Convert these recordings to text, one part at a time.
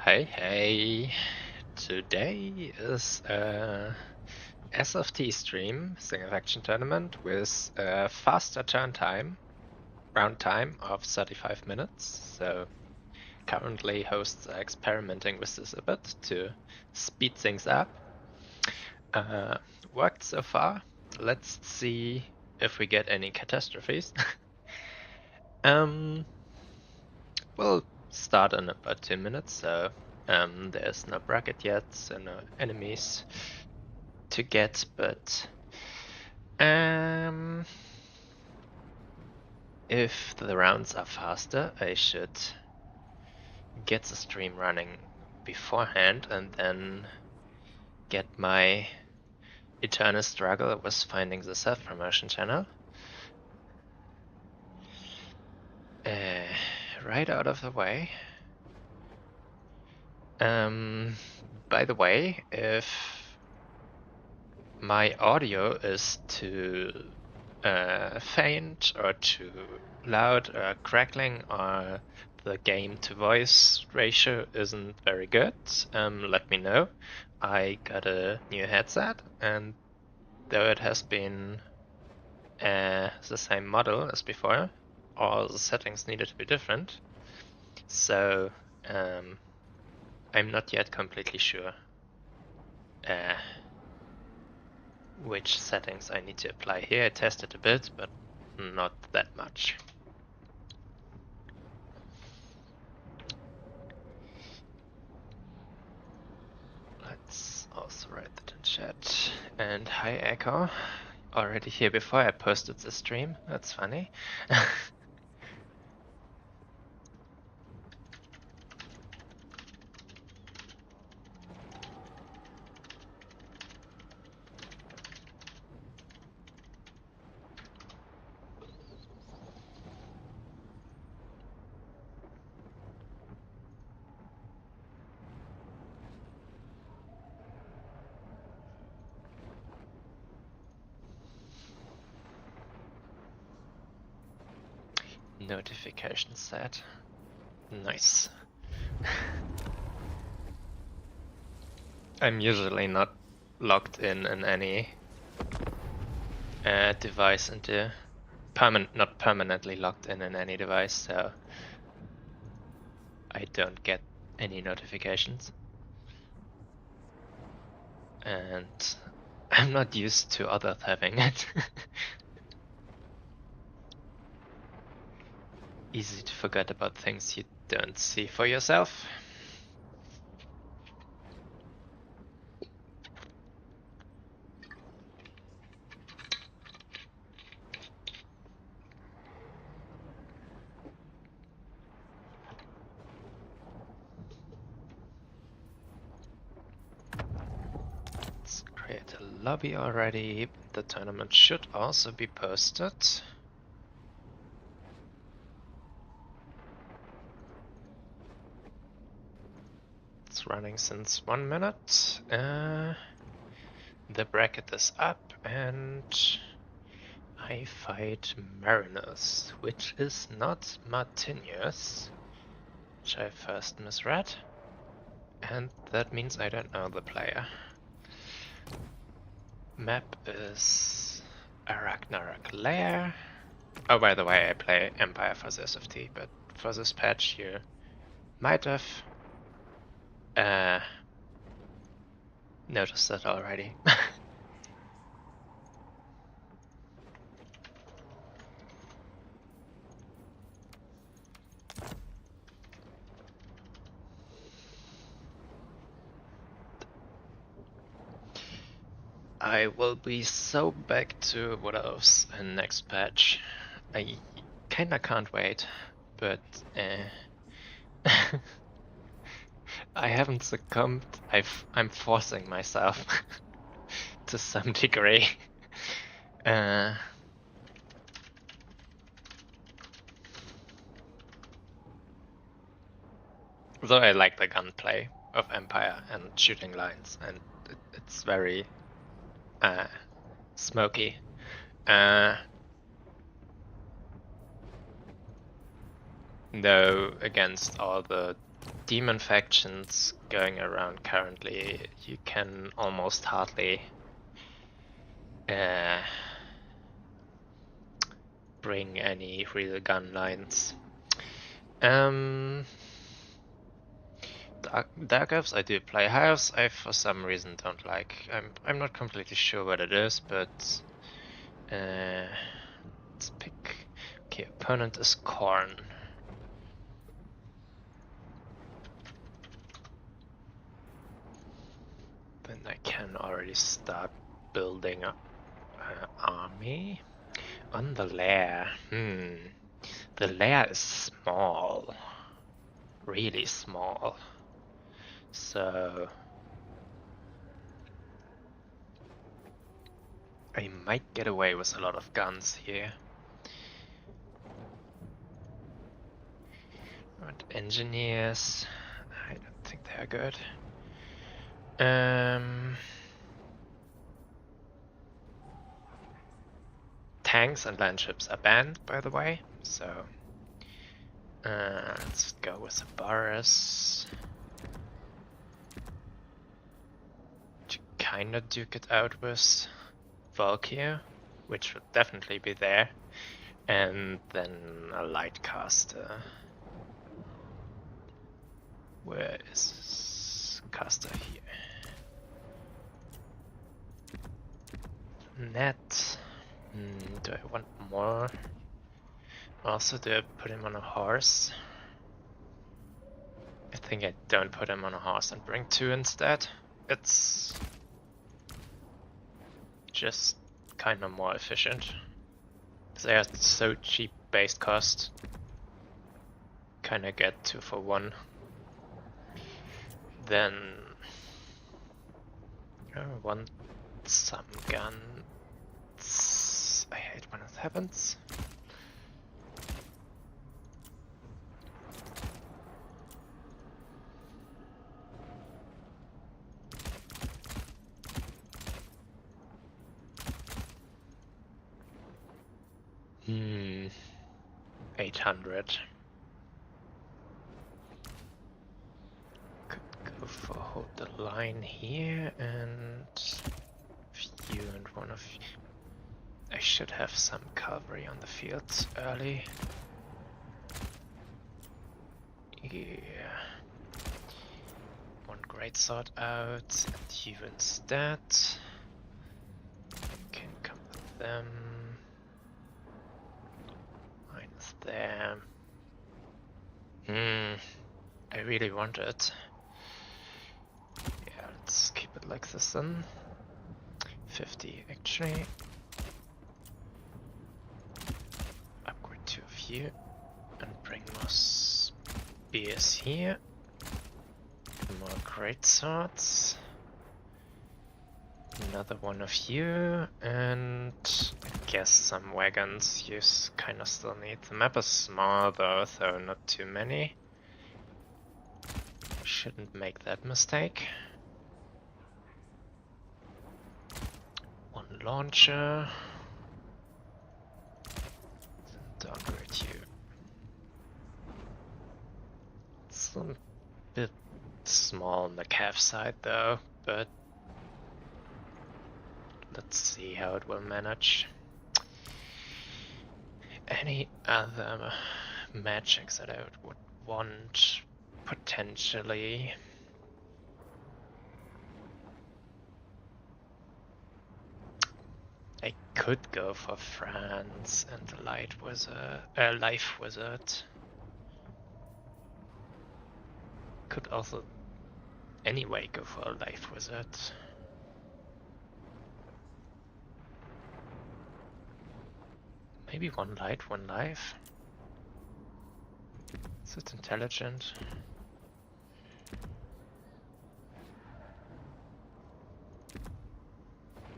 Hey, today is a SFT stream, single faction tournament, with a faster round time of 35 minutes. So currently hosts are experimenting with this a bit to speed things up. Worked so far. Let's see if we get any catastrophes. We'll start in about 2 minutes, so there's no bracket yet, so no enemies to get, but if the rounds are faster, I should get the stream running beforehand and then get my eternal struggle with finding the self-promotion channel right out of the way. By the way, if my audio is too faint or too loud or crackling, or the game to voice ratio isn't very good, let me know. I got a new headset, and though it has been the same model as before, all the settings needed to be different. So I'm not yet completely sure which settings I need to apply here. I tested a bit, but not that much. Let's also write that in chat. And hi Echo, already here before I posted the stream. That's funny. Notification set. Nice. I'm usually not logged in any device into not permanently logged in any device, so I don't get any notifications. And I'm not used to others having it. Easy to forget about things you don't see for yourself. Let's create a lobby already. The tournament should also be posted. It's running since 1 minute. The bracket is up and I fight Marinus, which is not Martinius, which I first misread. And that means I don't know the player. Map is a Ragnarok Lair. Oh, by the way, I play Empire for the SFT, but for this patch you might have noticed that already. I will be so back to what else in next patch. I kinda can't wait, but I haven't succumbed. I'm forcing myself to some degree. Though I like the gunplay of Empire and shooting lines, and it's very smoky. Though against all the demon factions going around currently, you can almost hardly bring any real gun lines. Dark Elves I do play. High Elves I for some reason don't like. I'm not completely sure what it is, but let's pick. Okay, opponent is Khorne. Then I can already start building up army on the lair. The lair is small, really small. So I might get away with a lot of guns here. But engineers, I don't think they're good. Tanks and landships are banned, by the way, so let's go with a Boris. To kinda duke it out with Valkyr, which would definitely be there, and then a Lightcaster. Where is caster here? Net. Do I want more? Also, do I put him on a horse? I think I don't put him on a horse and bring 2 instead. It's just kind of more efficient. They are so cheap based cost. Kinda get 2 for 1. Then I want some guns. I hate when it happens. Hmm. 800. Could go for hold the line here and you and one of you. I should have some cavalry on the fields early. Yeah. One great sword out and you instead. Can come with them. Minus there. I really want it. Yeah, let's keep it like this then. 50 actually. Upgrade 2 of you and bring more spears here. More great swords. Another one of you, and I guess some wagons you kind of still need. The map is small though, so not too many. Shouldn't make that mistake. One launcher. Downgrade you. It's a bit small on the calf side though, but let's see how it will manage. Any other magics that I would want potentially? I could go for France and the life wizard. Could also anyway go for a life wizard. Maybe one light, one life. Is it intelligent?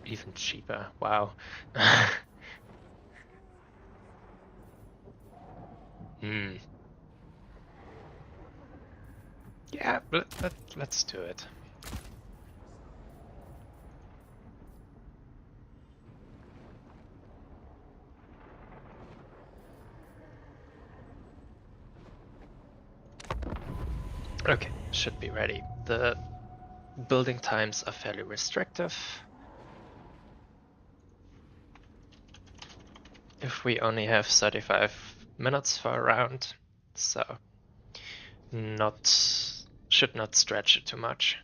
Even cheaper, wow. Yeah, let's do it. Okay, should be ready. The building times are fairly restrictive. If we only have 35 minutes for a round, so should not stretch it too much.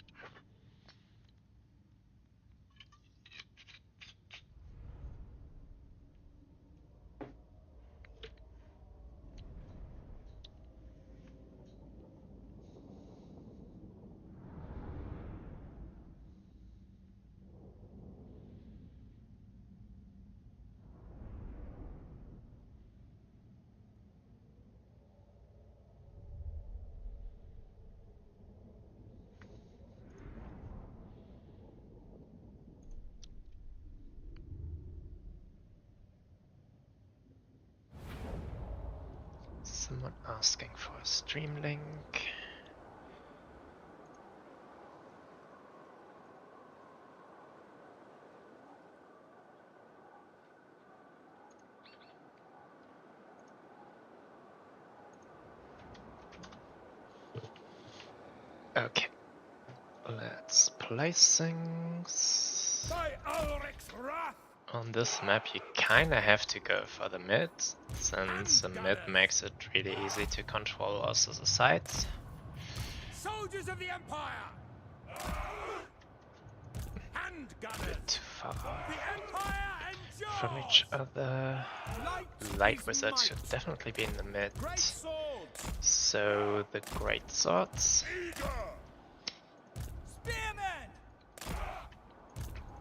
Someone asking for a stream link. Okay, let's place things. On this map you kinda have to go for the mid, since the mid makes it really easy to control also the sides. Soldiers of the Empire! A bit too far from each other. Light wizards should definitely be in the mid. So the great swords. Spearmen!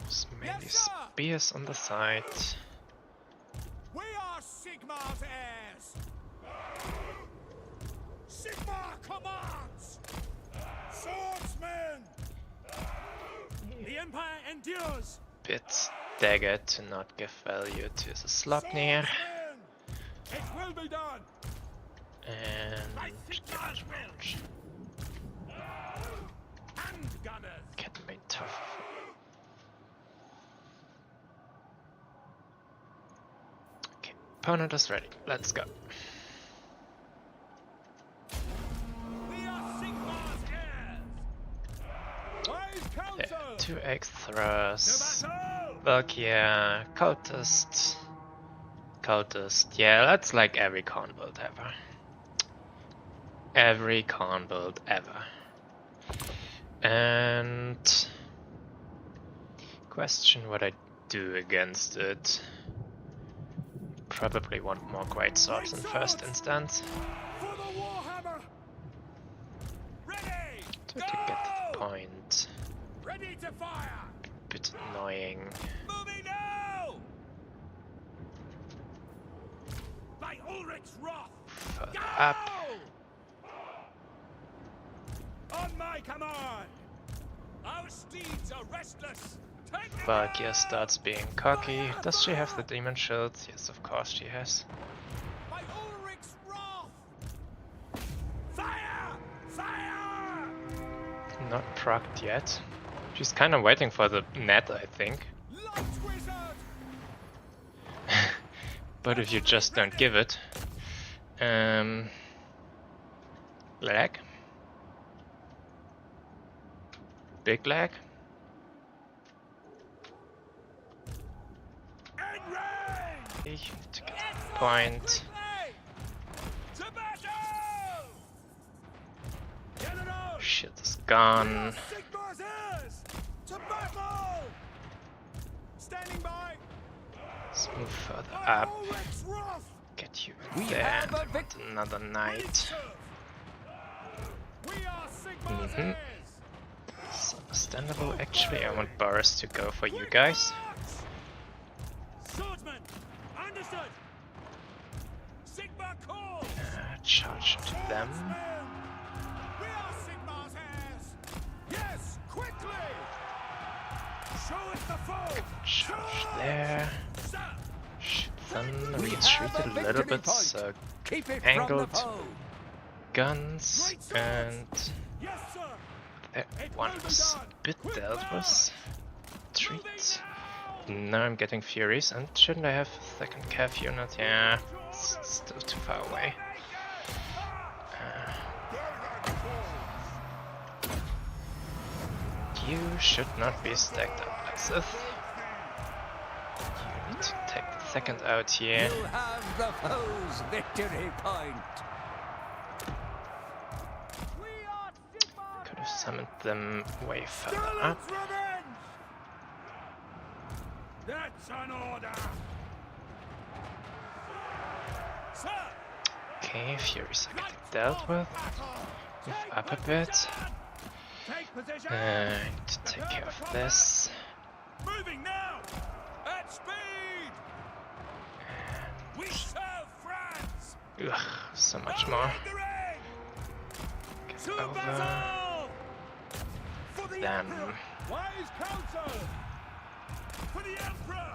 There's mainly spears on the side. We are Sigmar's heirs! Sigmar commands! Swordsmen! The Empire endures! Bit dagger to not give value to the Slopnir. It will be done! And Gunners! can be tough. Okay, opponent is ready. Let's go. We are Sigmar's heirs! Wise Yeah, counsel! 2 egg thrust. To battle! Valkyria, cultist. Cultist. Yeah, that's like every con build ever. Every con build ever. And question what I do against it. Probably want more great swords in first instance. For the Warhammer! Ready! To get to the point. Ready to fire! Bit annoying. Moving now! By Ulrich's wrath! Further Go! up. On my command! Our steeds are restless! Take them Valkyria out! starts being cocky. Does she have the demon shield? Yes, of course she has. By Ulrich's wrath! Fire! Fire! Not procced yet. She's kind of waiting for the net, I think. Light wizard! But if you just don't give it, lag, big lag. You need to get to the point. To battle! General! Shit is gone. Sigmar's heirs! To battle! Standing by! Let's move further By up. Ulrich's wrath! Get you there. And I want another knight. We are Sigmar's Mhm. heirs! It's understandable. Actually, I want Boris to go for you guys. Swordsman! Understood! Sigmar calls! Charge to them. We are Sigmar's heirs! Yes! Quickly! Show us the foe! Charge there. Sir! Should then retreat a little bit, so Keep it angled from the foe. guns, and Yes, sir! that one was a bit dealt with. Retreat. Now I'm getting Furies, and shouldn't I have a second Cav unit? Yeah, it's still too far away. You should not be stacked up like this. You need to take the second out here. You have the foe's victory point. Could have summoned them way further up. That's an order. Sir. Okay, Furies are getting dealt with. Move up a bit. I need to take care of this. Moving now. At speed. We serve France. Ugh, so much more. Get over them. Wise counsel. For the Emperor.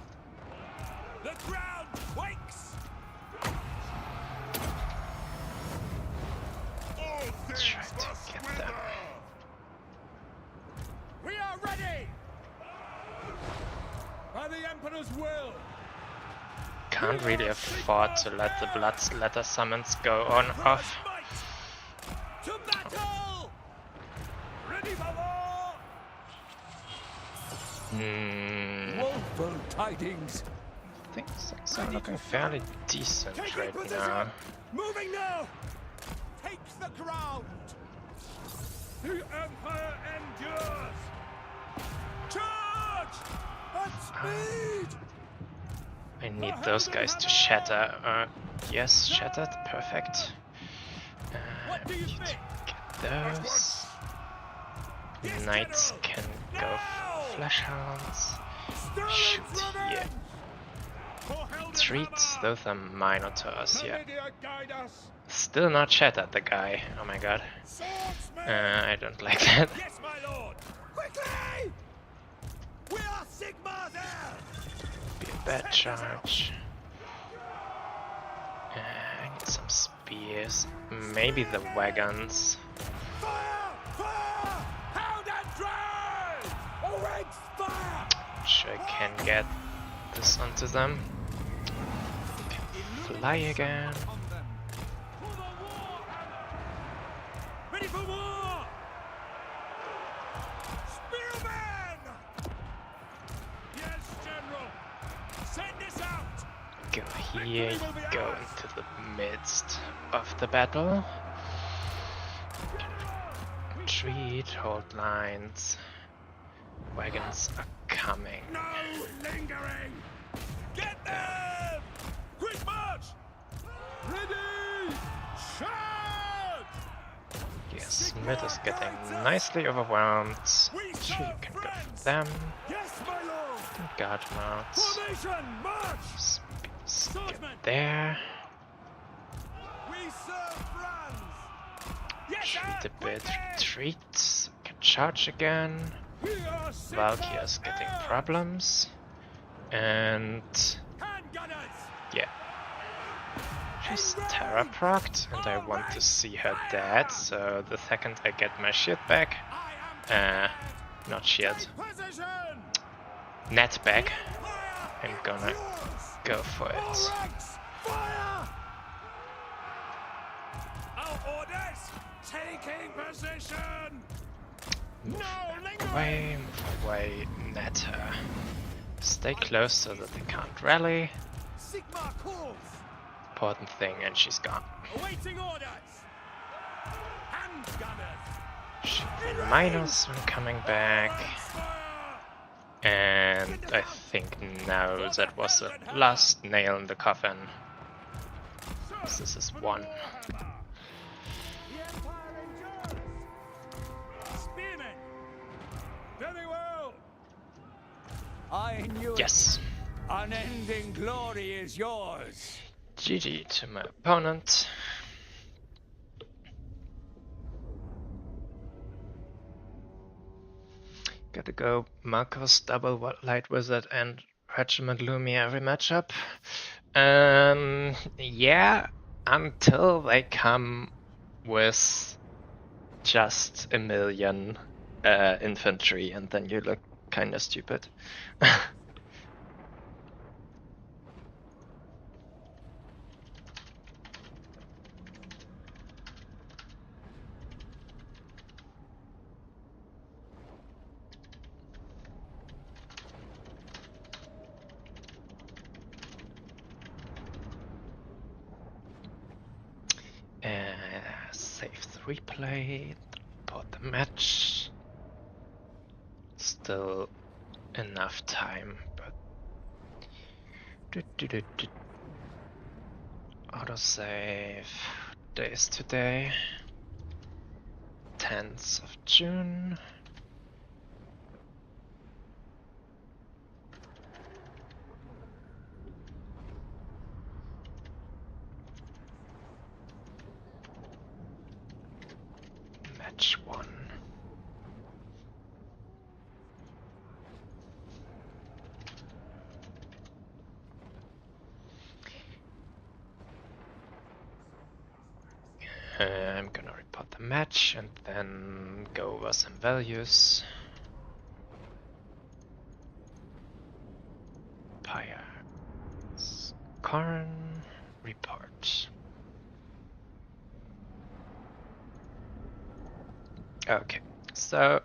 The ground quakes. Try to get them. We are ready. By the Emperor's will. Can't really afford to let the Bloodletter summons go on off. To battle. Ready for war. Woeful tidings. Things are looking fairly decent right now. Moving now. Takes the ground. The Empire endures. Charge at speed. I need those guys to shatter. Yes, shattered. Perfect. What do you Need to think? get those. Knights can go for flash hounds. Shoot here. Treats, those are minotaurs, yeah. Still not shattered, the guy. Oh my god. I don't like that. Yes, my lord. Quickly! We are Sigma there. Be a bad charge. I need some spears. Maybe the wagons. Fire! Fire! Hound and drive! Orange fire! Sure, I can get this onto them. Can fly again. Ready for war! Spearman! Yes, General. Send this out. Go here, go into the midst of the battle. Retreat, hold lines. Wagons are coming. No lingering. Get them! Quick march! Ready! Charge! Yes, Smith is getting nicely overwhelmed. Sure, you can go for them. Yes, my lord! Guard mounts. Formation, march! Speeds get there. We serve France! Yes, Retreat sir! a bit, Quickly! retreat. Can charge again. We are Sigma Valkyria's getting Air! problems. And Hand gunners! yeah. She's Terra procced, and I want to see her dead, so the second I get my shit back, not shit, Position! net back, Fire! I'm gonna go for it. Ranks! Fire! Our orders! Taking position! Move away, net her. Stay close so that they can't rally. Sigma calls! Important thing, and she's gone. Awaiting orders! Hand gunners! Shoot the miners when coming back. And I think now that was the last nail in the coffin. This is one. The Empire endures! Spearmen! Very well! I knew Yes. it. Unending glory is yours. GG to my opponent. Gotta go Marcos, double light wizard, and Regiment Lumi every matchup. Yeah, until they come with just a million infantry, and then you look kinda stupid. replay, report the match. Still enough time, but autosave days today, 10th of June. Match 1. I'm gonna report the match and then go over some values. Pyre, Corn, report. Okay, so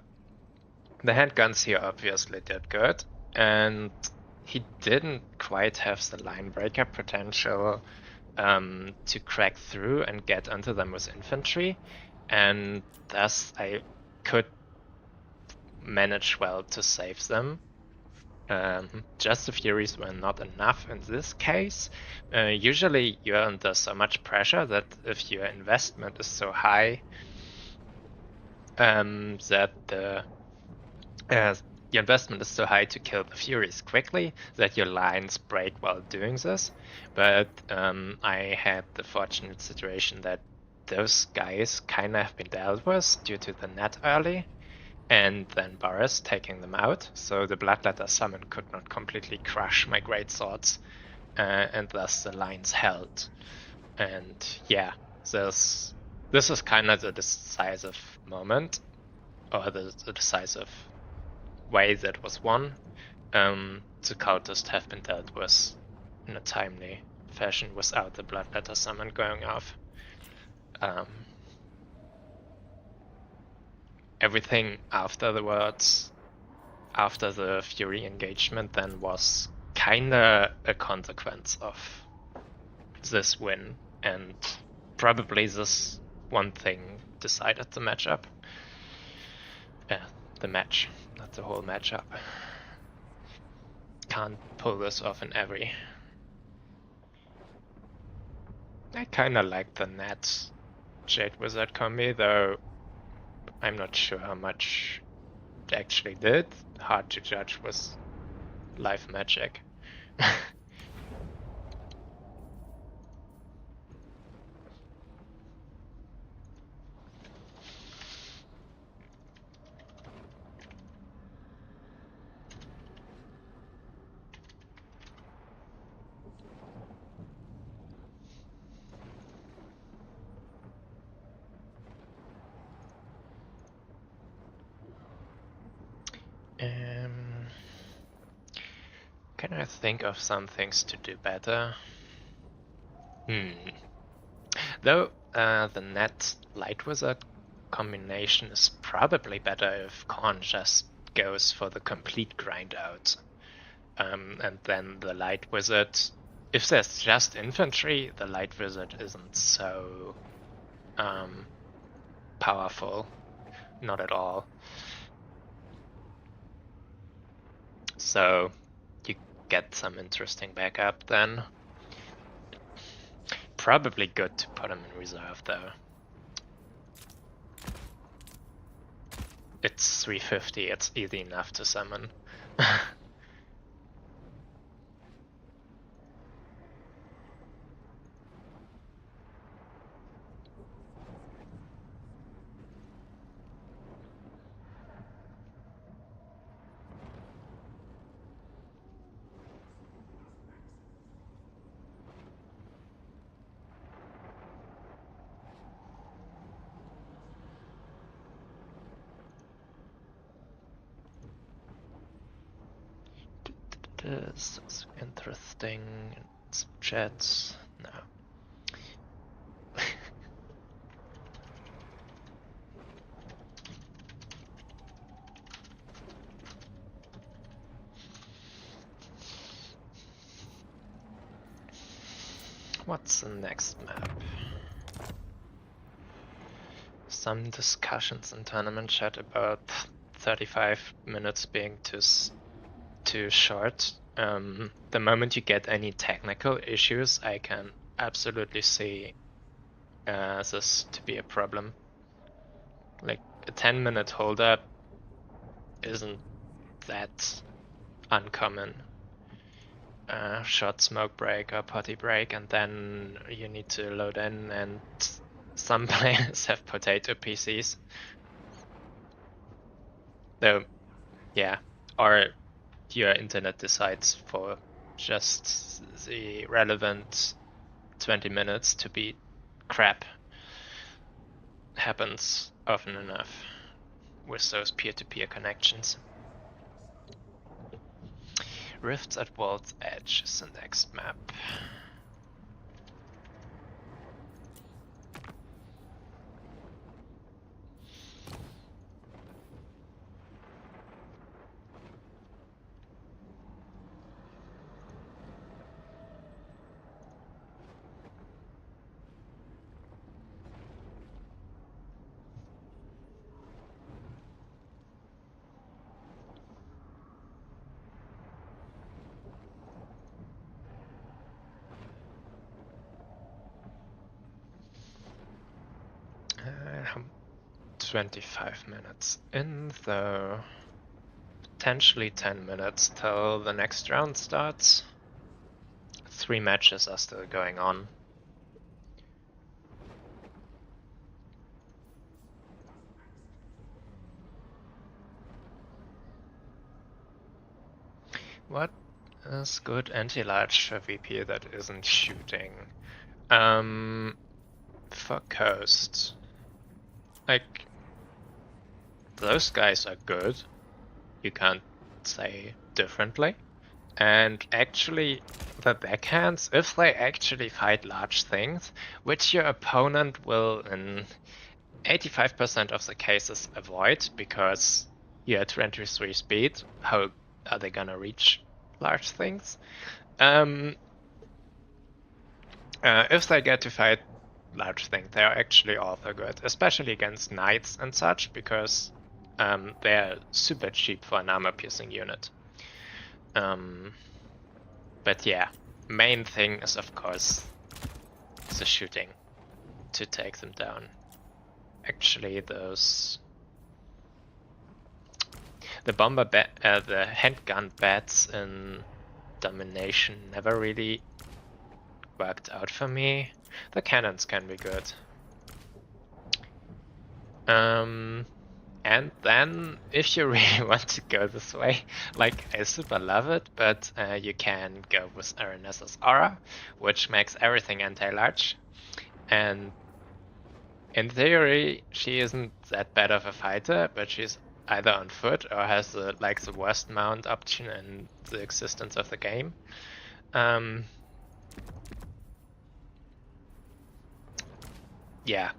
the handguns here obviously did good, and he didn't quite have the line breaker potential to crack through and get onto them with infantry, and thus I could manage well to save them. Just the Furies were not enough in this case. Usually you're under so much pressure that if your investment is so high that your investment is so high to kill the Furies quickly that your lines break while doing this. But I had the fortunate situation that those guys kind of have been dealt with due to the net early, and then Boris taking them out, so the Bloodletter summon could not completely crush my great swords, and thus the lines held. And yeah, this is kind of the decisive moment, or the decisive way that was won. The cultists have been dealt with in a timely fashion without the Bloodletter summon going off. Everything afterwards, after the Fury engagement, then was kinda a consequence of this win, and probably this one thing decided the matchup. The match, not the whole matchup. Can't pull this off in every. I kinda like the Nat Jade Wizard combi, though I'm not sure how much it actually did. Hard to judge with live magic. Can I think of some things to do better? Though the Net Light Wizard combination is probably better if Korn just goes for the complete grind out. And then the Light Wizard, if there's just infantry, the Light Wizard isn't so powerful. Not at all. So you get some interesting backup then. Probably good to put him in reserve though. It's 350, it's easy enough to summon. This is interesting. Some chats. No. What's the next map? some discussions in tournament chat about 35 minutes being too short. The moment you get any technical issues, I can absolutely see this to be a problem. Like a 10-minute holdup isn't that uncommon. Short smoke break or potty break, and then you need to load in, and some players have potato PCs. Though, yeah, or your internet decides for just the relevant 20 minutes to be crap. Happens often enough with those peer-to-peer connections. Rifts at World's Edge is the next map. 25 minutes in, though. Potentially 10 minutes till the next round starts. 3 matches are still going on. What is good anti-large for VP that isn't shooting? For Coast, like, those guys are good. You can't say differently. And actually, the backhands, if they actually fight large things, which your opponent will in 85% of the cases avoid, because you're at 23 speed, how are they gonna reach large things? If they get to fight large things, they are actually also good, especially against knights and such, because they're super cheap for an armor-piercing unit. But yeah, main thing is of course the shooting to take them down. Actually, the the handgun bats in domination never really worked out for me. The cannons can be good. And then, if you really want to go this way, like, I super love it, but you can go with Aranessa's Aura, which makes everything anti-large. And in theory, she isn't that bad of a fighter, but she's either on foot or has the worst mount option in the existence of the game. Yeah.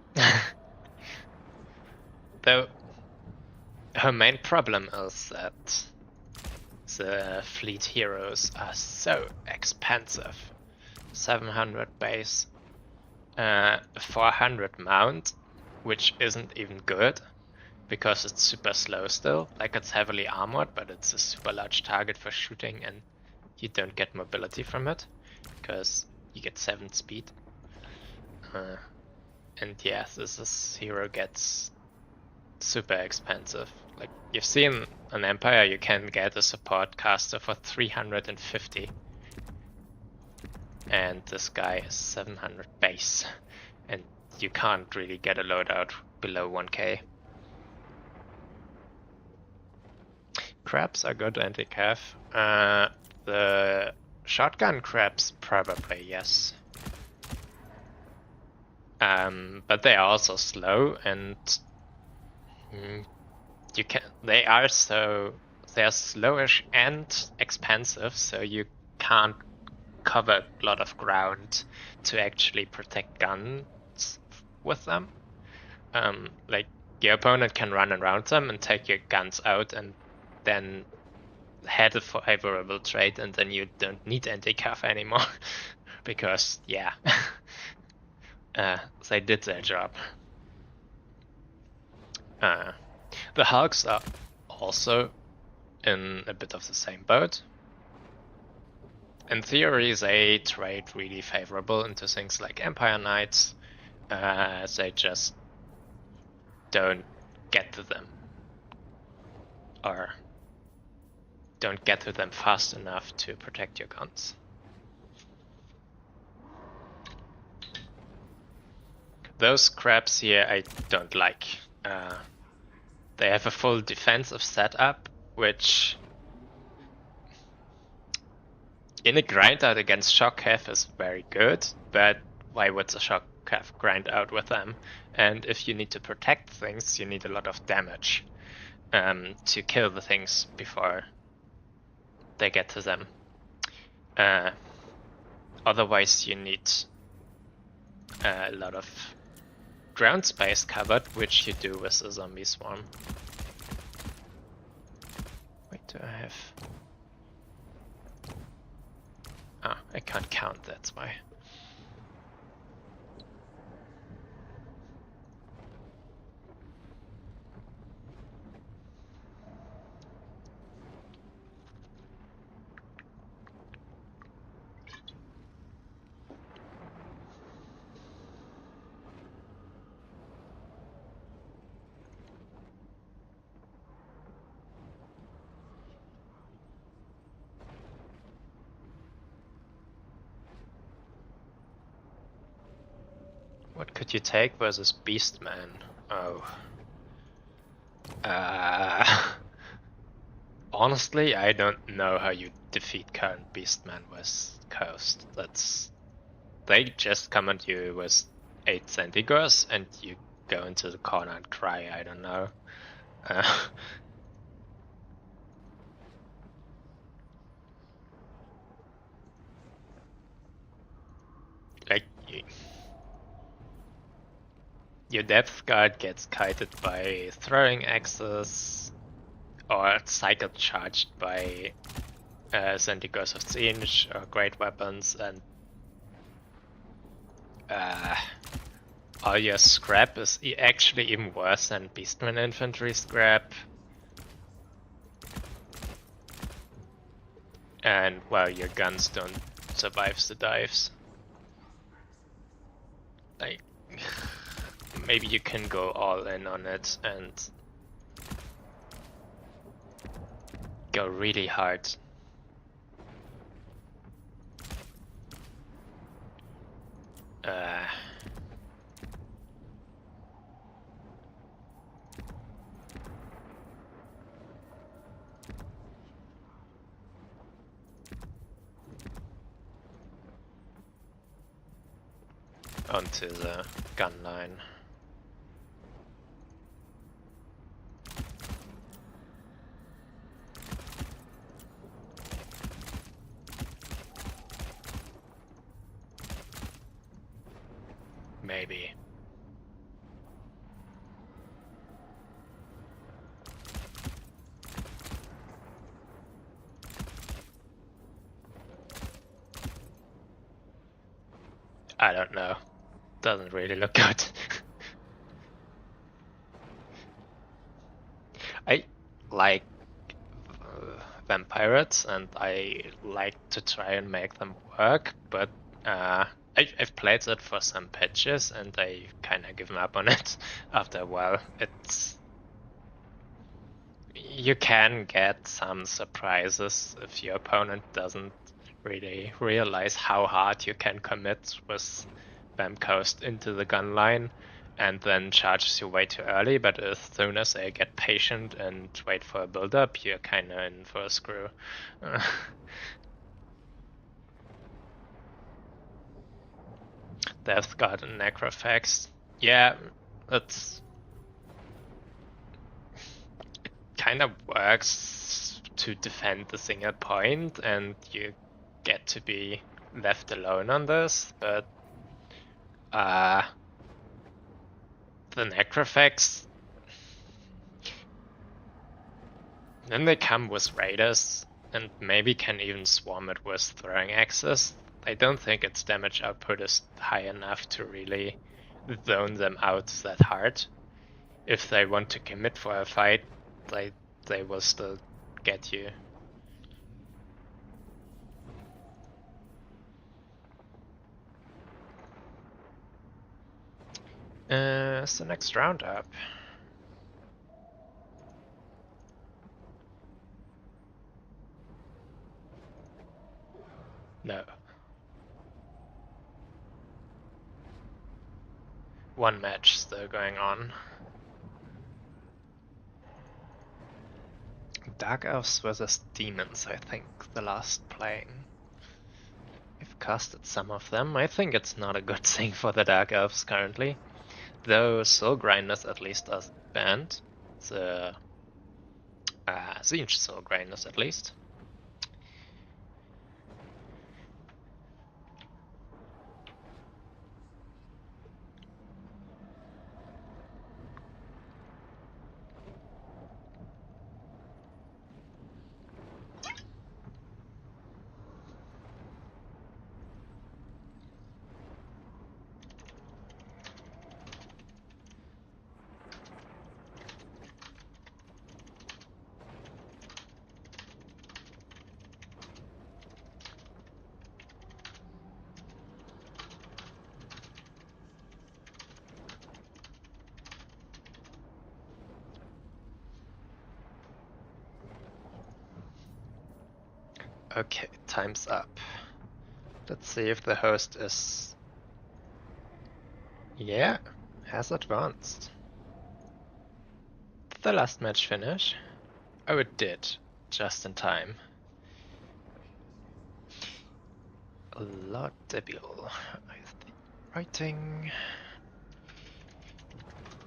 Though her main problem is that the fleet heroes are so expensive. 700 base, 400 mount, which isn't even good, because it's super slow still. Like, it's heavily armored, but it's a super large target for shooting, and you don't get mobility from it, because you get 7 speed. And yeah, this hero gets super expensive. Like, you've seen on Empire, you can get a support caster for 350. And this guy is 700 base. And you can't really get a loadout below 1k. Crabs are good anti-cav. The shotgun crabs, probably, yes. But they are also slow, and they are slowish and expensive, so you can't cover a lot of ground to actually protect guns with them. Like, your opponent can run around them and take your guns out and then had a favorable trade, and then you don't need anti-cav anymore. Because, yeah, they did their job. The Hulks are also in a bit of the same boat. In theory, they trade really favorable into things like Empire Knights. They just don't get to them, or don't get to them fast enough to protect your guns. Those crabs here I don't like. They have a full defensive setup, which in a grind out against Shockcav is very good, but why would the Shockcav grind out with them? And if you need to protect things, you need a lot of damage to kill the things before they get to them. Otherwise, you need a lot of ground space covered, which you do with the zombie swarm. Wait, do I have... Ah, I can't count, that's why. What could you take versus Beastman? Oh. Honestly, I don't know how you defeat current Beastman West Coast. They just come at you with 8 Centigors and you go into the corner and cry, I don't know. Like, your depth guard gets kited by throwing axes, or cycle charged by Centigors of Siege or great weapons, and all your scrap is actually even worse than Beastman infantry scrap. And well, your guns don't survive the dives. Like, maybe you can go all in on it and go really hard. Onto the gun line. Maybe. I don't know. Doesn't really look good. I like vampires and I like to try and make them work, but I've played it for some patches and I kinda given up on it after a while. You can get some surprises if your opponent doesn't really realize how hard you can commit with Vamp Coast into the gun line and then charges you way too early, but as soon as they get patient and wait for a build-up, you're kinda in for a screw. Death Guard and Necrofax. Yeah, it kind of works to defend the single point and you get to be left alone on this, but the Necrofax, then they come with raiders and maybe can even swarm it with throwing axes. I don't think its damage output is high enough to really zone them out that hard. if they want to commit for a fight, they will still get you. Is the next round up? No. One match still going on. Dark Elves versus Demons, I think, the last playing. I've casted some of them. I think it's not a good thing for the Dark Elves currently. Though Soul Grinders at least are banned. The Siege Soul Grinders at least. Okay, time's up. Let's see if the host is... Yeah, has advanced. Did the last match finish? Oh, it did. Just in time. Laudable. Writing...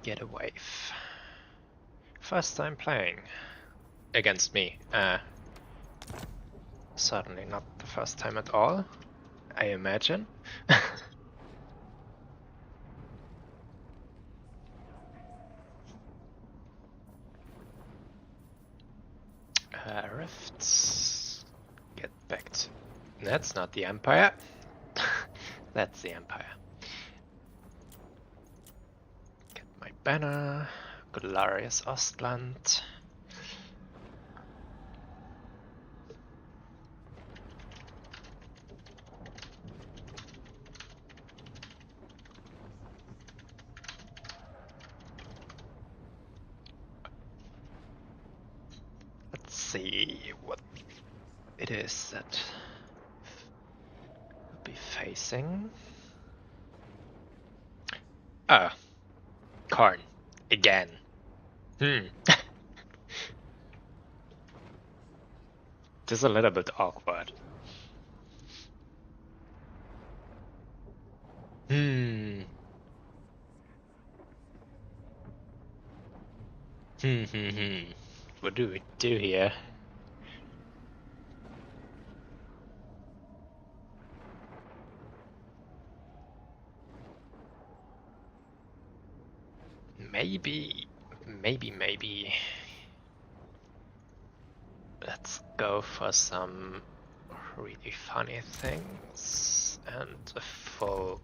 Get a wave. First time playing. Against me. Certainly not the first time at all, I imagine. Rifts. Get back to... That's not the Empire. That's the Empire. Get my banner. Glorious Ostland. Let's see what it is that we'll be facing. Ah, Karn. Again. This is a little bit awkward. What do we do here? Maybe. Let's go for some really funny things and a full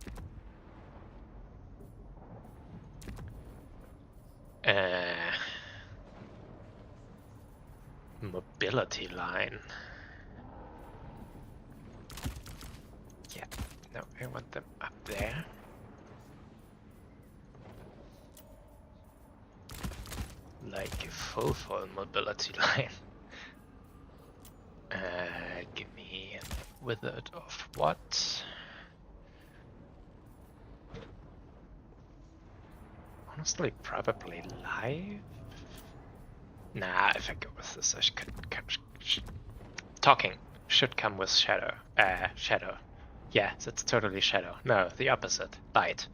mobility line. Yeah, no, I want them up there. Like a full mobility line. Give me a wizard of what? Honestly, probably live? Nah, if I go with this, I talking should come with shadow. Shadow. Yeah, that's totally shadow. No, the opposite. Light.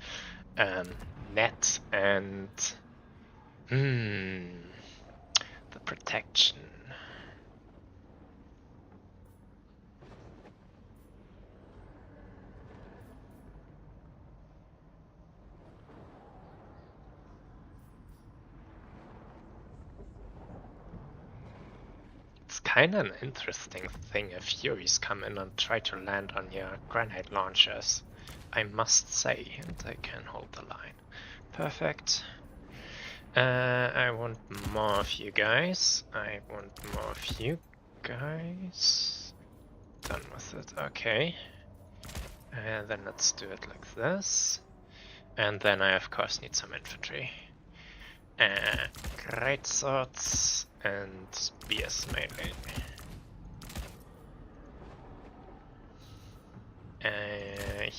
Net and... the protection. It's kind of an interesting thing if Furies come in and try to land on your grenade launchers, I must say, and I can hold the line. Perfect. I want more of you guys. I want more of you guys. Done with it, okay. And then let's do it like this. And then I of course need some infantry. Great swords and spears mainly.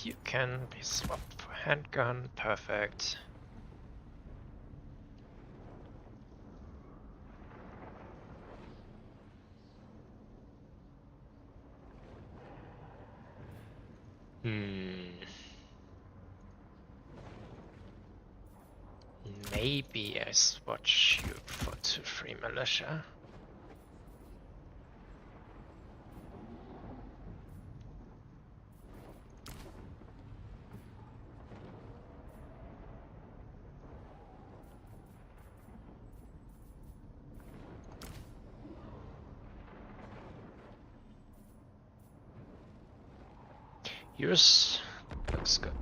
You can be swapped for handgun, perfect. Maybe I swatch you for 2-3 militia. Yours looks good.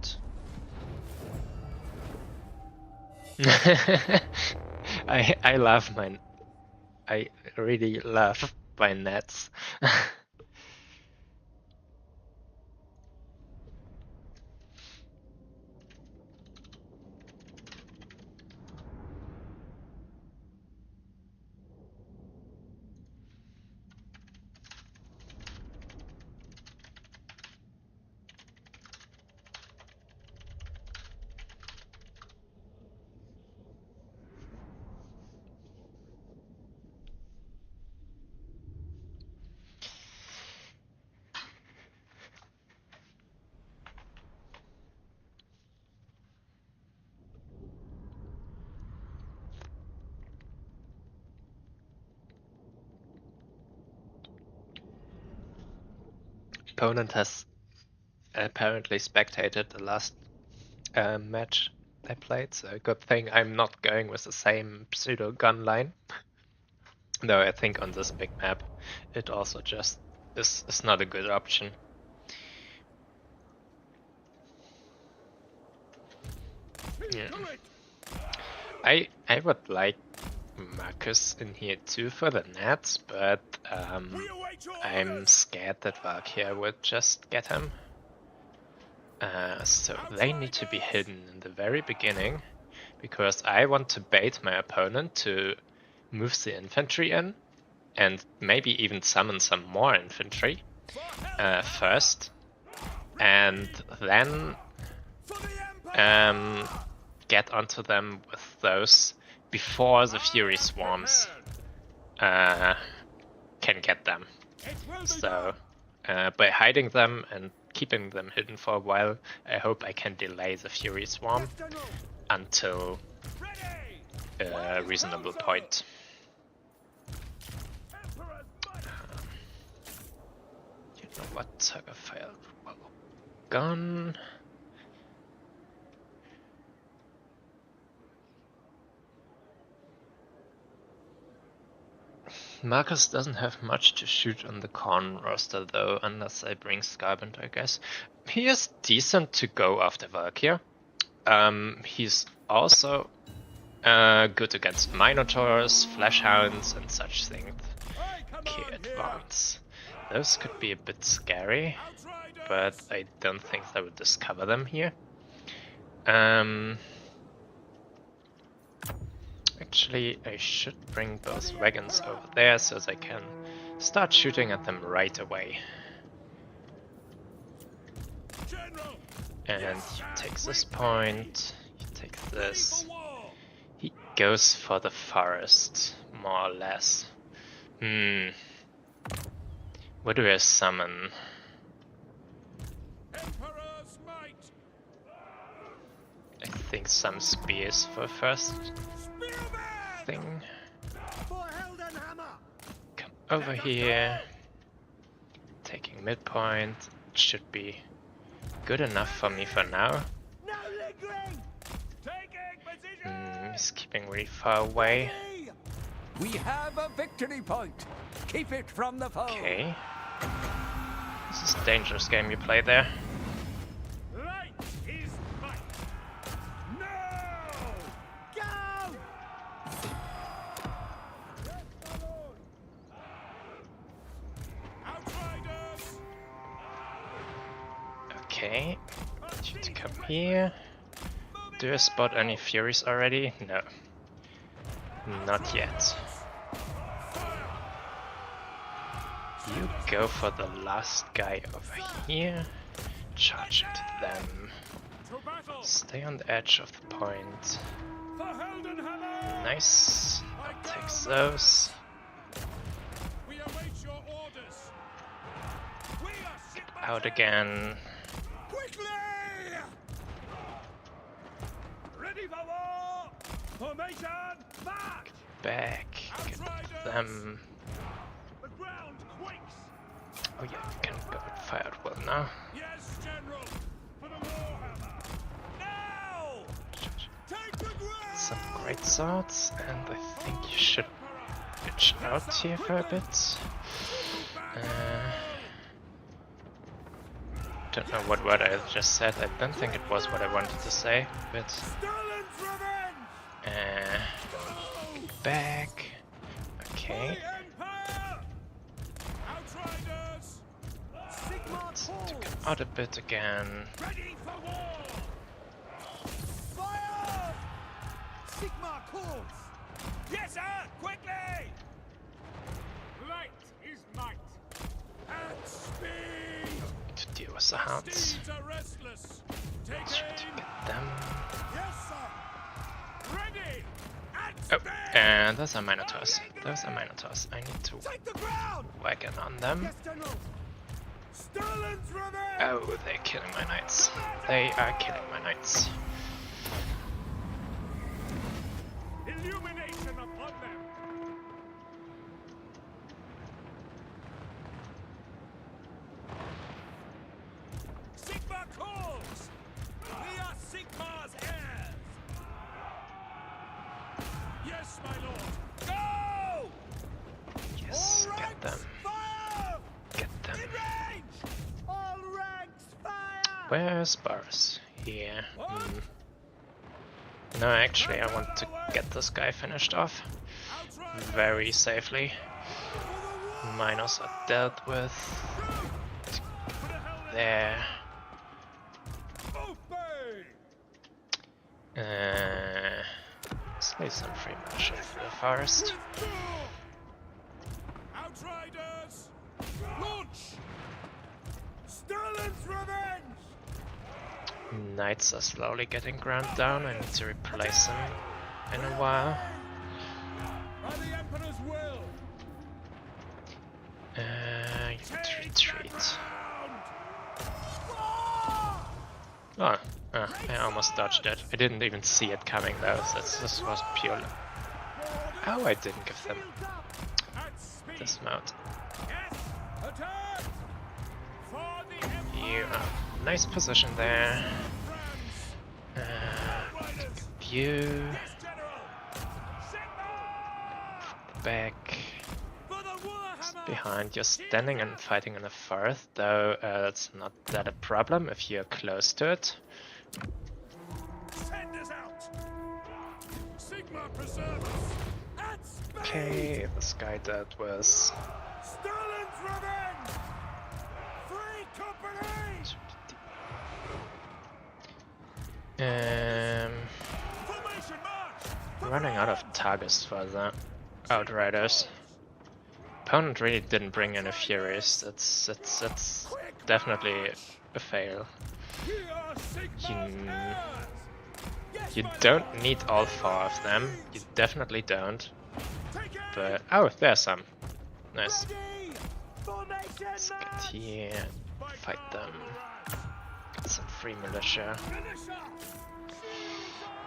I love mine. I really love my nets. Opponent has apparently spectated the last match I played, so good thing I'm not going with the same pseudo gun line. Though I think on this big map it also just is not a good option. Yeah. I would like Marcus in here too for the nets, but I'm scared that Valkyr would just get him. So they need to be hidden in the very beginning, because I want to bait my opponent to move the infantry in, and maybe even summon some more infantry first, and then get onto them with those before the Fury Swarms can get them. So by hiding them and keeping them hidden for a while, I hope I can delay the Fury Swarm until a reasonable point. You know what? Tug of Fire gone. Marcus doesn't have much to shoot on the Corn roster though, unless I bring Skarbant, I guess. He is decent to go after Valkyr. He's also good against Minotaurs, Fleshhounds, and such things. Okay, advance. Those could be a bit scary, but I don't think I would discover them here. Actually, I should bring those wagons over there so they can start shooting at them right away. And you take this point, you take this. He goes for the forest, more or less. What do I summon? I think some spears for first thing. Come over here. Taking midpoint. Should be good enough for me for now. He's keeping really far away. We have a victory point. Keep it from the foe. Okay. This is a dangerous game you play there. Light is might. No! Go! Okay, you to come here. Do I spot any Furies already? No. Not yet. You go for the last guy over here. Charge into them. Stay on the edge of the point. Nice. I'll take those. Get out again. Get back. Get them. Oh yeah, you can go and fire at will now. Yes, General. For the Warhammer. Now! Take the ground! Some great swords, and I think you should pitch out here for a bit. Don't know what word I just said. I don't think it was what I wanted to say, but get back. Okay. Let's to come out a bit again. Ready for war! Fire! Sigma calls! Yes, sir! Quickly! Light is might. At speed! To deal with the hounds. Steeds are restless. Take Try to aim! get them. Yes, sir! Ready! At Oh, speed! and those are Minotaurs. Those are Minotaurs. I need to Take the ground! wagon on them. Yes, General! Sterling's revenge! Oh, they're killing my knights. They are killing my knights. Illumination upon them! Sigma calls! We are Sigma's heirs! Yes, my lord! Go! Yes, All get ranks, them. fire! Get them. In range! All ranks, fire! Where's Boris? Here. No, actually, I want to get this guy finished off very safely. Minors are dealt with. There. Let's play some free militia for the forest. Outriders! Launch! Sterling's revenge! Knights are slowly getting ground down. I need to replace them in a while. By the Emperor's will! You need to retreat. Oh, I almost dodged it. I didn't even see it coming though. This was pure. Oh, I didn't give them dismount. You are nice position there. You back. Behind, you're standing and fighting in the forest, though it's not that a problem if you're close to it. Okay, this guy dealt with Sterling's revenge! Free company! Formation march! Running out of targets for the Outriders. Opponent really didn't bring any Furies. That's definitely a fail. You don't need all 4 of them. You definitely don't. But oh, there's some. Nice. Let's get here, fight them. Get some free militia.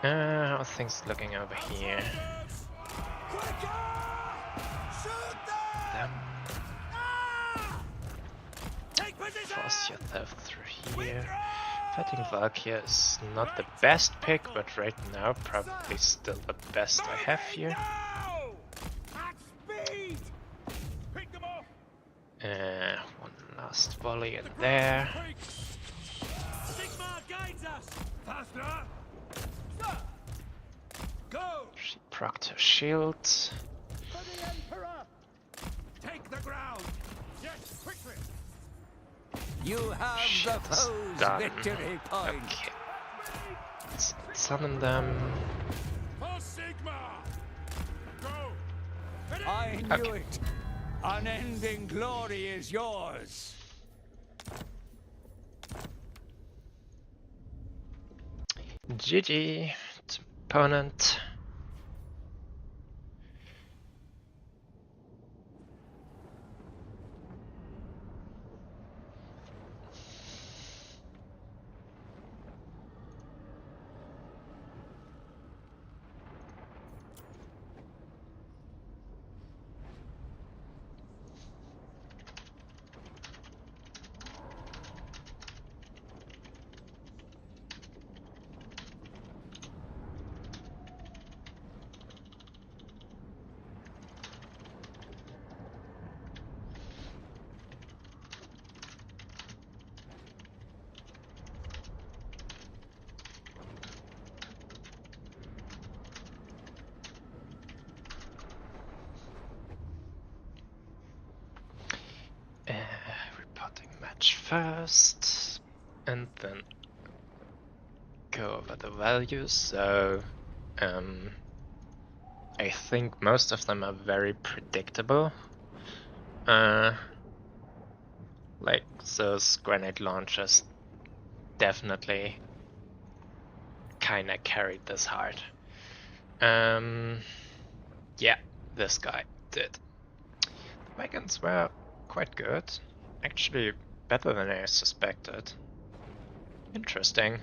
How are things looking over here? Them. Force yourself through here. Fighting Valkyr is not the best pick, but right now probably still the best I have here. One last volley in there. She procced her shield. For the Emperor! Take the ground! Yes, quickly! You have Shit the is foe's done. victory point. Okay. Let's summon them. For Sigma! Go! I knew Okay. it! Unending glory is yours! GG, opponent. Reporting match first, and then go over the values. So, I think most of them are very predictable. Like those grenade launchers definitely kinda carried this hard. Yeah, this guy did. The wagons were quite good. Actually, better than I suspected. Interesting.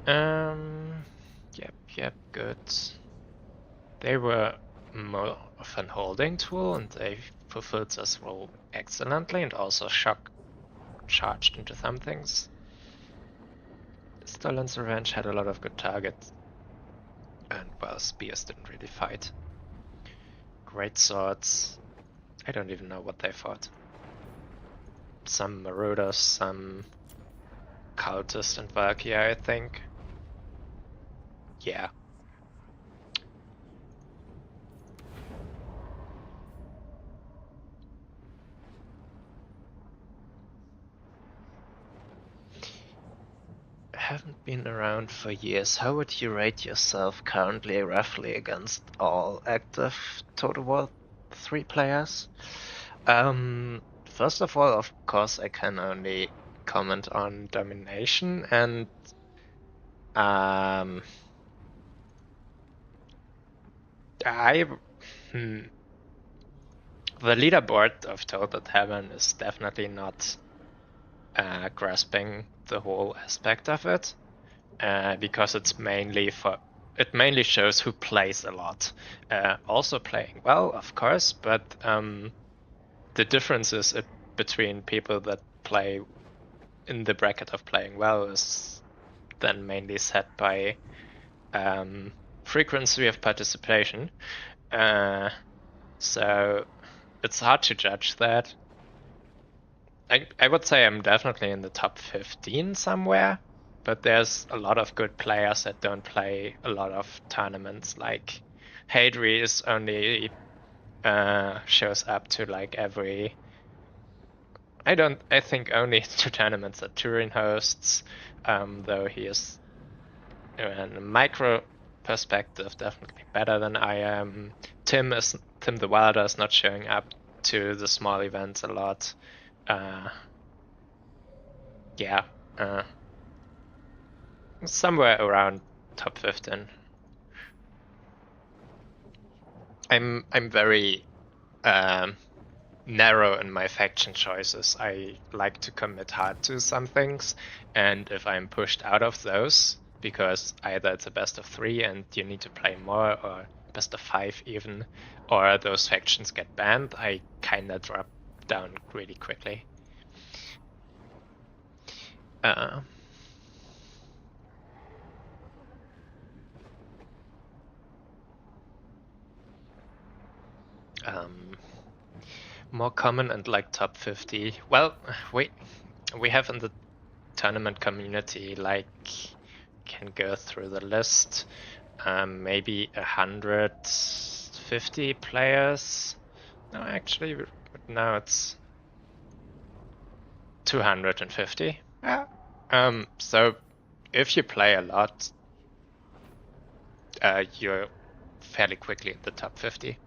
Yep, good. They were more of an holding tool, and they fulfilled this role excellently, and also shock charged into some things. Stolen's Revenge had a lot of good targets, and well, spears didn't really fight. Great swords. I don't even know what they fought. Some marauders, some cultist and Valkyrie, I think. Yeah. Haven't been around for years. How would you rate yourself currently, roughly, against all active Total War 3 players? First of all, of course, I can only comment on domination, and I the leaderboard of Total Tavern is definitely not grasping the whole aspect of it, because it mainly shows who plays a lot. Also playing well, of course, but the differences between people that play in the bracket of playing well is then mainly set by frequency of participation. So it's hard to judge that. I would say I'm definitely in the top 15 somewhere, but there's a lot of good players that don't play a lot of tournaments. Like Hadri is only shows up to like every. I think only 2 tournaments that Turin hosts, though he is in a micro perspective definitely better than I am. Tim the Wilder is not showing up to the small events a lot. Yeah, somewhere around top 15. I'm very narrow in my faction choices. I like to commit hard to some things, and if I'm pushed out of those, because either it's a best of 3 and you need to play more, or best of 5 even, or those factions get banned, I kinda drop down really quickly. More common and like top 50. Well, we have in the tournament community, like, can go through the list, maybe 150 players. No, actually, no, it's 250. Yeah. So if you play a lot, you're fairly quickly in the top 50.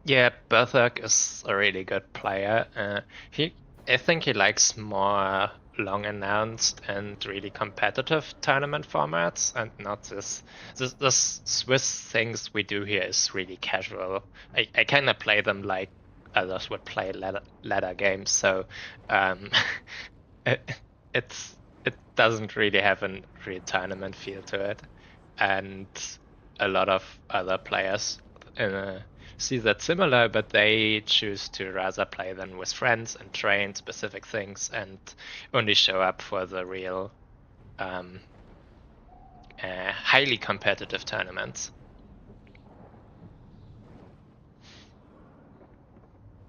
Yeah, Berserk is a really good player. I think he likes more long announced and really competitive tournament formats, and not this Swiss things we do here is really casual. I kind of play them like others would play ladder games, so um, it, it doesn't really have a real tournament feel to it, and a lot of other players see that similar, but they choose to rather play them with friends and train specific things and only show up for the real highly competitive tournaments.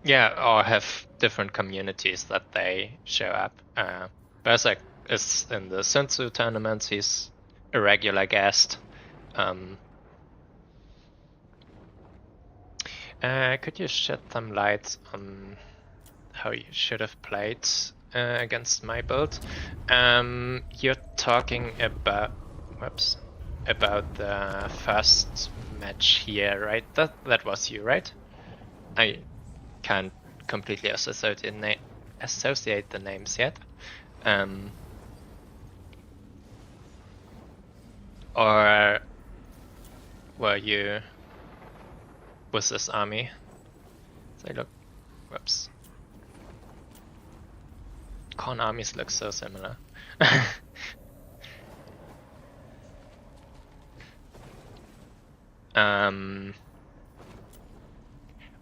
Yeah, or have different communities that they show up. Berserk is in the Sunsu tournaments. He's a regular guest. Could you shed some light on how you should have played against my build? You're talking about, whoops, about the first match here, right? That was you, right? I can't completely associate the names yet. Or were you with this army? So look, whoops. Corn armies look so similar.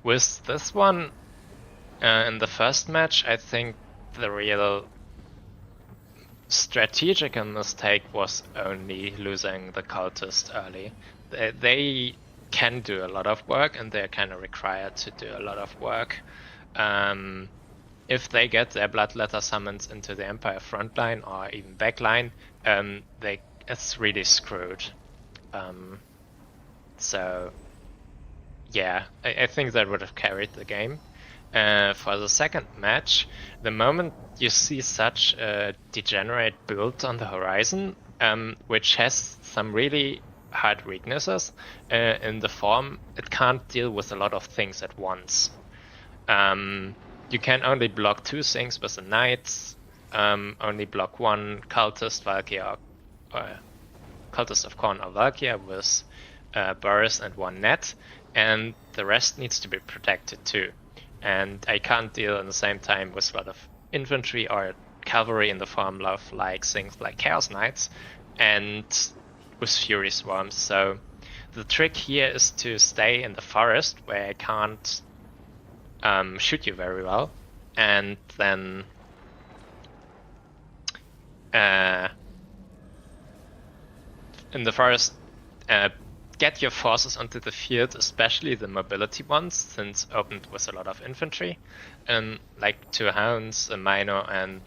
With this one, in the first match, I think the real strategical mistake was only losing the cultist early. They can do a lot of work, and they're kind of required to do a lot of work. If they get their Bloodletter summons into the Empire frontline or even backline, it's really screwed. So yeah, I think that would have carried the game. For the second match, the moment you see such a degenerate build on the horizon, which has some really hard weaknesses in the form, it can't deal with a lot of things at once. You can only block 2 things with the knights, only block 1 cultist, Valkyria, or cultist of Khorne or Valkyria with Boris and 1 net, and the rest needs to be protected too. And I can't deal at the same time with a lot of infantry or cavalry in the form of like things like Chaos Knights and with Fury Swarms. So the trick here is to stay in the forest where I can't shoot you very well, and then in the forest get your forces onto the field, especially the mobility ones, since opened with a lot of infantry, like 2 hounds, a minor, and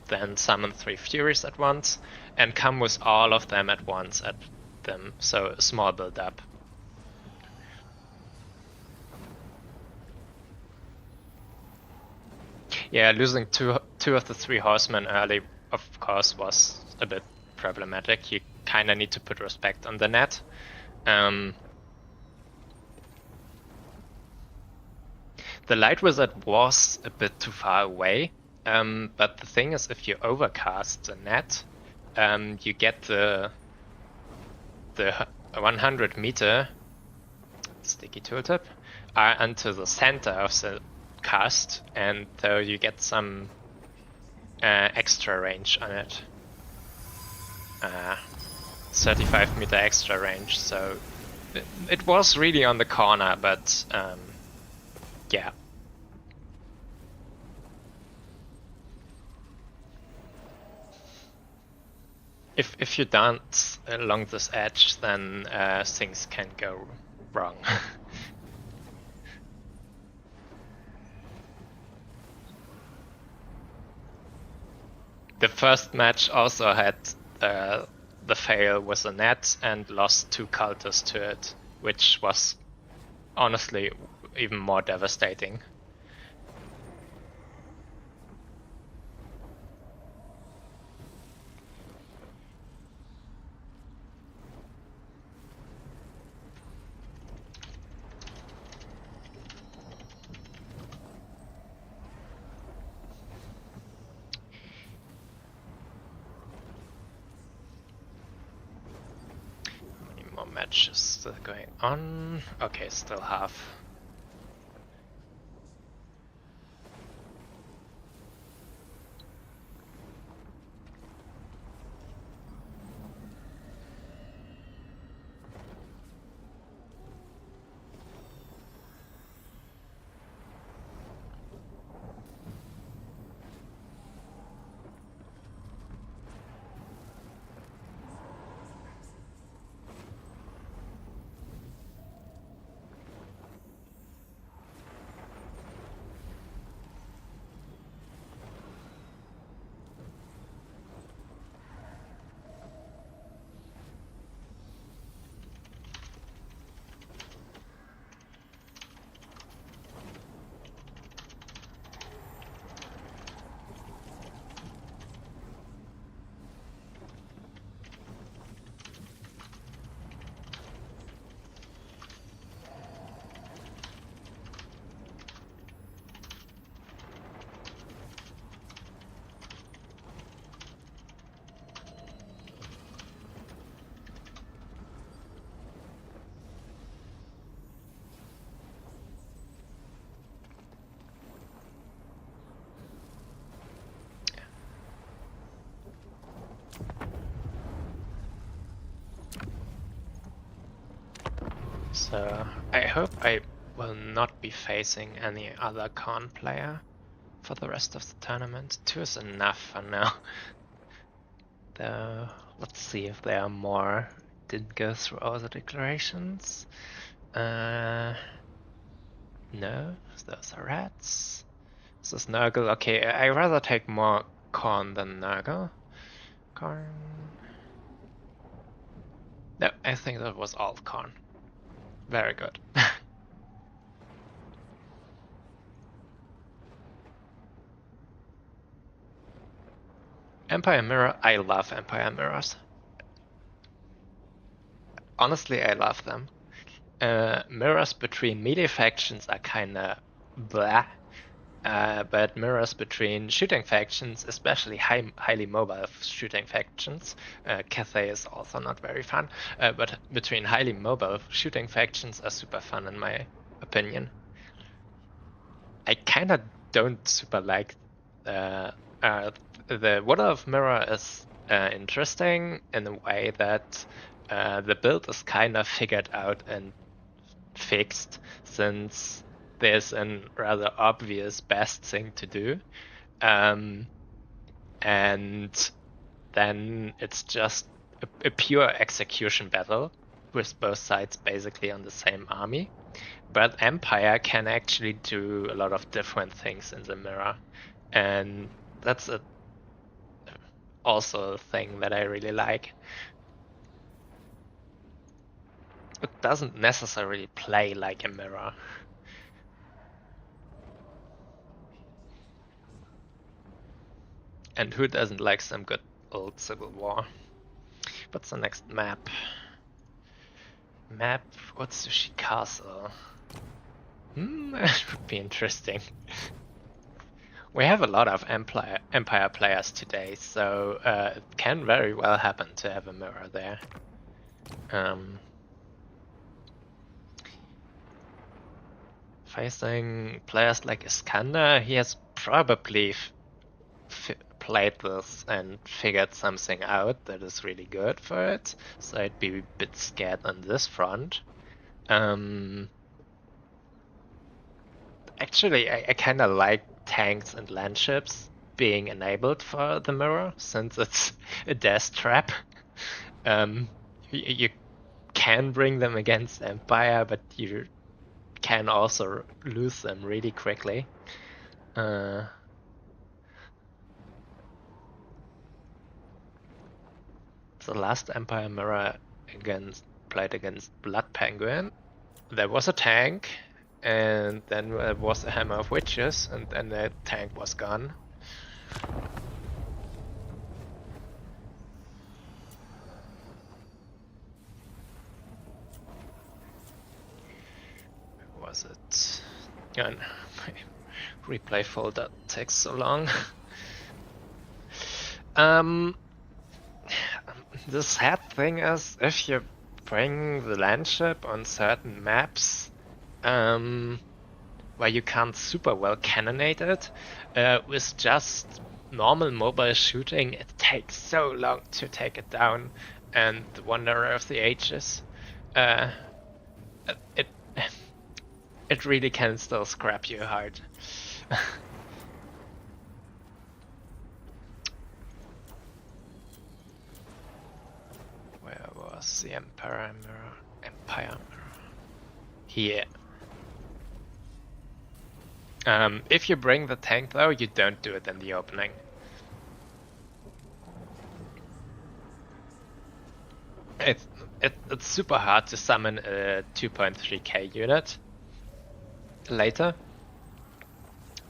then summon 3 furies at once, and come with all of them at once at them, so a small build up. Yeah, losing two of the 3 horsemen early, of course, was a bit problematic. You kind of need to put respect on the net. The Light Wizard was a bit too far away, but the thing is, if you overcast the net, you get the 100 meter sticky tooltip onto the center of the cast, and so you get some extra range on it. 35 meter extra range, so it was really on the corner, but yeah. If you dance along this edge, then things can go wrong. The first match also had the fail with a net and lost 2 cultists to it, which was honestly even more devastating. How many more matches still going on? Okay, still half. So I hope I will not be facing any other Khan player for the rest of the tournament. 2 is enough for now. Let's see if there are more. Didn't go through all the declarations. No, those are rats. This is Nurgle. Okay, I rather take more Korn than Nurgle. Korn. No, I think that was all Korn. Very good. Empire Mirror, I love Empire Mirrors. Honestly, I love them. Mirrors between melee factions are kinda blah. But mirrors between shooting factions, especially highly mobile shooting factions, Cathay is also not very fun, but between highly mobile shooting factions are super fun in my opinion. I kind of don't super like the Water of Mirror is interesting in a way that the build is kind of figured out and fixed, since there's a rather obvious best thing to do. And then it's just a pure execution battle with both sides basically on the same army. But Empire can actually do a lot of different things in the mirror. And that's also a thing that I really like. It doesn't necessarily play like a mirror. And who doesn't like some good old Civil War? What's the next map? Map Otsushi Castle. That would be interesting. We have a lot of Empire players today, so it can very well happen to have a mirror there. Facing players like Iskander, he has probably played this and figured something out that is really good for it, so I'd be a bit scared on this front. Actually, I kind of like tanks and landships being enabled for the mirror, since it's a death trap. You can bring them against Empire, but you can also lose them really quickly. The last Empire mirror played against Blood Penguin. There was a tank, and then there was a Hammer of Witches, and then the tank was gone. Where was it? And my replay folder takes so long. The sad thing is, if you bring the landship on certain maps, where you can't super well cannonade it, with just normal mobile shooting, it takes so long to take it down. And the Wanderer of the Ages, it really can still scrap you hard. Where was the Empire mirror? Empire mirror. Here. If you bring the tank though, you don't do it in the opening. It's super hard to summon a 2.3k unit later.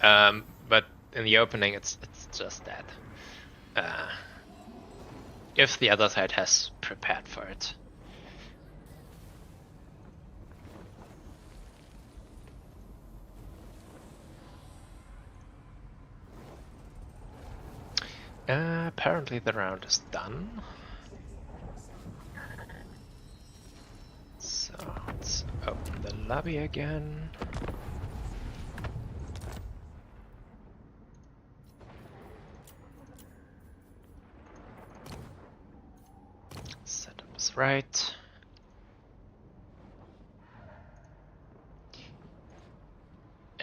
But in the opening it's just that. If the other side has prepared for it. Apparently the round is done. So let's open the lobby again. Setup is right.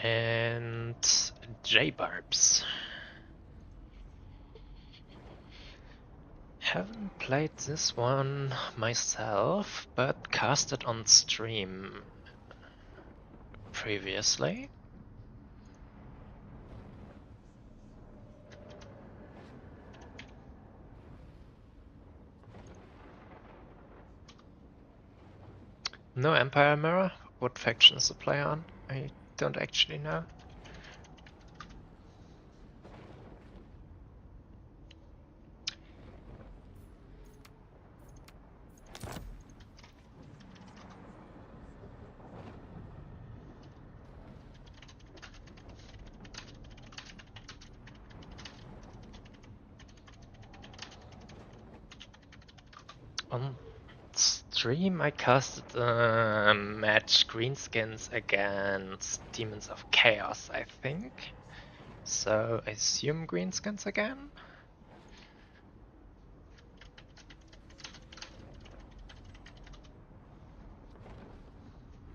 And J-Barbs. Haven't played this one myself, but cast it on stream previously. No Empire Mirror? What faction is the play on? I don't actually know. On stream I casted a match greenskins against Demons of Chaos, I think. So I assume greenskins again?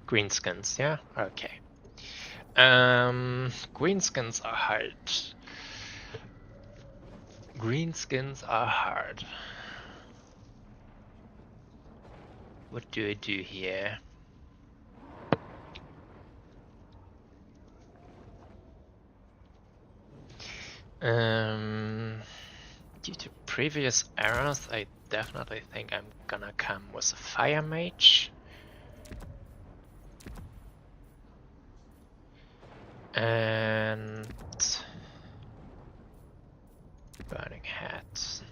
Greenskins, yeah? Okay. Greenskins are hard. Greenskins are hard. What do I do here? Due to previous errors, I definitely think I'm gonna come with a Fire Mage. And Burning Hat.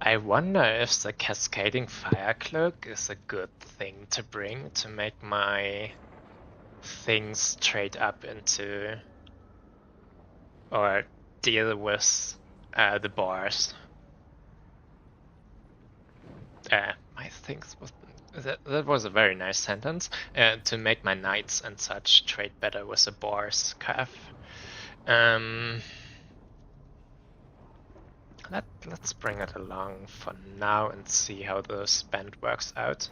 I wonder if the Cascading Fire Cloak is a good thing to bring to make my things trade up into or deal with the bars. My things was that was a very nice sentence. To make my knights and such trade better with the bars curve. Let's bring it along for now and see how the spend works out.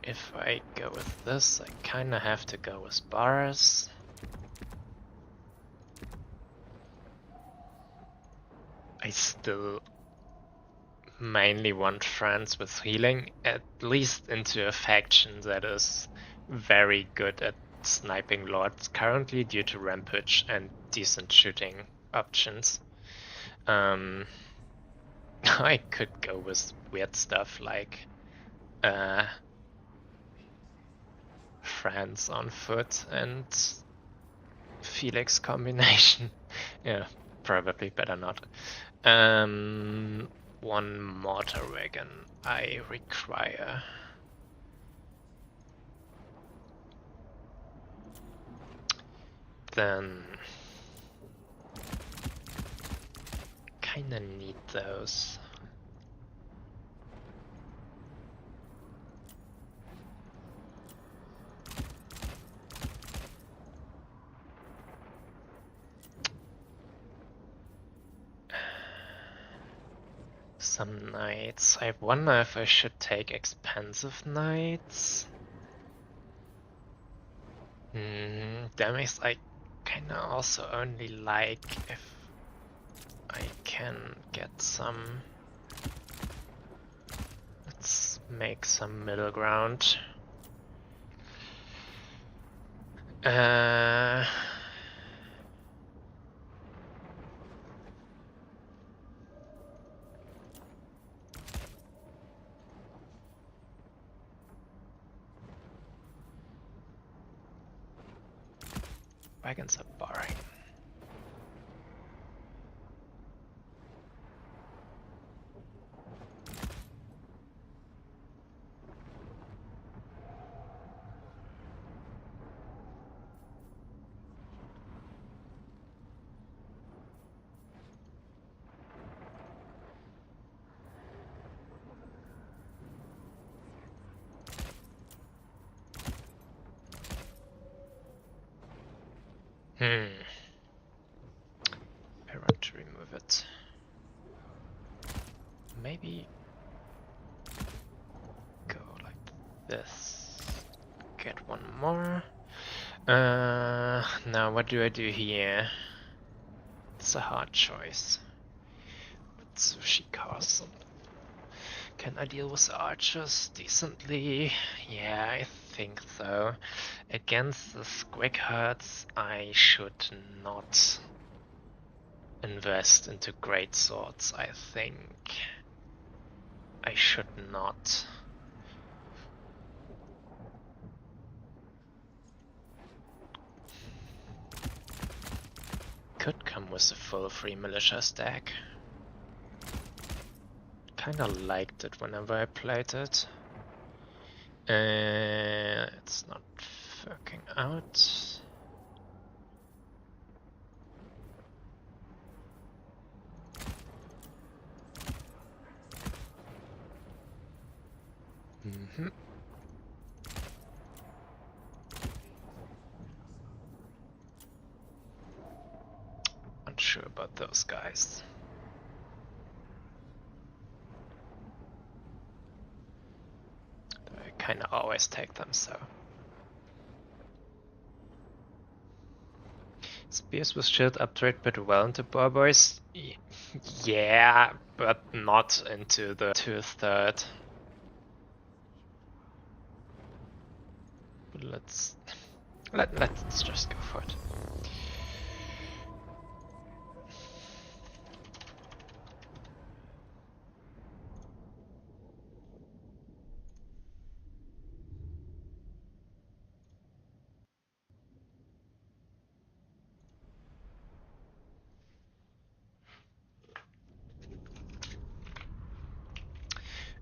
if I go with this, I kinda have to go with bars. I still mainly want friends with healing, at least into a faction that is very good at sniping lords currently due to rampage and decent shooting options. I could go with weird stuff like friends on foot and Felix combination. Yeah, probably better not. One mortar wagon I require. Then kinda need those. Some knights. I wonder if I should take expensive knights. Damage I kinda also only like if I can get some. Let's make some middle ground. Wagons are boring. I want to remove it. Maybe go like this. Get one more. Now what do I do here? It's a hard choice. Sushi Castle. Can I deal with archers decently? Yeah, I think so. Against the squig herds, I should not invest into great swords, I think. I should not. Could come with a full free militia stack. Kinda liked it whenever I played it. It's not working out. Unsure about those guys. I kinda always take them, so. Spears with shield upgrade pretty well into boar boys. Yeah, but not into the 2/3. Let's just go for it.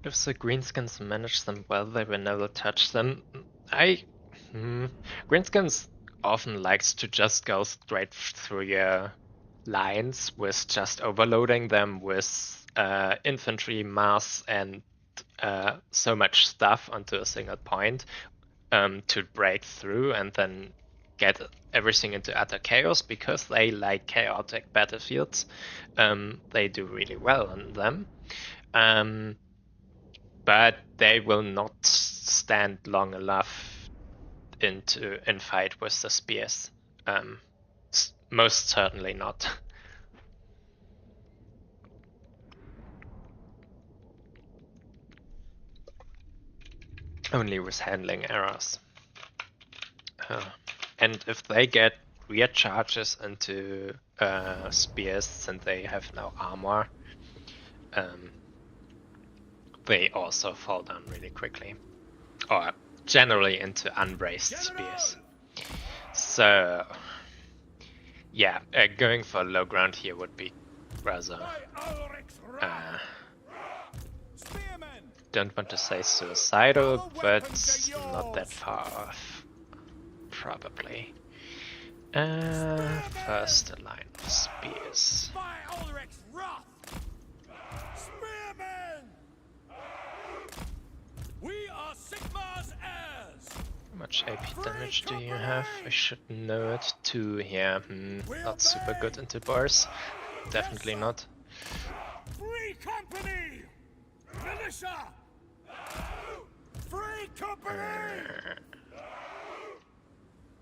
If the greenskins manage them well, they will never touch them. Greenskins often likes to just go straight through your lines with just overloading them with infantry mass and so much stuff onto a single point to break through and then get everything into utter chaos because they like chaotic battlefields. They do really well on them. but they will not stand long enough in fight with the spears. Most certainly not. Only with handling errors. And if they get weird charges into spears, since they have no armor, they also fall down really quickly. Or generally into unbraced spears. So, yeah, going for low ground here would be rather... don't want to say suicidal, but not that far off. Probably. First a line of spears. We are Sigmar's heirs. How much AP damage do you have? I should know it. 2 here. Not super good into bars. Definitely not. Free company! Militia! Free company!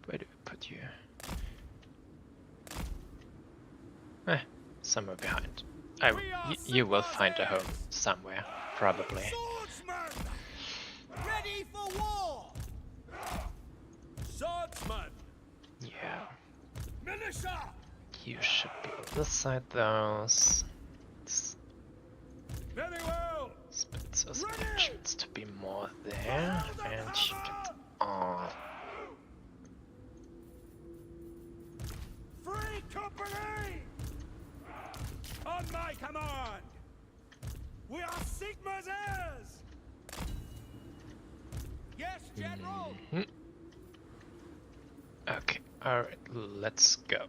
Where do we put you? Somewhere behind. You will find a home somewhere, probably. Swordsman! Ready for war! Swordsman! Yeah. Militia! You should be on this side though. Very well! Spencer's chance to be more there, and you get... Oh. Free company! On my command! We are Sigmar's heirs! Yes, General! Okay, alright, let's go.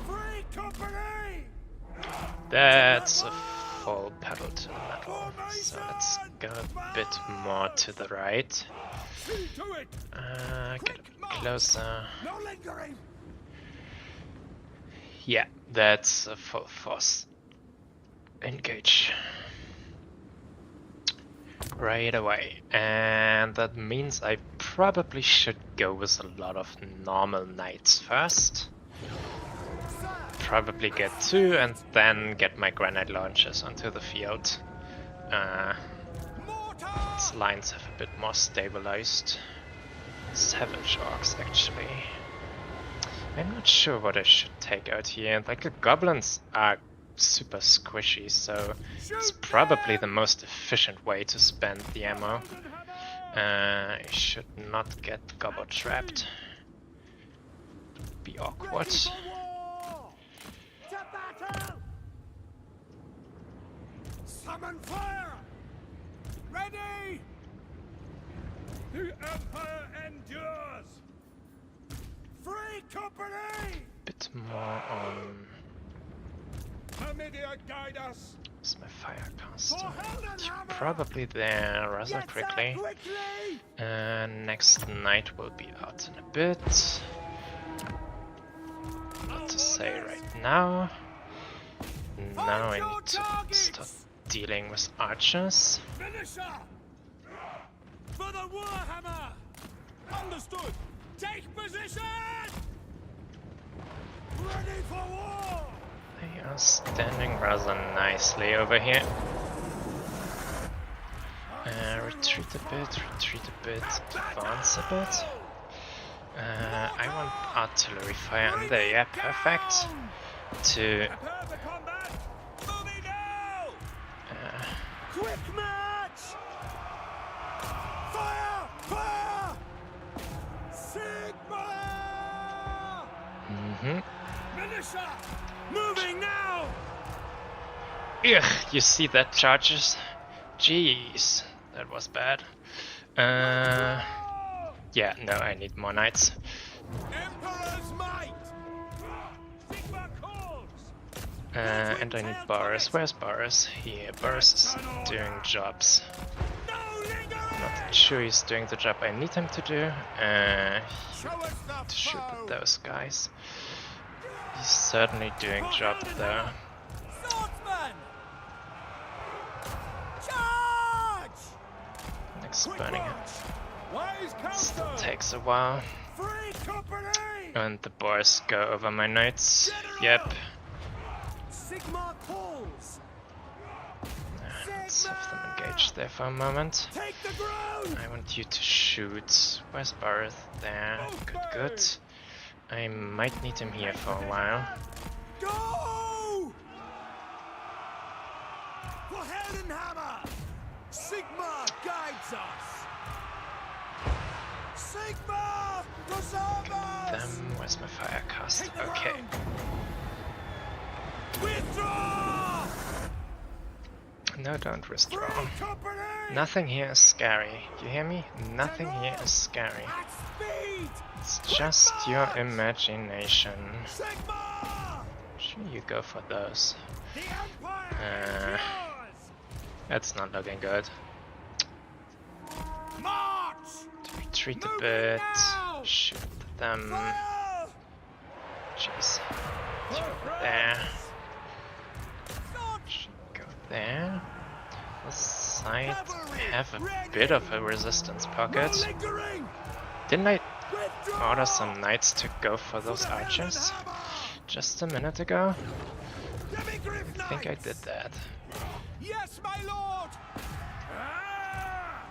Free company! That's a full pedal to the metal, so let's go a bit more to the right. Get a bit closer. No lingering! Yeah, that's a full force. Engage. Right away. And that means I probably should go with a lot of normal knights first. Probably get 2 and then get my granite launchers onto the field. Its lines have a bit more stabilized. Savage orcs actually. I'm not sure what I should take out here. Like the goblins are super squishy, so it's probably the most efficient way to spend the ammo. I should not get gobble trapped. Be awkward. Summon fire! Ready! The Empire endures! Free company! Bit more on... Numidia guide us! Where's my fire caster? Probably there rather quickly. Next knight will be out in a bit. What to say right now? Now I need to start dealing with archers. Militia! For the Warhammer! Understood! Take position! Ready for war! They are standing rather nicely over here. Retreat a bit, advance a bit. I want artillery fire in there, yeah, perfect. To quick match! Fire! Fire! Sigma! Militia! Moving now! Ugh, you see that charges? Jeez, that was bad. Yeah, no, I need more knights. Emperor's might! Sigma calls! And I need Boris. Where's Boris? Here, Boris is doing jobs. Not sure he's doing the job I need him to do. To shoot at those guys. He's certainly doing job there. It's burning. Wise Still counsel. takes a while. Free company. And the boars go over my knights. General. Yep. Sigma calls. Let's have them engaged there for a moment. Take the ground. I want you to shoot. Where's Barth? There. Good, good. I might need him here for a while. Go! For Heldenhammer! Sigma guides us! Sigma preserve us! Them. Where's my fire cast? Okay. Withdraw! No, don't withdraw. Free company! Nothing here is scary. You hear me? Nothing here is scary. At speed! It's just your imagination. Sigma! Sure, you go for those. The Empire is yours! That's not looking good. March! Retreat a Moving bit. now! Shoot them. Fire! Jeez. Go there. Go there. This side have a bit of a resistance pocket. No lingering! Didn't I Withdraw! order some knights to go for those archers just a minute ago? I think I did that. Yes, my lord! Ah!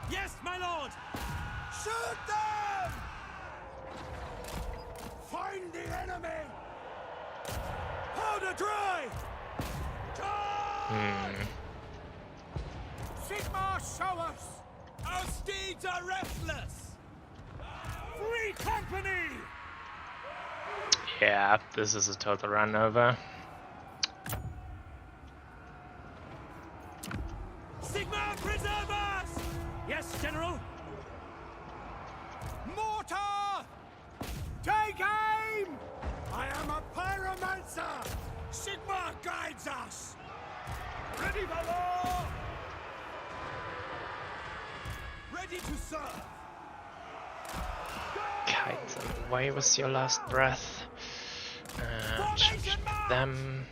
Yes, my lord! Shoot them! Find the enemy! Powder dry! Charge! Sigma, show us! Our steeds are restless! Free company! Yeah, this is a total run over. Sigma, preserve us! Yes, General. Mortar! Take aim! I am a pyromancer! Sigma guides us! Ready for war! Ready to serve! Kite them away with your last breath. Change them.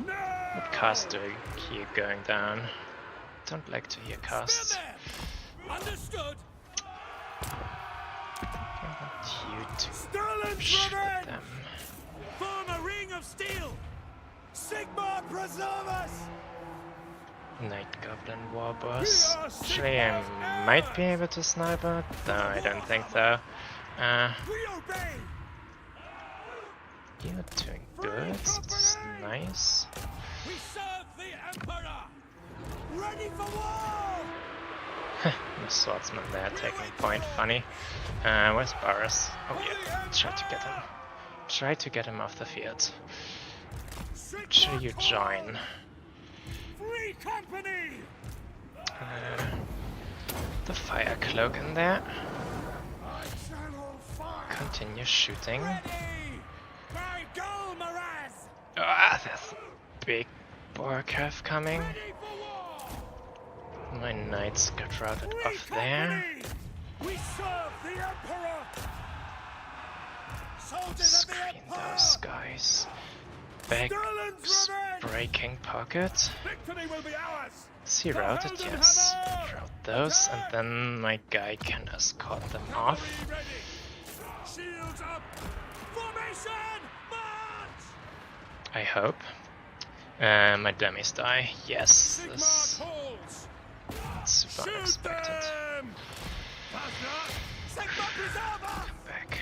No! What cast do I hear going down? Don't like to hear casts. Still there! Understood! I want you to Sterling's shoot revenge! them. Form a ring of steel! Sigma preserve us! Night Goblin Warboss. Actually, I might be able to snipe it, though I don't think so. We obey! You're doing good. It's nice. We serve the Emperor! Ready for war! The swordsman there taking point. Funny. Where's Boris? Oh yeah. Try to get him. Try to get him off the field. Make sure you join. Free company! The fire cloak in there. I channel fire! Continue shooting. Ready! By Golmaraz! Ah, there's a big boar calf coming. Ready for war! My knights got routed Free off there. company! We serve the Emperor! Soldiers of the Screen Empire! those guys. Back Sterling's revenge! breaking pocket. Victory will be ours! Is he routed? Yes. Route those, and then my guy can escort them off. Cavalry ready! Shields up! Formation! March! I hope. My dummies die. Yes, Sigma this calls! is super Shoot unexpected. them! Partner! Sigma preserver! Back.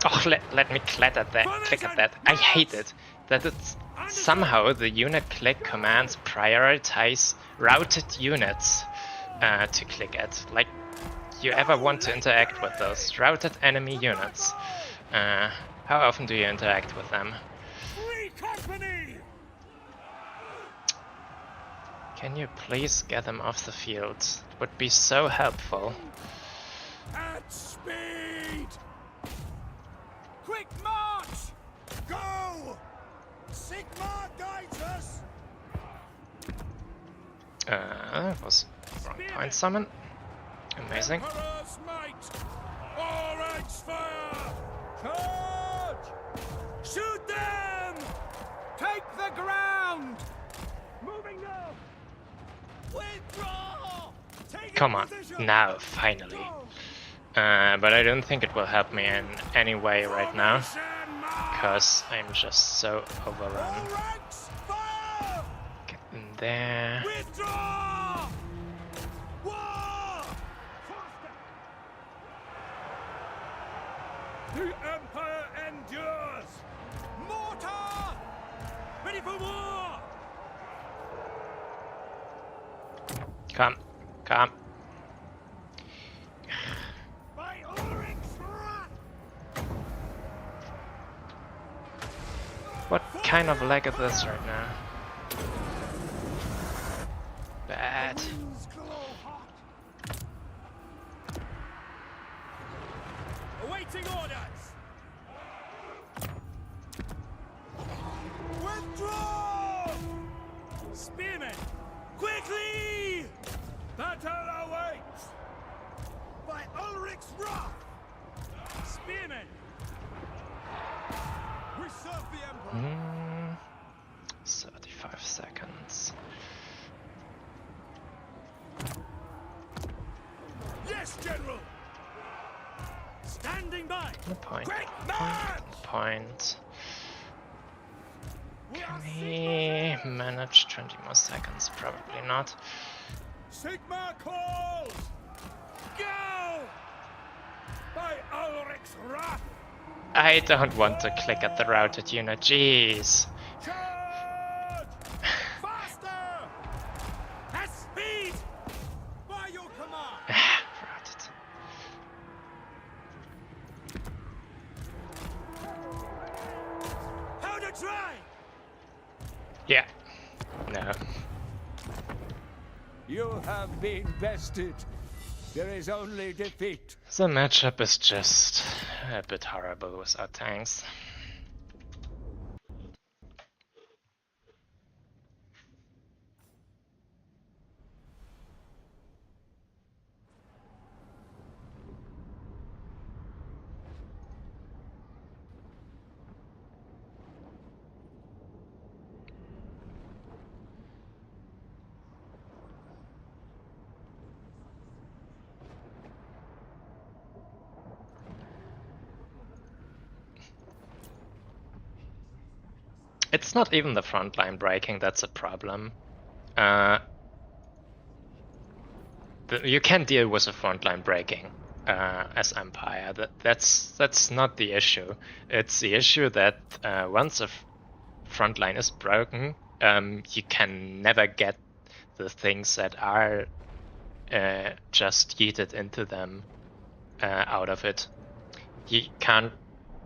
Oh, let me click at that. I hate it. That it's somehow the unit click commands prioritize routed units to click at. Like, you ever want to interact with those routed enemy units? How often do you interact with them? Free company! Can you please get them off the field? It would be so helpful. At speed! Quick march! Go! Sigma guides us! That was wrong point summon. Amazing. Emperor's might! All ranks fire! Charge! Shoot them! Take the ground! Moving now! Withdraw! Taking Come on, position! now, finally. But I don't think it will help me in any way right now, because I'm just so overrun. All ranks, fire! Get in there. Withdraw! War! The Empire endures! Mortar! Ready for war! Come, come. By Ulrich's wrath! What kind of lag is this right now? Bad. Winds glow hot. Awaiting orders! Withdraw! Spearmen, quickly! Battle awaits! By Ulrich's wrath! Spearmen! We serve the Emperor! 35 seconds. Yes, General! Standing by! Point, Quick point, march! point. We Can are he manage 20 more seconds? Probably not. Sigma calls! Go! By Ulrich's wrath! I don't want to click at the routed unit, jeez. Charge! Faster! At speed! By your command! Routed. How to try! Yeah. No. You have been bested. There is only defeat. The matchup is just a bit horrible without tanks. It's not even the front line breaking that's a problem. You can deal with the front line breaking as Empire. That's not the issue. It's the issue that once a front line is broken, you can never get the things that are just yeeted into them out of it. You can't.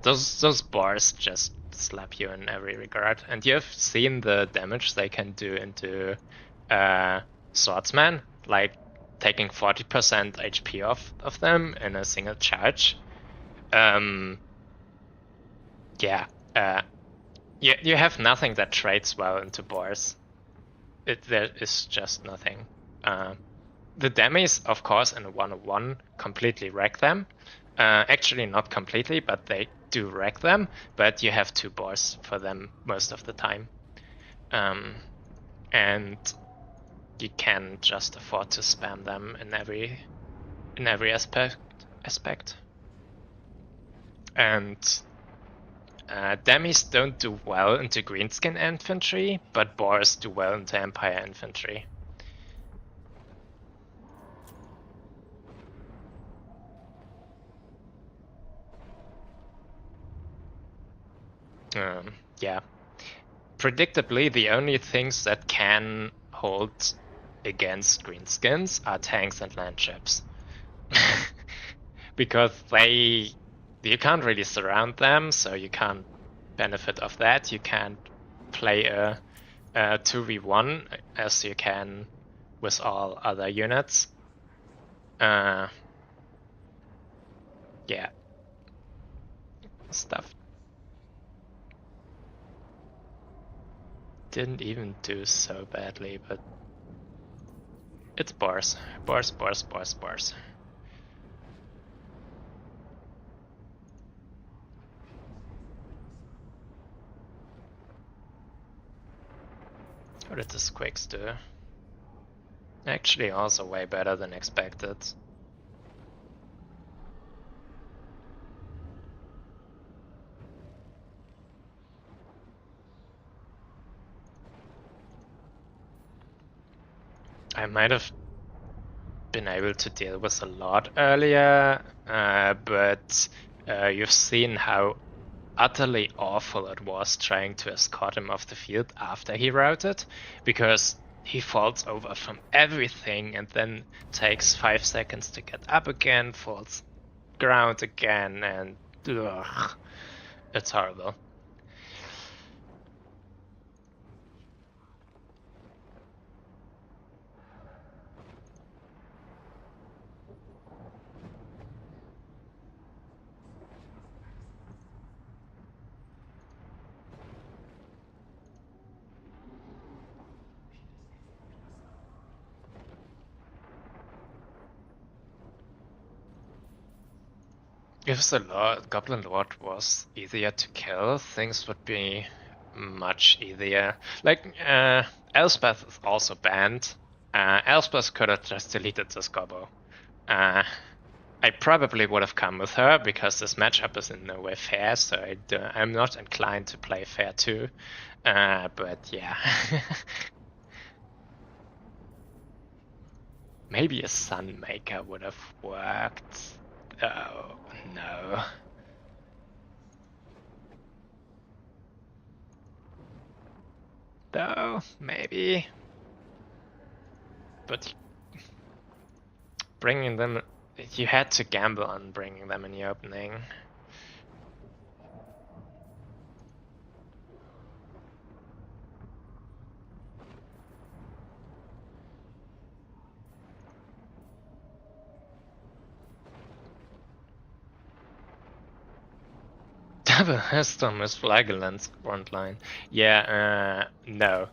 Those bars just slap you in every regard, and you've seen the damage they can do into swordsman, like taking 40% HP off of them in a single charge. Yeah, you have nothing that trades well into bars. There is just nothing. The demis, of course, in a 1-on-1 completely wreck them. Actually, not completely, but they do wreck them. But you have 2 bars for them most of the time, and you can just afford to spam them in every aspect. And demis don't do well into greenskin infantry, but bars do well into Empire infantry. Yeah. Predictably, the only things that can hold against greenskins are tanks and landships. Because you can't really surround them, so you can't benefit of that. You can't play a 2v1 as you can with all other units. Yeah. Stuff didn't even do so badly, but it's bars. Bars. What did this Quakes do? Actually, also way better than expected. I might have been able to deal with a lot earlier, but you've seen how utterly awful it was trying to escort him off the field after he routed, because he falls over from everything and then takes 5 seconds to get up again, falls ground again, and ugh, it's horrible. If the Goblin Lord was easier to kill, things would be much easier. Like, Elspeth is also banned. Elspeth could have just deleted this gobbo. I probably would have come with her because this matchup is in no way fair, so I'm not inclined to play fair too. But yeah. Maybe a Sunmaker would have worked. Oh, no. Though, maybe. But bringing them, you had to gamble on bringing them in the opening. Double Heston with Flagellant's frontline. Yeah, no.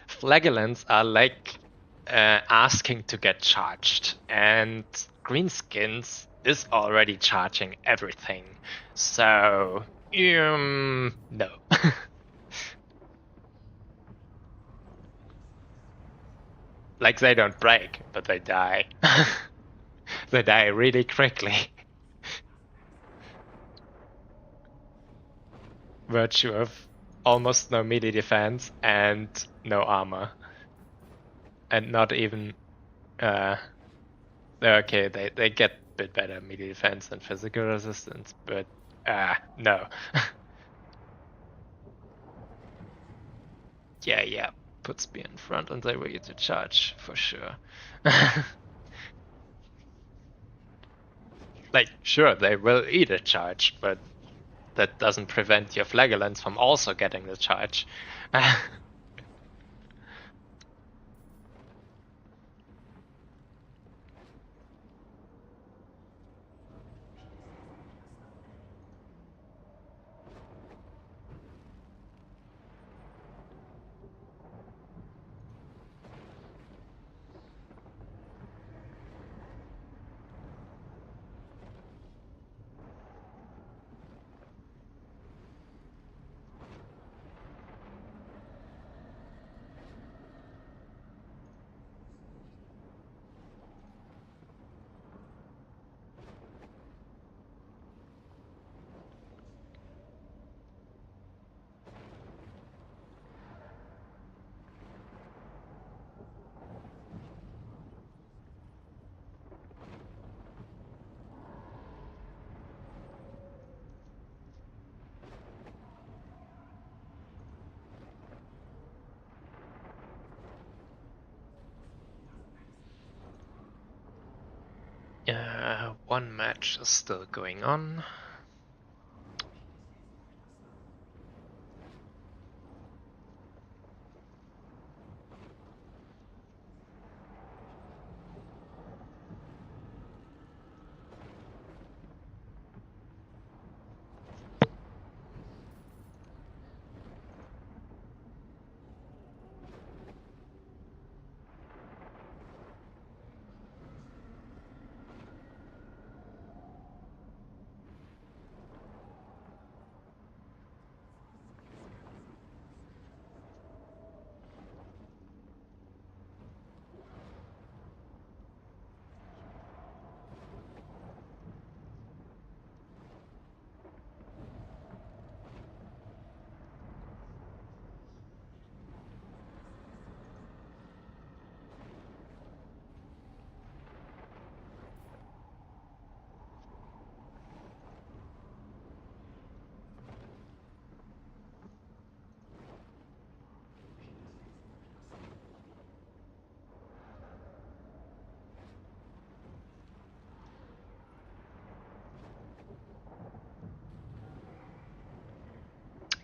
Flagellants are like asking to get charged, and Greenskins is already charging everything. So, no. Like, they don't break, but they die. They die really quickly. Virtue of almost no melee defense and no armor. And not even okay, they get a bit better melee defense and physical resistance, but no. Yeah, put spear in front and they will get to charge for sure. Like, sure, they will eat a charge, but that doesn't prevent your Flagellants from also getting the charge. One match is still going on.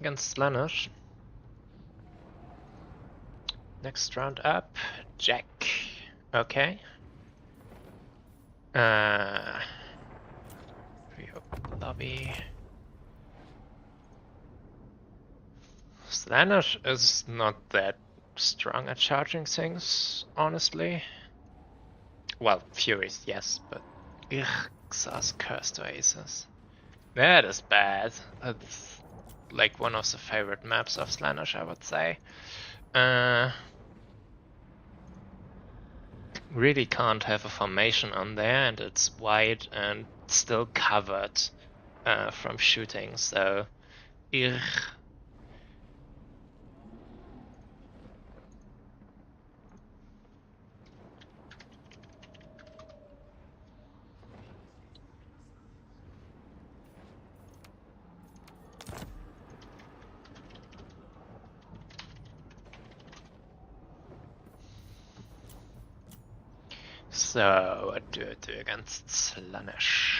against Slaanesh. Next round up, Jack. Okay. Reopen lobby. Slaanesh is not that strong at charging things, honestly. Well, Furies, yes, but Xas Cursed Oasis. That is bad. That's like one of the favorite maps of Slaanesh, I would say. Really can't have a formation on there, and it's wide and still covered from shooting, so So, what do I do against Slaanesh?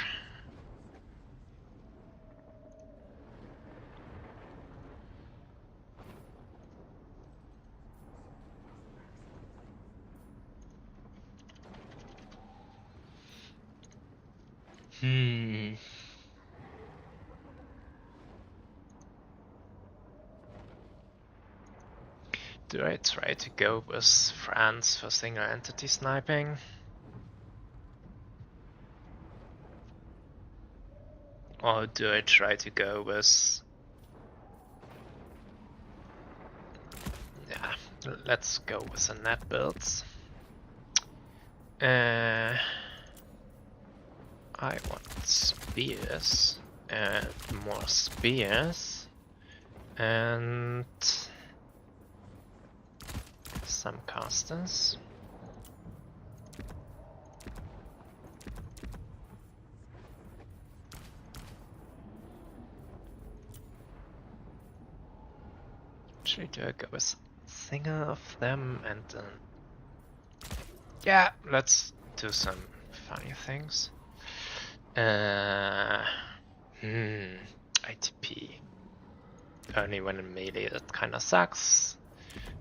Do I try to go with France for single entity sniping? Or do I try to go with... Yeah, let's go with the net builds. I want spears and more spears and some casters. Actually, do I go with a single of them and then... Yeah, let's do some funny things. ITP. Only when in melee, that kinda sucks.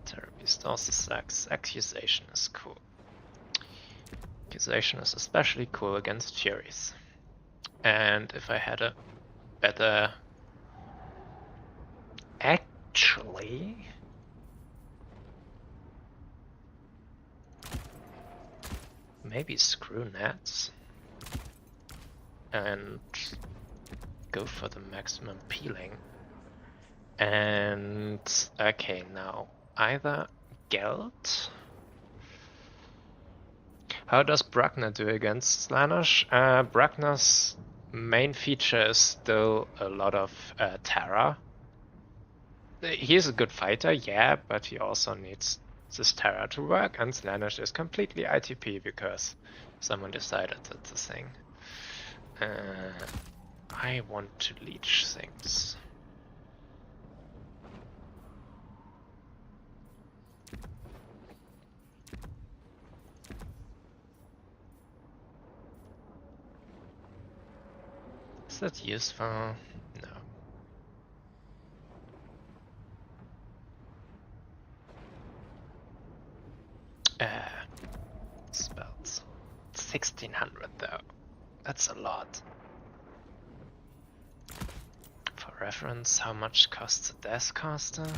Terrorist also sucks. Accusation is cool. Accusation is especially cool against Furies. And if I had a better... Actually... Maybe screw nets. And go for the maximum peeling. And okay, now either Geld. How does Bruckner do against Slaanesh? Bruckner's main feature is still a lot of Terra. He's a good fighter, yeah, but he also needs this Terra to work, and Slaanesh is completely ITP because someone decided that's a thing. I want to leech things. Is that useful? No. Spells. 1600 though. That's a lot. For reference, how much costs a Deathcaster?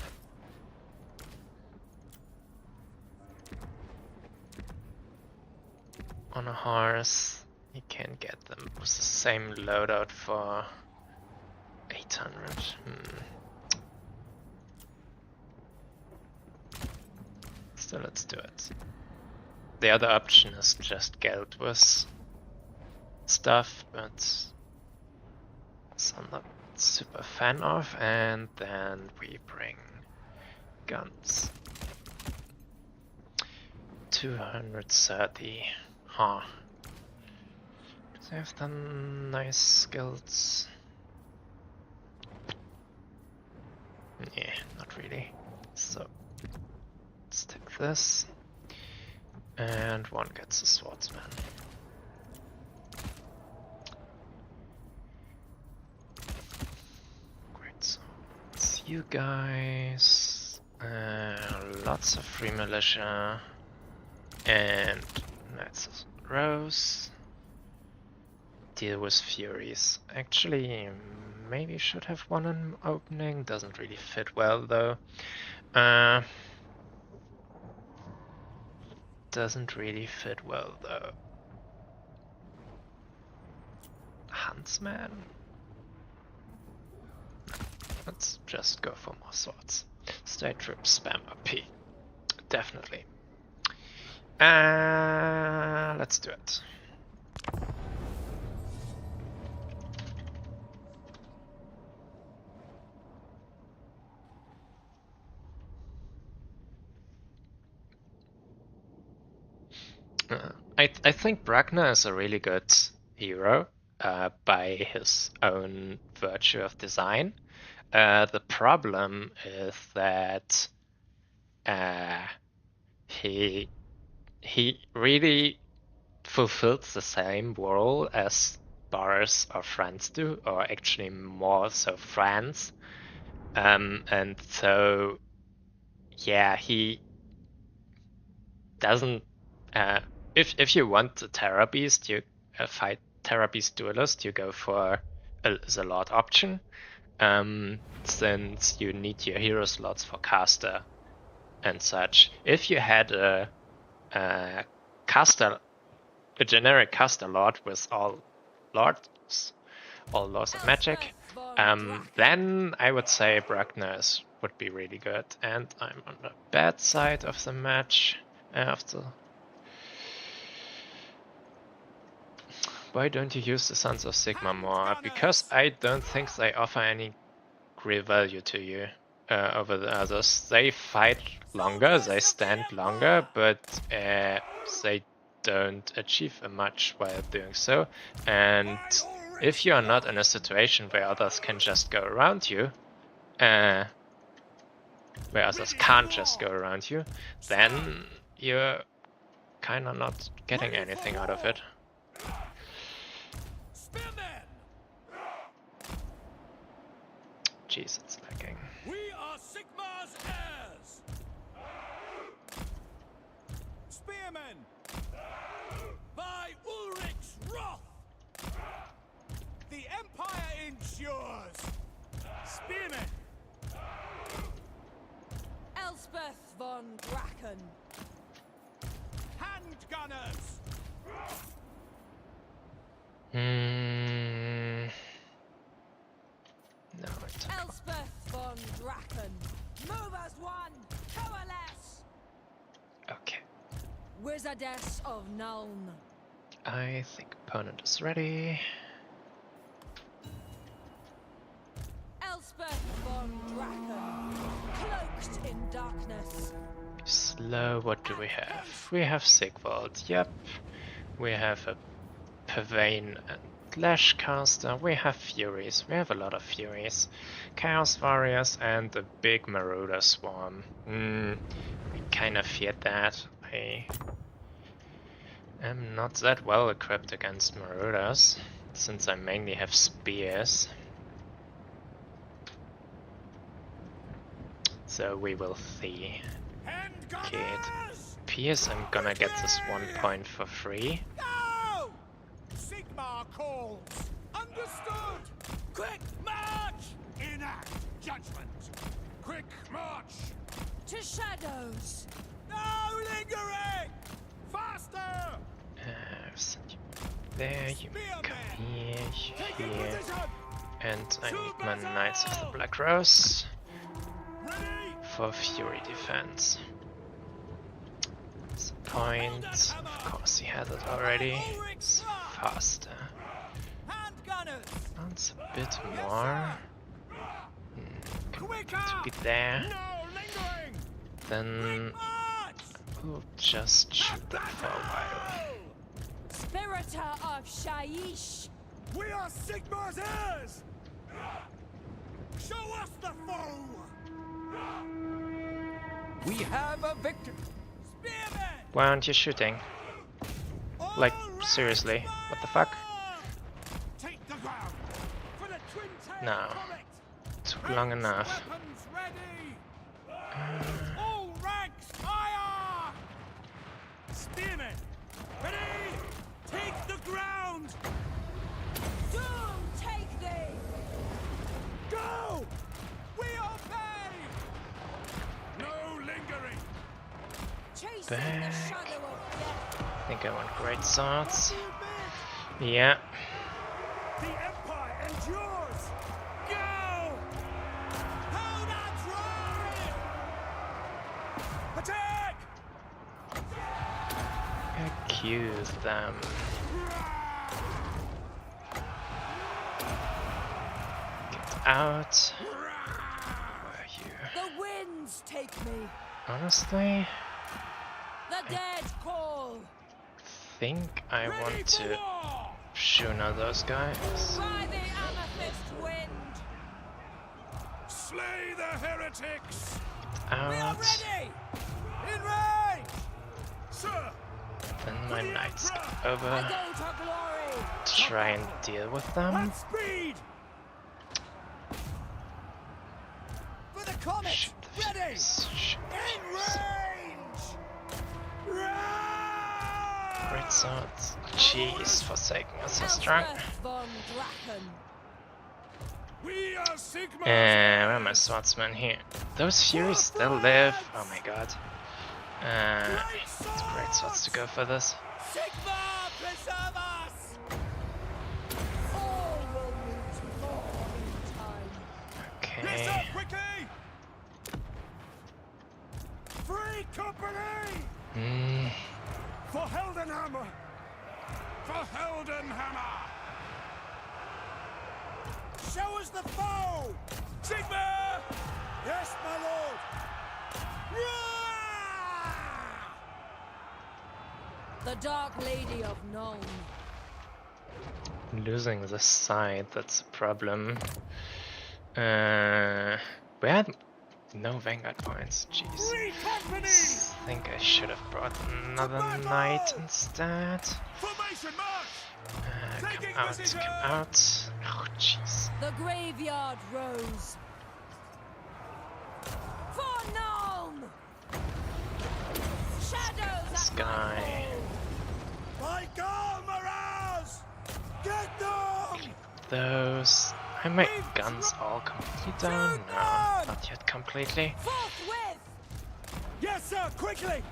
On a horse, you can get them with the same loadout for 800. So let's do it. The other option is just Geld with stuff, but I'm not super fan of, and then we bring guns. 230. Huh. They have done nice skills. Yeah, not really. So let's take this. And one gets a swordsman. Great, so let's You guys, lots of free militia, and that's Rose. Deal with Furies. Actually, maybe should have one in opening. Doesn't really fit well though. Doesn't really fit well though. Huntsman? Let's just go for more swords. State trip spam OP. Definitely. Let's do it. I think Ragnar is a really good hero by his own virtue of design. The problem is that he really fulfills the same role as Boris or Franz do, or actually more so Franz. And so, yeah, he doesn't. If you want the Terror Beast, you fight Terror Beast Duelist, you go for the Lord option, since you need your hero slots for caster and such. If you had a generic caster Lord with all lords of magic, then I would say Bragners would be really good. And I'm on the bad side of the match after. Why don't you use the Sons of Sigma more? Because I don't think they offer any real value to you over the others. They fight longer, they stand longer, but they don't achieve much while doing so. And if you are not in a situation where others can just go around you, where others can't just go around you, then you're kind of not getting anything out of it. Jeez, it's lagging. We are Sigmar's heirs. Spearmen, by Ulrich's wrath. The Empire endures. Spearmen. Elspeth von Draken. Handgunners. No, it's Elspeth von Draken. Move as one. Coalesce. okay. Wizardess of Nuln. I think opponent is ready. Elspeth von Draken. Cloaked in darkness. Slow, what do we have? We have Sigvald, yep. We have a Pavane and Lashcaster. We have Furies. We have a lot of Furies. Chaos Warriors and a big Marauder Swarm. I kind of feared that. I am not that well equipped against Marauders, since I mainly have Spears. So we will see. Okay, it appears I'm gonna get this 1 point for free. Go! Sigmar calls. Understood. Quick march. Enact judgment. Quick march. To shadows. No lingering. Faster. Send you there, you come here, you Take here. position. And I need my Knights of the Black Rose Ready. for Fury defense. That's a point. Of course, he has it already. It's faster. Handgunners. Wants a bit more. Quicker. To be there. No lingering. Then March. we'll just shoot them for a while. Spiritor of Shaiish. We are Sigmar's heirs. Show us the foe. We have a victor. Spearmen. Why aren't you shooting? Like, seriously, what the fuck? Take the ground. For the twin tail No. comet. took long enough. Weapons ready! All ranks fire! Spearmen, ready! Take the ground! Doom take thee! Go! We obey! No lingering! Chasing Back. the shadow of death! I think I want great swords. Yeah. The Empire endures! Go! Hold on, drive! Attack! Accuse them. Get out. Where are you? The winds take me! Honestly, The dead call! think I Ready want for to war! shoot out those guys. By the amethyst wind! Slay the heretics! We are Out. ready! In range! Sir! Then my For the knights go Emperor! I over go to glory! to try and deal with them. At speed! For the comet! Shoot the Ready! Furies. Shoot the In Furies. range! Great swords. Jeez, forsaking us so strong. Elspeth von Drachen! We are Sigma! Where are my swordsmen here? Those Furies still live. Oh my god. It's great swords to go for this. Sigma preserve us! All will meet more in time. Yes, sir, Okay. quickly! Free company! Hmm. For Heldenhammer! For Heldenhammer! Show us the foe! Sigma! Yes, my lord! Roar! The Dark Lady of Nome. Losing the side, that's a problem. We had no Vanguard points, jeez. Free company! I think I should have brought another knight instead. Formation march! Come out, come out. Oh, jeez. The Graveyard Rose. For Nome! Shadows This at my guy. call. By God, Miraz! Get them! Those. I my guns all completely down? No, not yet completely. Forthwith! Yes, sir, quickly!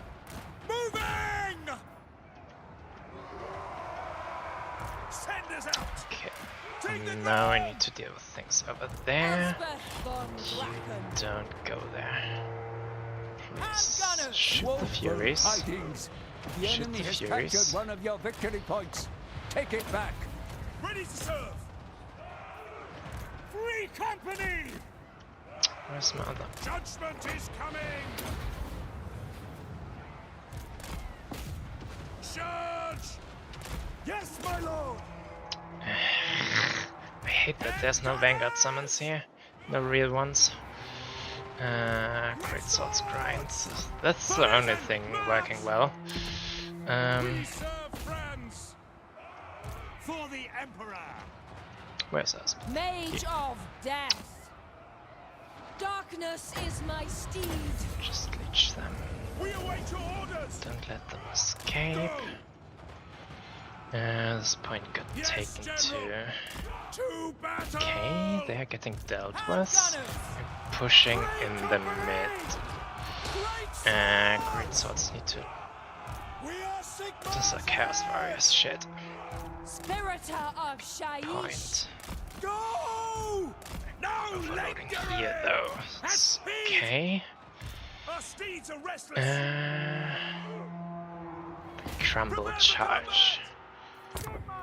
Moving! Send us out! Okay. Take the Now I ground! need to deal with things over there. Elspeth von You Drachen. don't go there. Please Handgunners! shoot the Woeful Furies. tidings. The Shoot enemy the has Furies. captured one of your victory points. Take it back. Ready to serve! Free company! Where's my other? Judgment is coming! Charge! Yes, my lord! I hate that there's no Vanguard summons here. No real ones. Great swords grinds. That's the only thing working well. We serve friends! For the Emperor! Where's us? Mage of Death. Darkness is my steed. Just glitch them. We await your orders! Don't let them escape. This point got Yes, taken General. to. To battle! Okay, they're getting dealt with. Handgunners. I'm pushing in the mid. Great swords need to. We are Sigma! This is a Chaos Warriors shit. Spiritor of Shaiish. Point. Go! No Overloading lingering! here though. At It's speed! okay. Our steeds are restless! Crumble charge.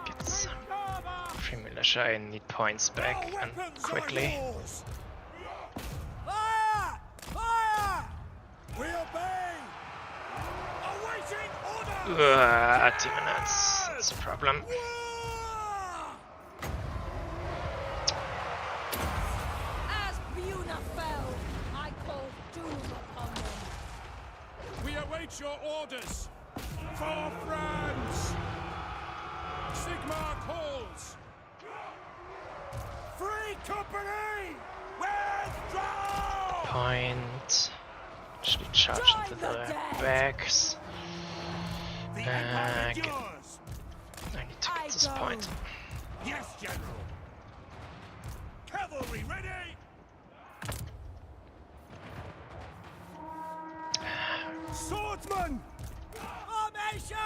Get some free militia. I need points back and quickly. Fire! Fire! We obey! Awaiting order! 2 minutes. That's a problem. As Buna fell, I call doom upon them. We await your orders! For France! Sigma calls! Free company! Where point. Actually charge into the backs. The I Empire endures. need to get this point. Yes, General. Cavalry ready. Swordsman. Formation.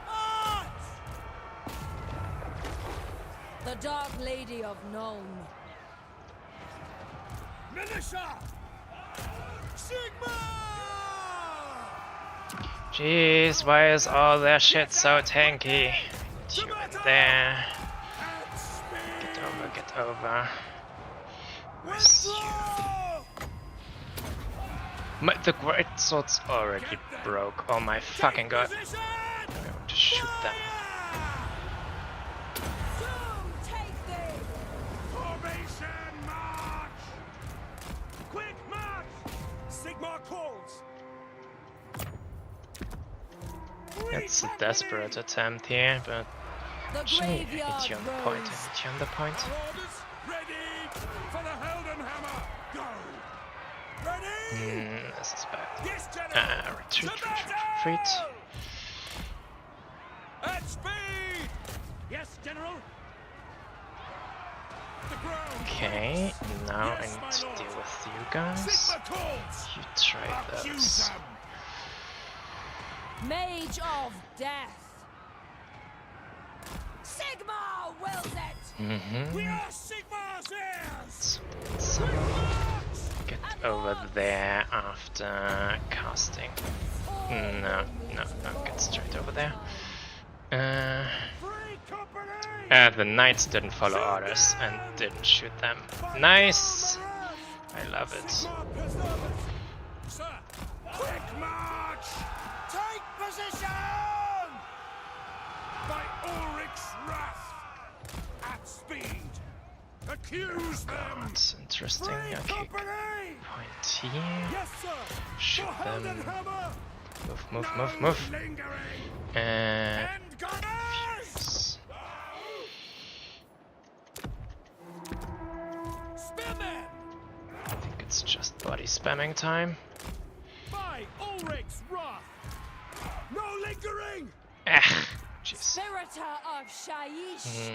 March. The Dark Lady of Nome. Militia. Sigma. Jeez, why is all their shit so tanky? You in there. At speed. Get over. Where's you? The great swords already broke. Oh my fucking god. Position. I want to shoot them. Soon take thee! Formation march. Quick march. Sigma calls. It's a desperate attempt here, but The actually, I graveyard hit you on the point. rose. I hit you on the point. Our orders ready for the Heldenhammer. Go. Ready. This is bad. Yes, General. Retreat, To retreat, battle! retreat. At speed. Yes, General. The ground. Okay, now Yes, I need my to lord. deal with you guys. Sigma calls. You try Accuse those. them. Mage of Death. Sigma wills it! We are Sigma's heirs. So get over there after casting. No, get straight over there. Free company. The knights didn't follow orders and didn't shoot them. Nice! I love it. Sigma preservers. Sir, quick march. Take position. By Ulrich's wrath. At speed. Accuse them. That's interesting. Free Okay, company. point here. Yes, sir. Shoot For them. Heldenhammer. Move, No move. lingering. And End gunners. Spearmen. I think it's just body spamming time. By Ulrich's wrath. No lingering. Ah, jeez. Spiritor of Shaiish.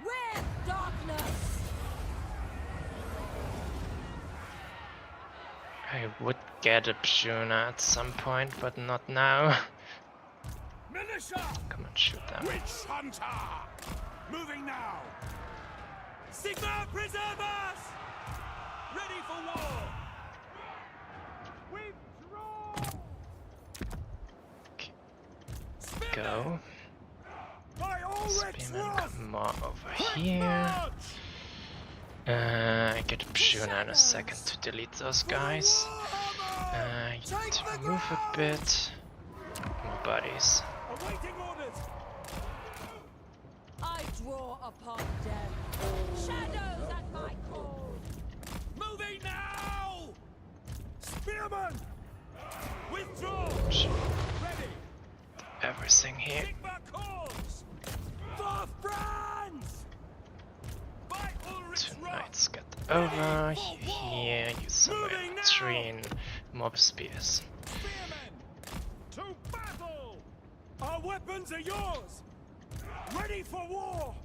With darkness. I would get a Pshuna at some point, but not now. Militia. Come on, shoot them. Witch hunter. Moving now. Sigma preservers. Ready for war. Withdraw. Go. By Ulrich's Spearmen wrath. come more over Quick here. march. I get a Pshuna in a second to delete those guys. You need to move a bit. More bodies. Awaiting orders. I draw upon death. Shadows at my call. Moving now. Spearman. Withdraw. Ready. Everything here. Sigma calls. For France. By Ulrich's Two wrath. knights get over. You here. You somewhere in between. Mob spears. Spearmen. To battle. Our weapons are yours. Ready for war.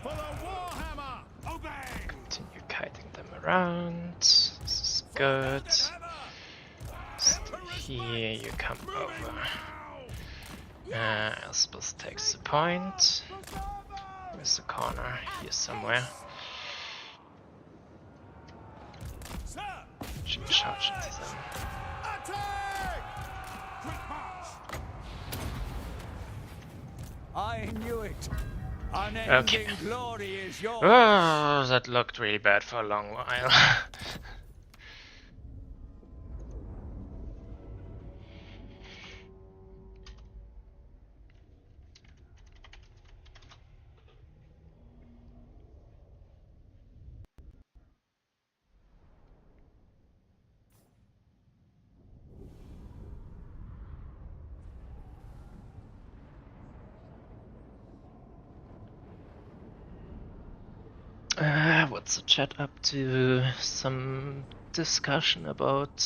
For the Warhammer. Obey. Continue kiting them around. This is good. Here you come over. Elspeth takes the point. Where's the corner? Here somewhere. Sir. Should charge into them. Attack. Quick march. I knew it. Unending Okay. glory is yours. Oh, that looked really bad for a long while. What's the chat up to? Some discussion about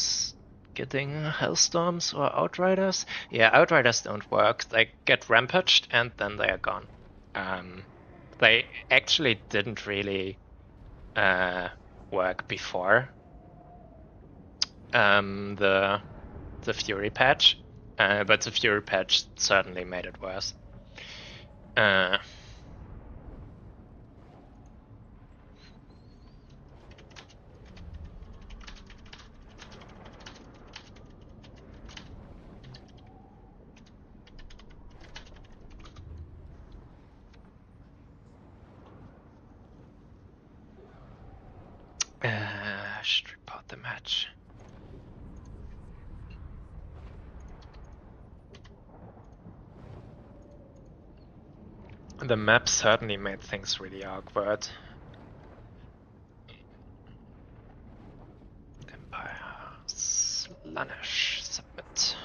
getting Hellstorms or Outriders. Yeah, Outriders don't work. They get rampaged and then they are gone. They actually didn't really work before the Fury patch, but the Fury patch certainly made it worse. I should report the match. The map certainly made things really awkward. Empire, Slaanesh, submit.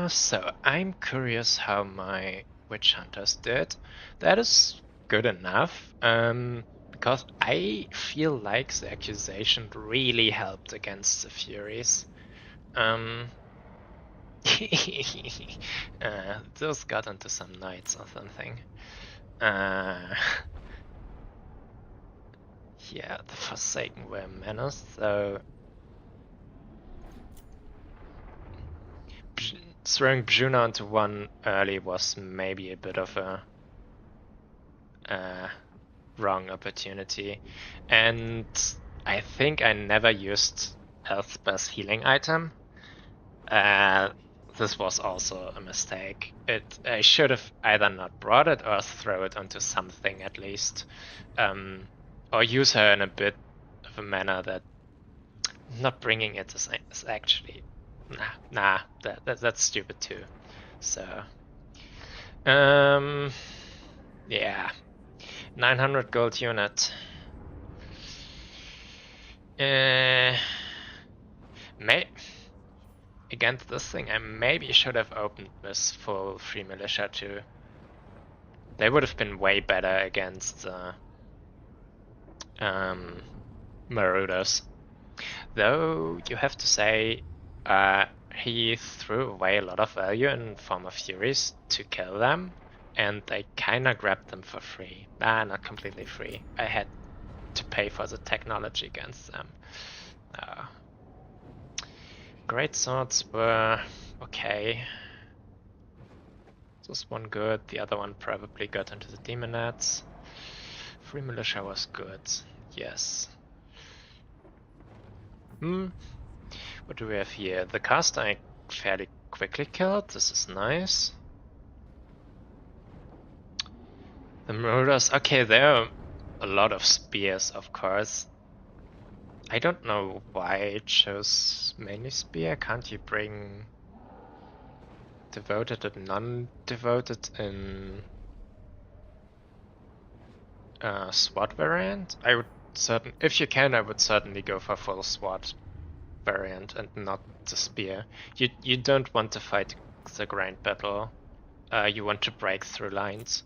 So I'm curious how my witch hunters did. That is good enough, because I feel like the accusation really helped against the Furies. Those got into some knights or something. Yeah, the Forsaken were a menace, so throwing Bjuna onto one early was maybe a bit of a wrong opportunity. And I think I never used Elspeth's healing item. This was also a mistake. I should have either not brought it or throw it onto something at least. Or use her in a bit of a manner that not bringing it is actually that's stupid too. So yeah, 900 gold unit. Against this thing, I maybe should have opened this full free militia too. They would have been way better against Marauders. Though you have to say, he threw away a lot of value in form of Furies to kill them, and they kinda grabbed them for free. Not completely free. I had to pay for the technology against them. Great swords were okay. This one good, the other one probably got into the demonettes. Free militia was good, yes. What do we have here? The caster I fairly quickly killed, this is nice. The marauders, okay, there are a lot of spears, of course. I don't know why it chose mainly spear. Can't you bring devoted and non-devoted in SWAT variant? I would if you can, I would certainly go for full SWAT variant and not the spear. You don't want to fight the grind battle. You want to break through lines.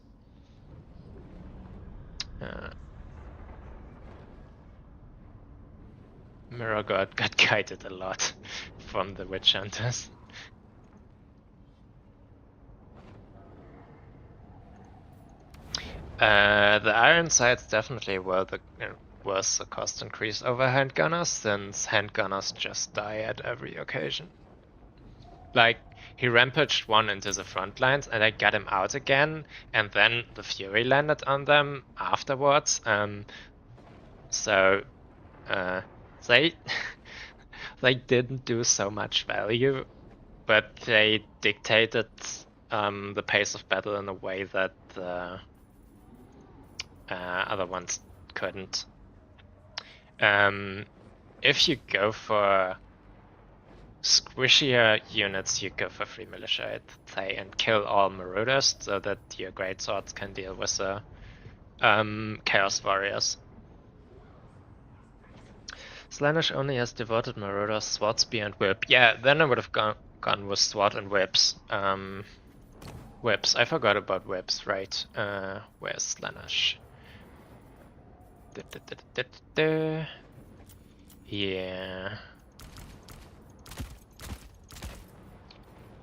Mirror God got guided a lot from the witch hunters. The iron sights definitely were was the cost increase over handgunners, since handgunners just die at every occasion. Like, he rampaged one into the front lines and I got him out again, and then the Fury landed on them afterwards. So they they didn't do so much value, but they dictated the pace of battle in a way that the other ones couldn't. If you go for squishier units, you go for free militia, I'd say, and kill all marauders so that your great swords can deal with the chaos warriors. Slaanesh only has devoted marauders, sword, spear, and whip. Yeah, then I would have gone with sword and whips. Whips. I forgot about whips, right? Where's Slaanesh? Yeah.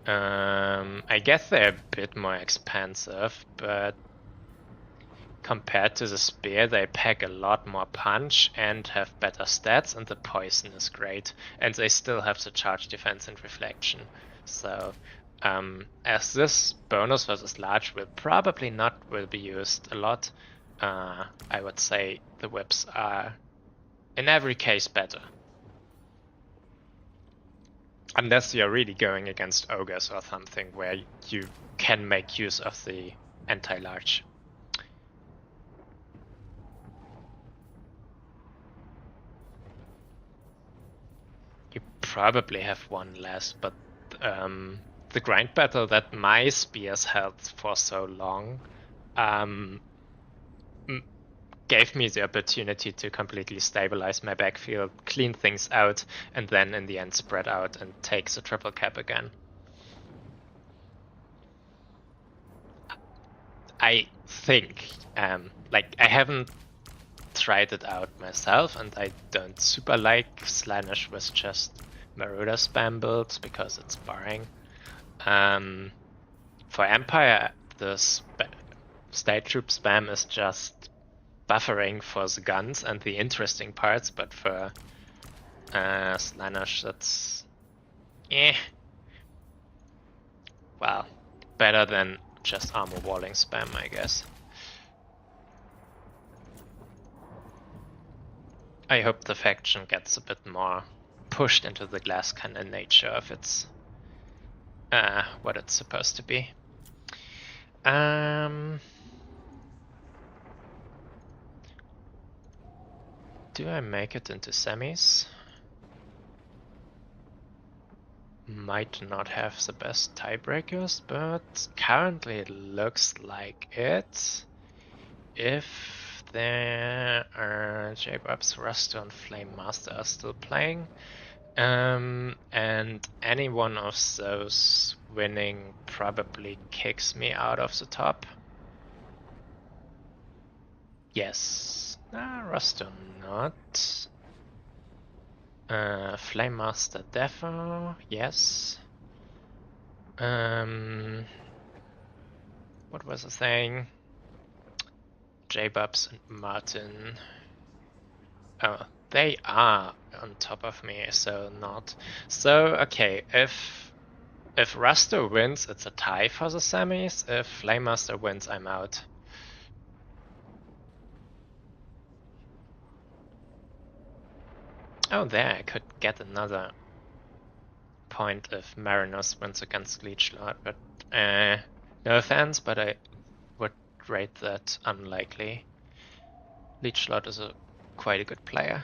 I guess they're a bit more expensive, but compared to the spear, they pack a lot more punch and have better stats, and the poison is great. And they still have the charge defense and reflection. So, as this bonus versus large will probably not will be used a lot, I would say the whips are in every case better. Unless you're really going against ogres or something where you can make use of the anti-large. You probably have one less, but the grind battle that my spears held for so long gave me the opportunity to completely stabilize my backfield, clean things out, and then in the end spread out and take the triple cap again. I think, like, I haven't tried it out myself, and I don't super like Slaanesh with just Marauder spam builds because it's boring. For Empire, the state troop spam is just buffering for the guns and the interesting parts, but for Slaanesh, that's well, better than just armor walling spam, I guess. I hope the faction gets a bit more pushed into the glass cannon nature of its what it's supposed to be. Do I make it into semis? Might not have the best tiebreakers, but currently it looks like it. If there are J-Bubs, Rusto, and Flame Master are still playing, and any one of those winning probably kicks me out of the top. Yes. Rusto not. Flame Master Defo, yes. What was the thing? J-Bubs and Martin. Oh, they are on top of me, so not. So, okay, if Rusto wins, it's a tie for the semis. If Flame Master wins, I'm out. Oh, there, I could get another point if Marinus wins against Leechlord, but no offense, but I would rate that unlikely. Leechlord is quite a good player.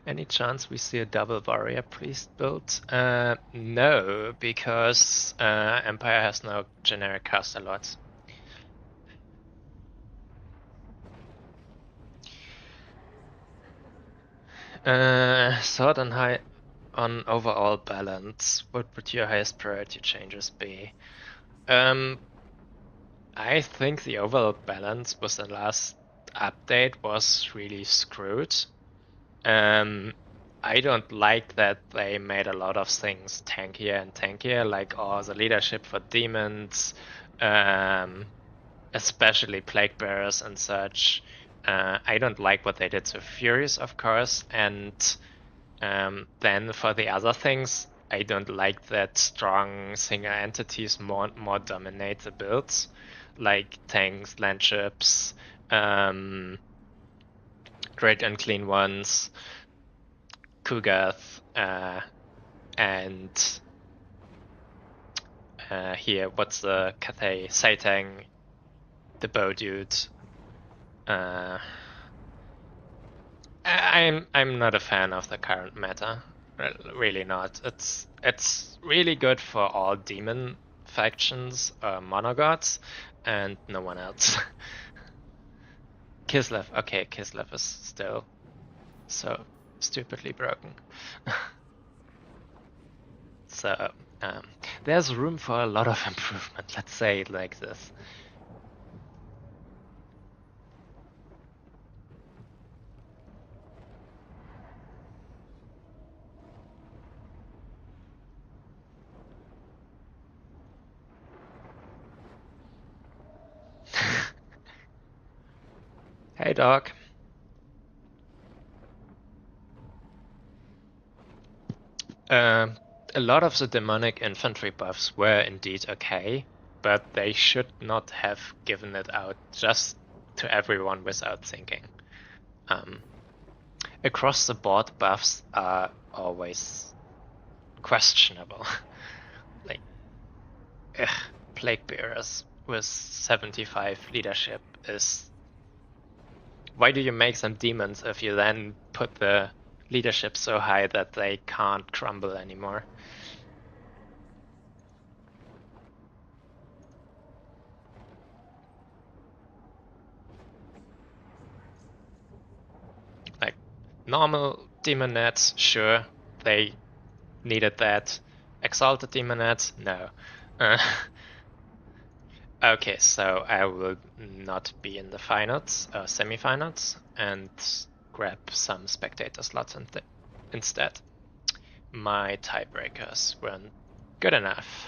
Any chance we see a double warrior priest build? No, because Empire has no generic caster lots. Thought on overall balance, what would your highest priority changes be? I think the overall balance with the last update was really screwed. I don't like that they made a lot of things tankier and tankier, like the leadership for demons, especially plague bearers and such. I don't like what they did to Furies, of course, and then for the other things, I don't like that strong single entities more dominate the builds, like tanks, landships, great unclean ones, Kugath, and here, what's the Cathay? Saitang, the bow dude. I'm not a fan of the current meta. Really not. It's really good for all demon factions, monogods, and no one else. Kislev, okay, Kislev is still so stupidly broken. So there's room for a lot of improvement, let's say it like this. Hey, dog. A lot of the demonic infantry buffs were indeed okay, but they should not have given it out just to everyone without thinking. Across the board buffs are always questionable. Like, Plague Bearers with 75 leadership is... Why do you make them demons if you then put the leadership so high that they can't crumble anymore? Like, normal demonettes, sure, they needed that. Exalted demonettes, no. Okay, so I will not be in the finals, semi-finals, and grab some spectator slots instead. My tiebreakers weren't good enough.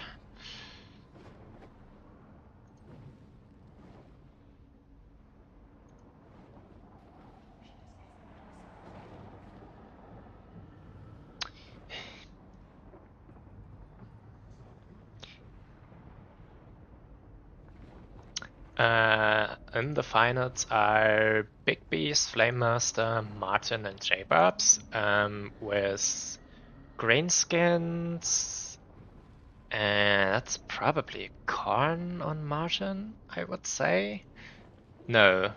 In the finals are Big Beast, Flame Master, Martin, and J-Bobs, with Greenskins, and that's probably Corn on Martin, I would say. No.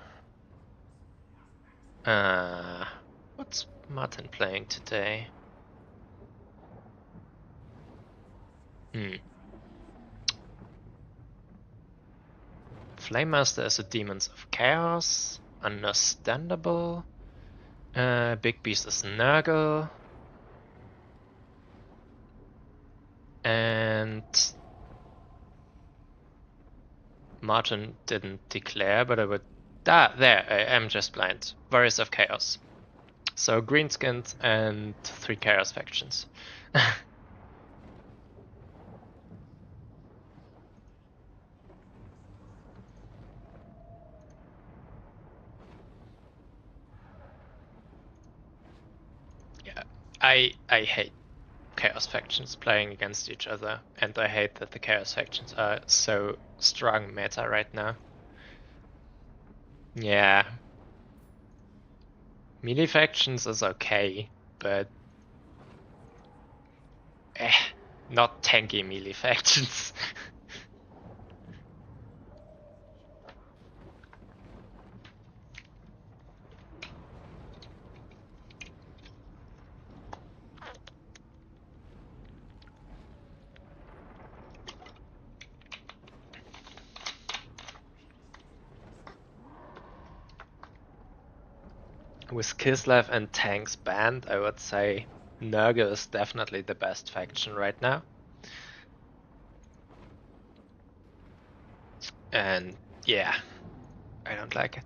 What's Martin playing today? Flame Master is a Demons of Chaos. Understandable. Big Beast is Nurgle. And Martin didn't declare, but I would... there, I am just blind. Warriors of Chaos. So Greenskins and 3 Chaos factions. Yeah, I hate Chaos factions playing against each other, and I hate that the Chaos factions are so strong meta right now. Yeah. Melee factions is okay, but not tanky melee factions. With Kislev and tanks banned, I would say Nurgle is definitely the best faction right now. And yeah, I don't like it.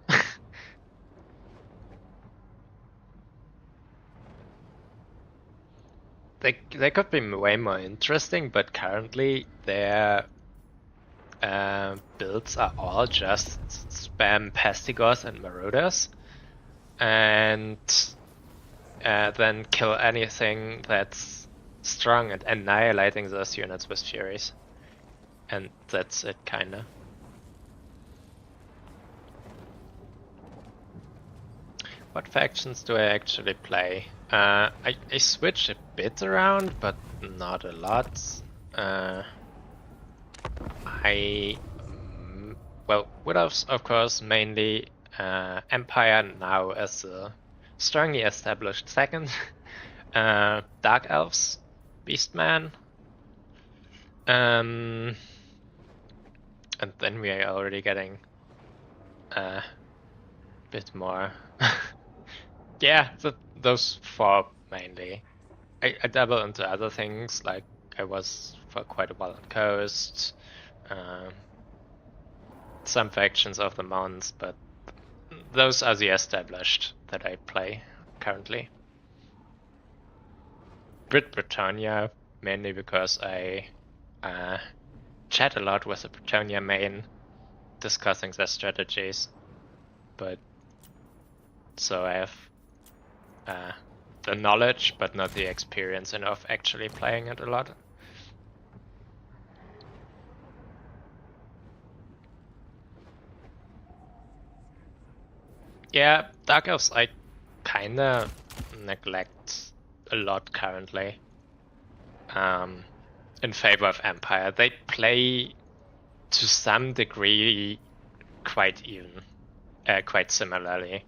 They could be way more interesting, but currently their builds are all just spam Pestigors and Marauders, and then kill anything that's strong and annihilating those units with Furies. And that's it, kinda. What factions do I actually play? I switch a bit around, but not a lot. Well, Widows, of course, mainly. Empire now as a strongly established second. Dark Elves, Beastman. And then we are already getting a bit more. Yeah, those 4 mainly. I dabble into other things, like I was for quite a while on Coast. Some factions of the Mounts, but those are the established that I play currently. Britannia, mainly because I chat a lot with the Britannia main, discussing their strategies. But so I have the knowledge, but not the experience enough actually playing it a lot. Yeah, Dark Elves I kinda neglect a lot currently. In favor of Empire. They play to some degree quite even, quite similarly.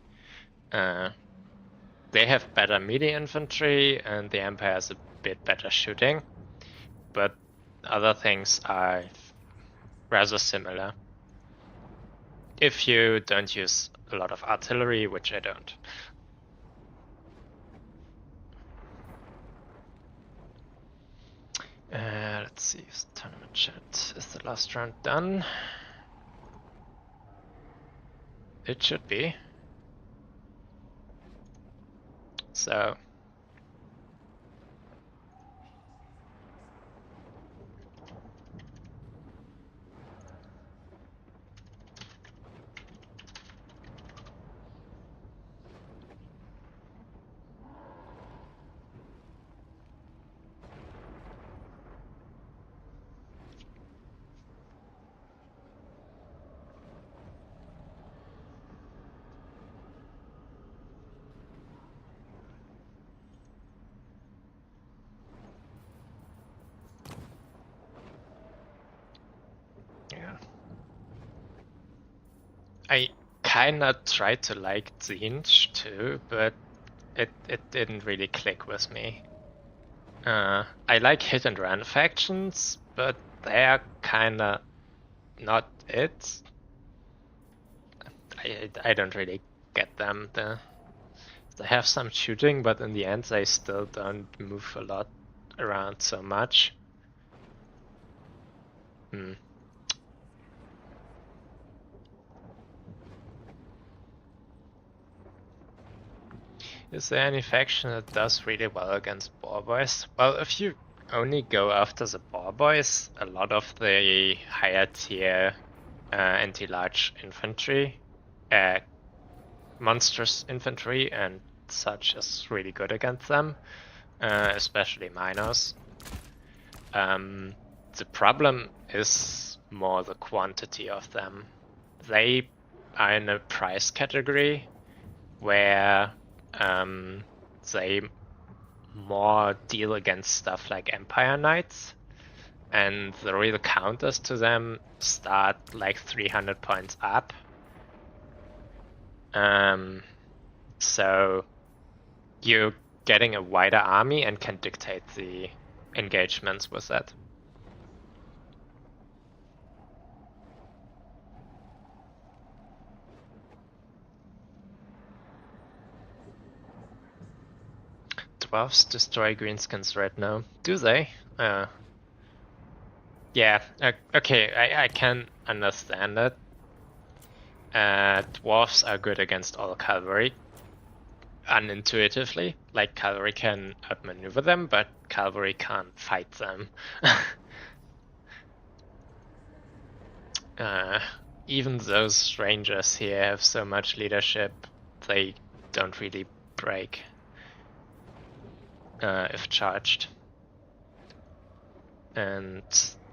They have better melee infantry and the Empire has a bit better shooting, but other things are rather similar. If you don't use a lot of artillery, which I don't. Let's see if the tournament chat is the last round done. It should be. So yeah. I kinda tried to like Zinj too, but it didn't really click with me. I like hit and run factions, but they're kinda not it. I don't really get them. They have some shooting, but in the end they still don't move a lot around so much. Is there any faction that does really well against boar boys? Well, if you only go after the boar boys, a lot of the higher tier anti-large infantry, monstrous infantry and such is really good against them, especially minors. The problem is more the quantity of them. They are in a price category where they more deal against stuff like Empire Knights, and the real counters to them start like 300 points up. So you're getting a wider army and can dictate the engagements with that. Dwarves destroy greenskins right now. Do they? Yeah, okay, I can understand it. Dwarves are good against all cavalry. Unintuitively, like cavalry can outmaneuver them, but cavalry can't fight them. Even those rangers here have so much leadership, they don't really break if charged. And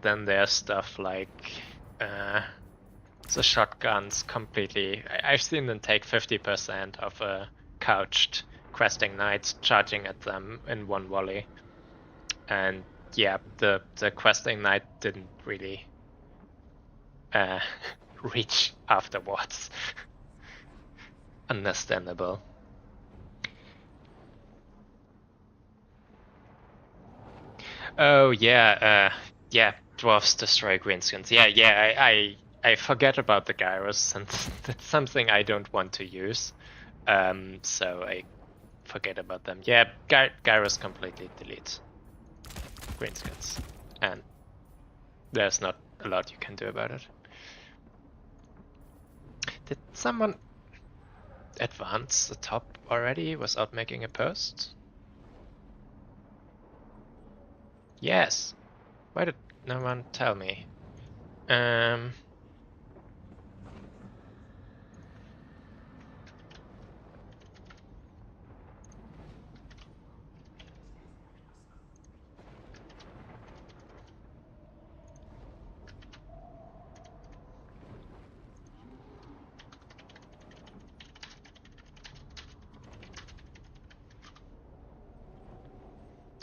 then there's stuff like the shotguns completely. I've seen them take 50% of a couched questing knight charging at them in one volley. And yeah, the questing knight didn't really reach afterwards. Understandable. Oh yeah, yeah, dwarves destroy greenskins. Yeah, I forget about the gyros, and that's something I don't want to use. So I forget about them. Yeah, gyros completely delete greenskins, and there's not a lot you can do about it. Did someone advance the top already without making a post? Yes. Why did no one tell me?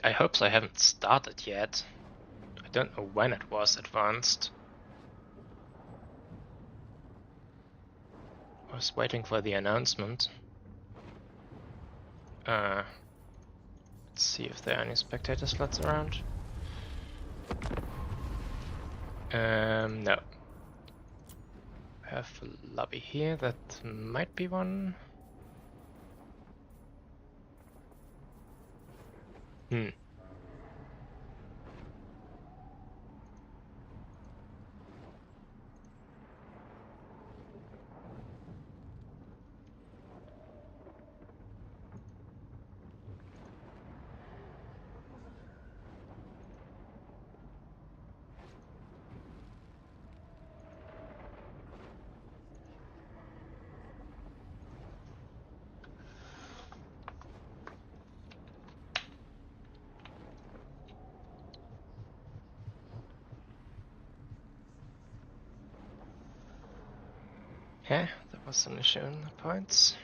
I hope I haven't started yet. I don't know when it was advanced. I was waiting for the announcement. Let's see if there are any spectator slots around. No. I have a lobby here, that might be one. Hmm. Yeah, there was an issue in the points.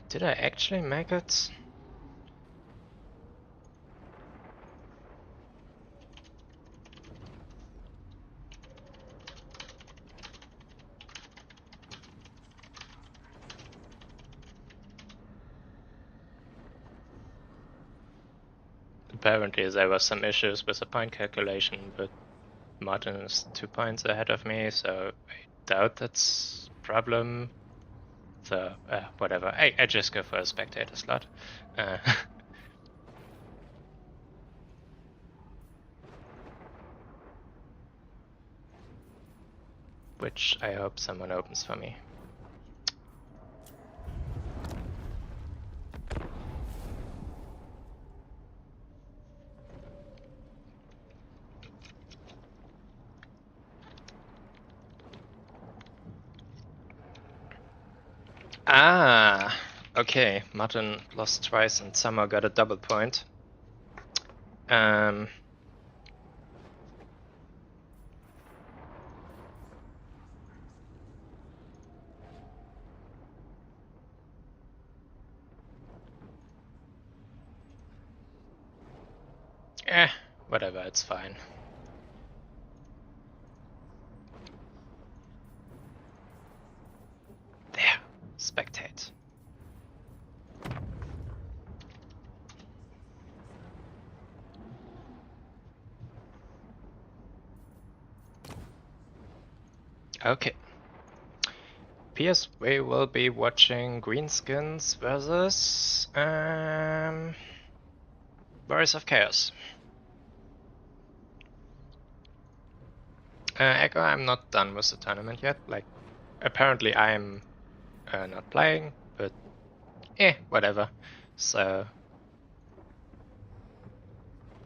Did I actually make it? Apparently there were some issues with the point calculation, but Martin is 2 points ahead of me, so I doubt that's a problem. So, whatever. I just go for a spectator slot. Which I hope someone opens for me. Ah, okay. Martin lost twice and somehow got a double point. Whatever, it's fine. There, spectate. Okay. PS, we will be watching Greenskins versus Warriors of Chaos. Echo, I'm not done with the tournament yet. Like, apparently I'm not playing, but whatever. So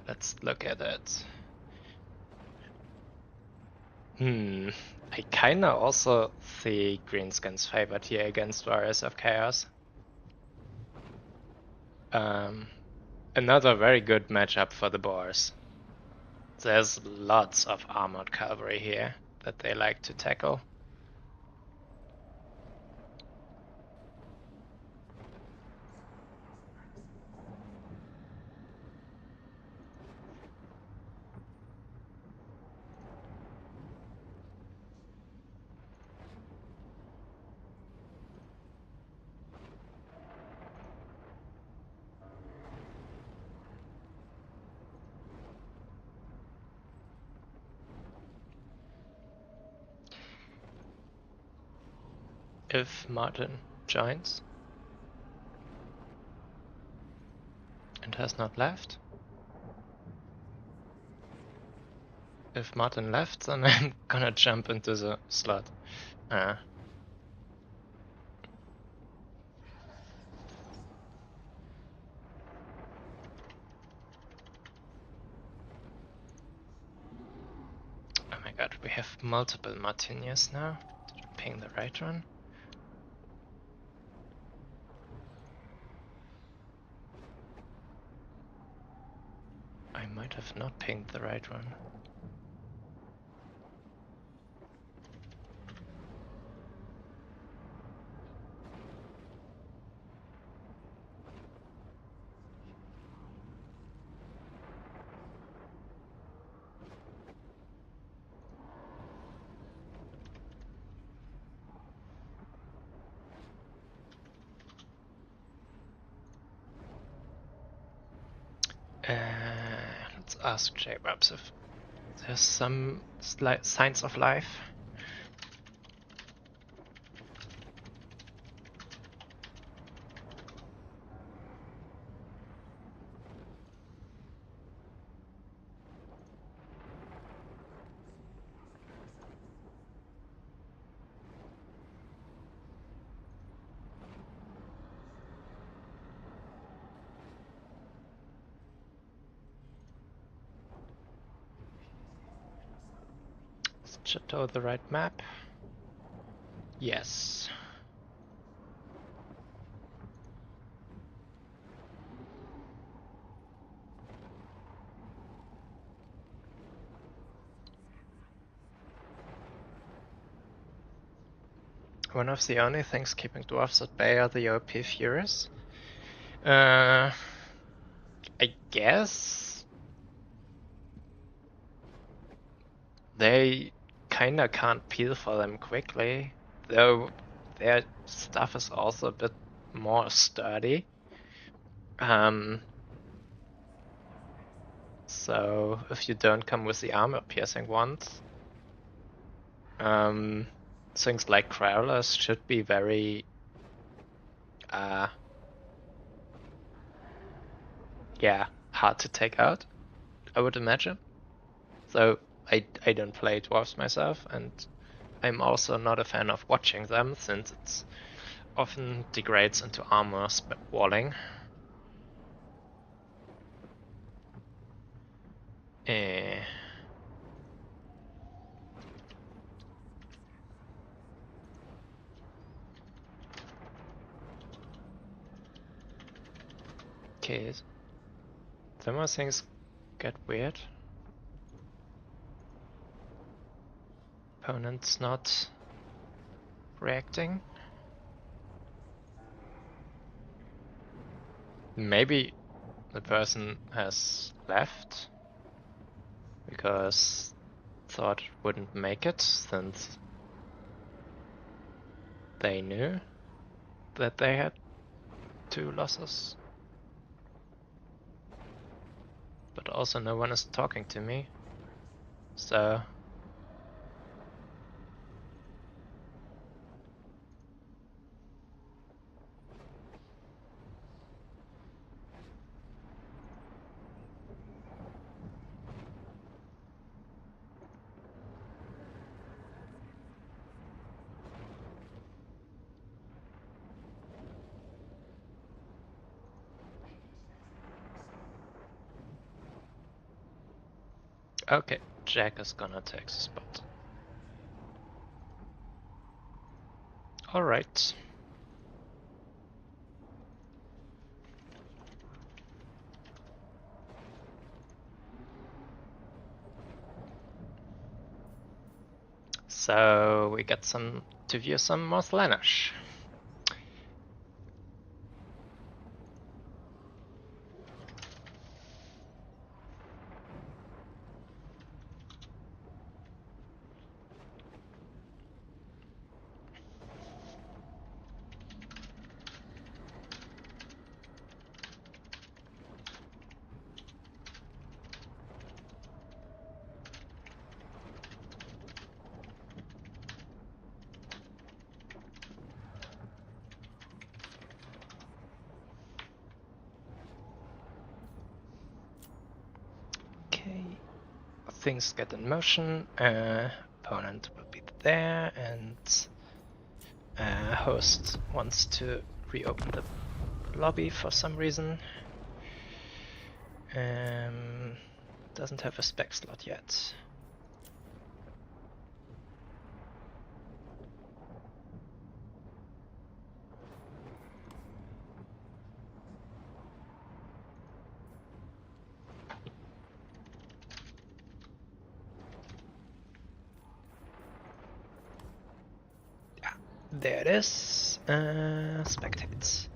let's look at it. I kinda also see Greenskins favored here against Warriors of Chaos. Another very good matchup for the Boars. There's lots of armored cavalry here that they like to tackle. If Martin joins and has not left. If Martin left, then I'm gonna jump into the slot. Oh my god, we have multiple Martiniers now. Did I ping the right one? I might have not pinged the right one. Let's ask J-Webs if there's some signs of life. Is Chateau the right map? Yes. One of the only things keeping dwarves at bay are the OP Furies. I guess they kinda can't peel for them quickly, though their stuff is also a bit more sturdy. So if you don't come with the armor piercing ones, things like crawlers should be very yeah, hard to take out, I would imagine. So I don't play dwarves myself, and I'm also not a fan of watching them, since it's often degrades into armor walling. Eh. Okay, some more things get weird. Opponent's not reacting. Maybe the person has left because thought it wouldn't make it, since they knew that they had 2 losses. But also no one is talking to me, so okay, Jack is gonna take the spot. Alright. So we get to view some more Slaanesh. Okay, things get in motion. Opponent will be there, and host wants to reopen the lobby for some reason. Doesn't have a spec slot yet. There it is. Spectates.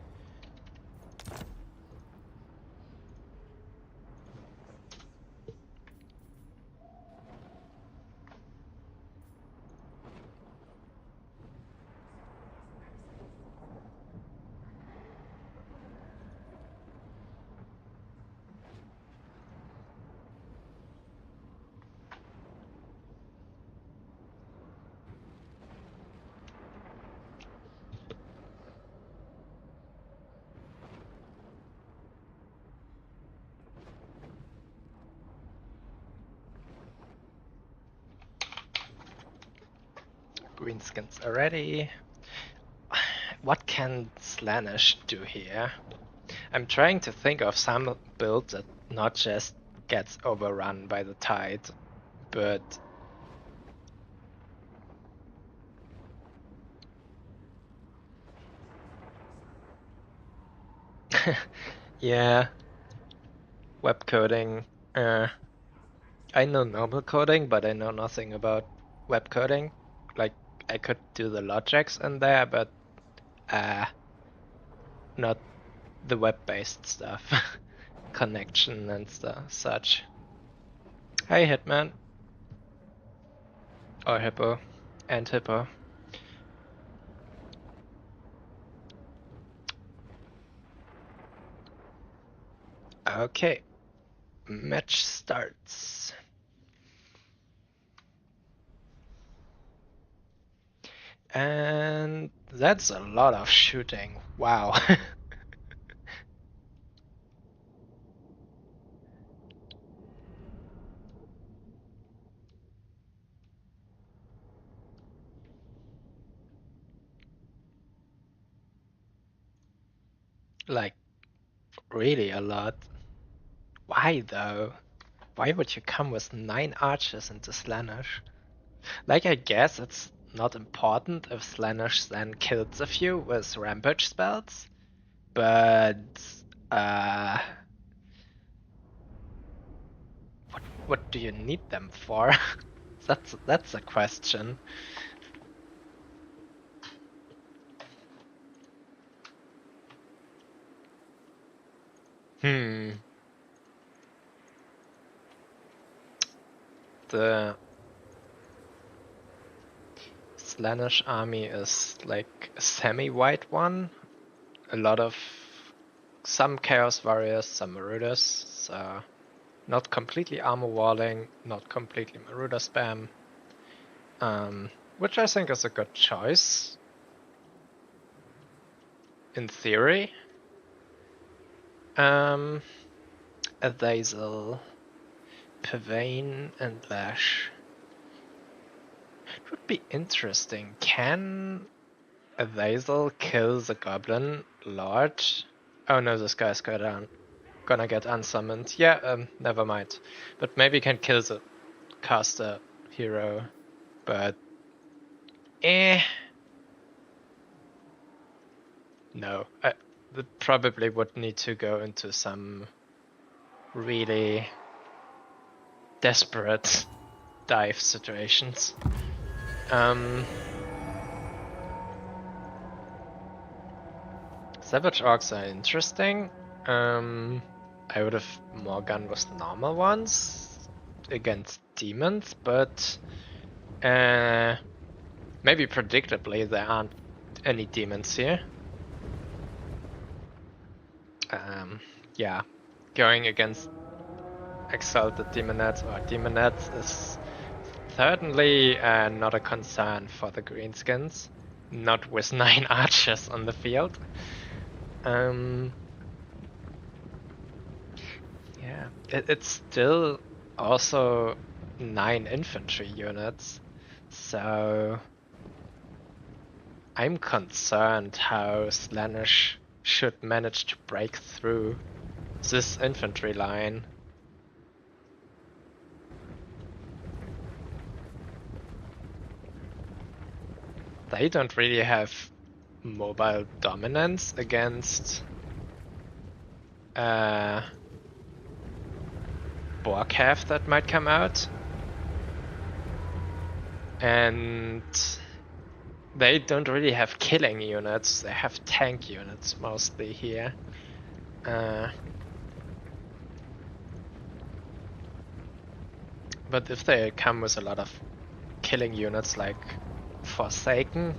greenskins already. What can Slaanesh do here? I'm trying to think of some build that not just gets overrun by the tide, but yeah, web coding. I know normal coding, but I know nothing about web coding. Like, I could do the logics in there, but not the web-based stuff. Connection and such. Hey, Hitman. Or Hippo. And Hippo. Okay. Match starts. And that's a lot of shooting. Wow. Like, really a lot. Why though? Why would you come with 9 archers into Slaanesh? Like, I guess it's not important if Slaanesh then kills a few with rampage spells, but uh, what do you need them for? That's a question. The Slaanesh army is like a semi-white one. A lot of some Chaos Warriors, some Marauders, so not completely armor walling, not completely Marauder spam. Which I think is a good choice. In theory. Azazel, Pavane, and Lash. It would be interesting. Can Azazel kill the Goblin Lord? Oh no, this guy's gonna get unsummoned. Yeah, never mind. But maybe can kill the caster hero. But no, I probably would need to go into some really desperate dive situations. Savage Orcs are interesting. I would have more gone with normal ones against demons, but maybe predictably there aren't any demons here. Yeah, going against Exalted Demonettes or Demonettes is certainly not a concern for the greenskins. Not with 9 archers on the field. Yeah, it's still also 9 infantry units, so I'm concerned how Slaanesh should manage to break through this infantry line. They don't really have mobile dominance against Borkhaf that might come out. And they don't really have killing units, they have tank units mostly here. But if they come with a lot of killing units like Forsaken,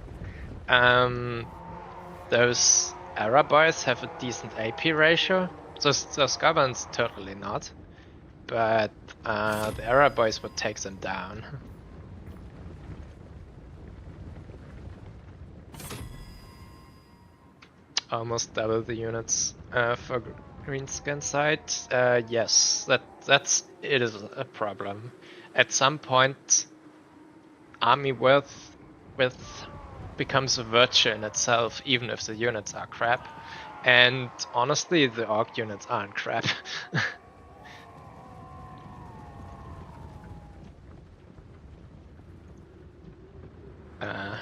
those Era boys have a decent AP ratio. Those goblins totally not. But the Era boys would take them down. Almost double the units for greenskin side. Yes, it is a problem. At some point, army width with becomes a virtue in itself, even if the units are crap. And honestly, the orc units aren't crap.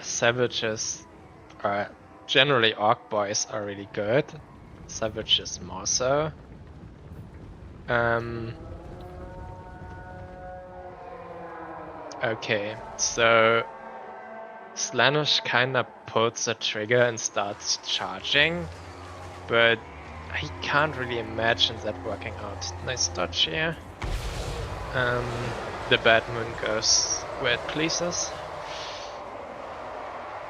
Savages are generally orc boys are really good. Savages more so. Okay, so Slaanesh kinda pulls the trigger and starts charging, but I can't really imagine that working out. Nice dodge here. The bad moon goes where it pleases.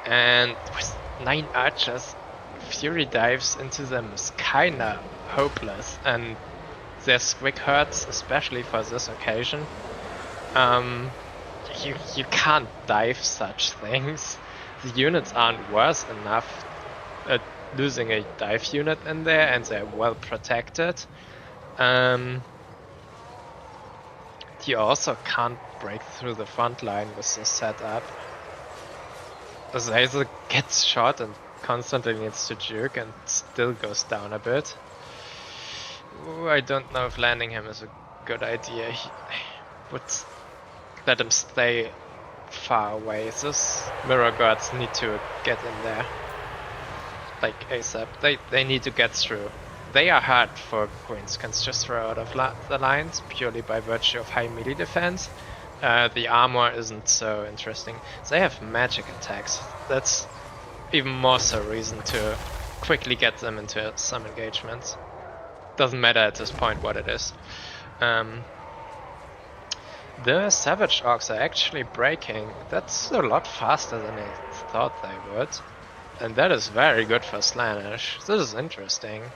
And with 9 archers, Fury dives into them is kinda hopeless, and there's quick hurts, especially for this occasion. You can't dive such things. The units aren't worse enough at losing a dive unit in there, and they're well protected. You also can't break through the front line with this setup. Azazel gets shot and constantly needs to juke and still goes down a bit. Ooh, I don't know if landing him is a good idea. He would let him stay far away. Those mirror guards need to get in there. Like ASAP. They need to get through. They are hard for Greenskins to throw out of the lines, purely by virtue of high melee defense. The armor isn't so interesting. They have magic attacks. That's even more so reason to quickly get them into some engagements. Doesn't matter at this point what it is. The Savage Orcs are actually breaking. That's a lot faster than I thought they would. And that is very good for Slaanesh. This is interesting.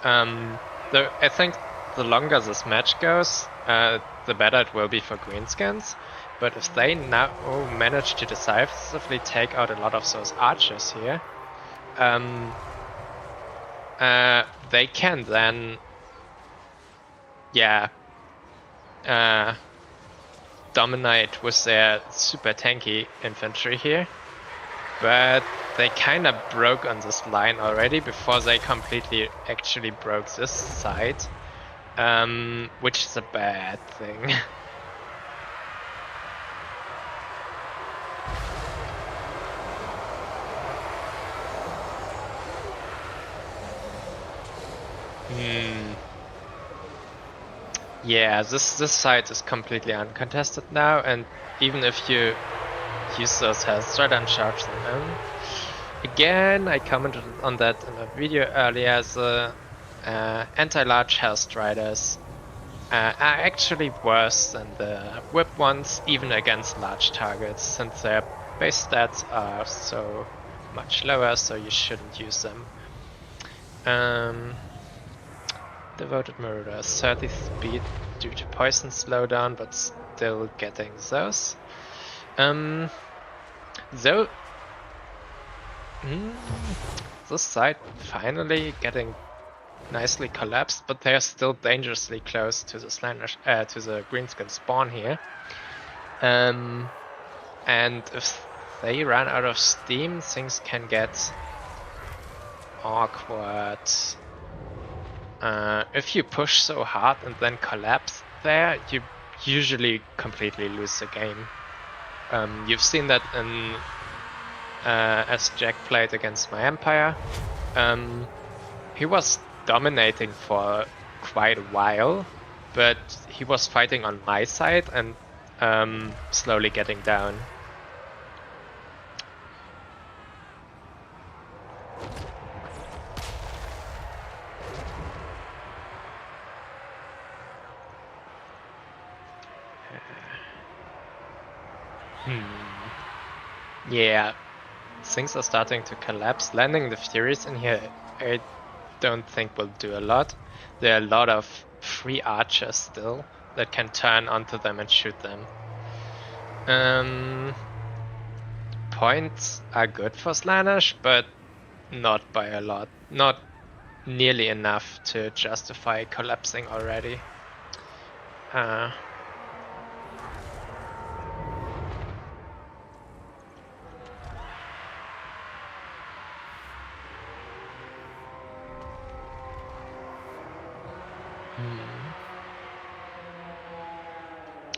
I think the longer this match goes, the better it will be for Greenskins. But if they now manage to decisively take out a lot of those archers here, they can then, dominate with their super tanky infantry here. But they kinda broke on this line already before they completely actually broke this side, which is a bad thing. Yeah, this side is completely uncontested now, and even if you use those Hellstride and charge them in. Again, I commented on that in a video earlier, the anti-large Hellstriders are actually worse than the whip ones, even against large targets, since their base stats are so much lower, so you shouldn't use them. Devoted Marauders, 30 speed due to poison slowdown, but still getting those. Though this side finally getting nicely collapsed, but they are still dangerously close to the to the Greenskin spawn here. And if they run out of steam, things can get awkward. If you push so hard and then collapse there, you usually completely lose the game. You've seen that in as Jack played against my Empire. He was dominating for quite a while, but he was fighting on my side and slowly getting down. Yeah, things are starting to collapse. Landing the Furies in here, I don't think will do a lot. There are a lot of free archers still that can turn onto them and shoot them. Points are good for Slaanesh, but not by a lot. Not nearly enough to justify collapsing already.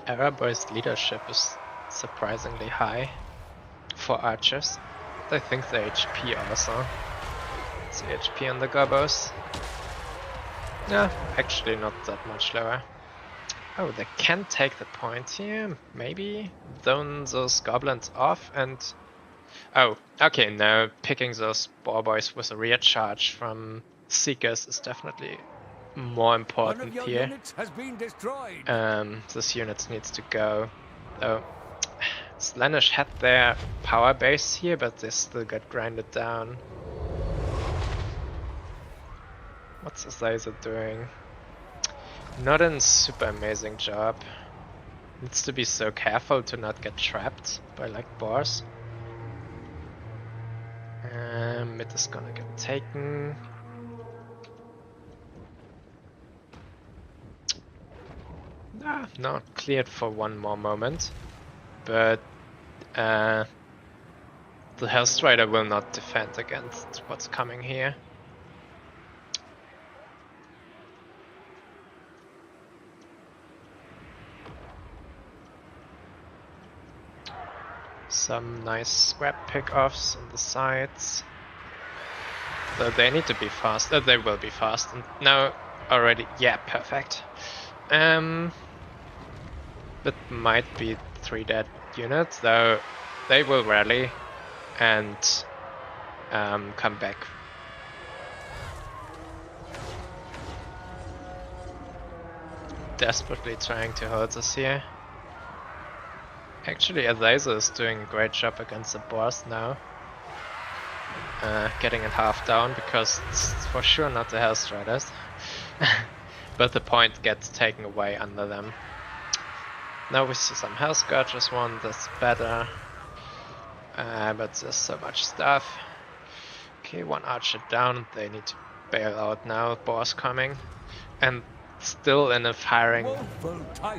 Araboy's leadership is surprisingly high for archers. I think the HP also. It's the HP on the gobos. Yeah, actually not that much lower. Oh, they can take the point here, maybe? Zone those goblins off and... Oh, okay, now picking those boar boys with a rear charge from Seekers is definitely more One of important your here. units has been destroyed. This unit needs to go. Oh, Slaanesh had their power base here, but they still got grinded down. What's Azazel doing? Not a super amazing job. Needs to be so careful to not get trapped by like boars. Mid is gonna get taken. Ah, no, cleared for one more moment. But the Hellstrider will not defend against what's coming here. Some nice scrap pickoffs on the sides. Though they need to be fast. They will be fast. And now already, yeah, perfect. That might be 3 dead units, though they will rally and come back. Desperately trying to hold us here. Actually, Azazel is doing a great job against the boss now. Getting it half down because it's for sure not the Hellstriders. But the point gets taken away under them. Now we see some Hellscourgers one, that's better. But there's so much stuff. Okay, one archer down, they need to bail out now, boss coming. And still in a firing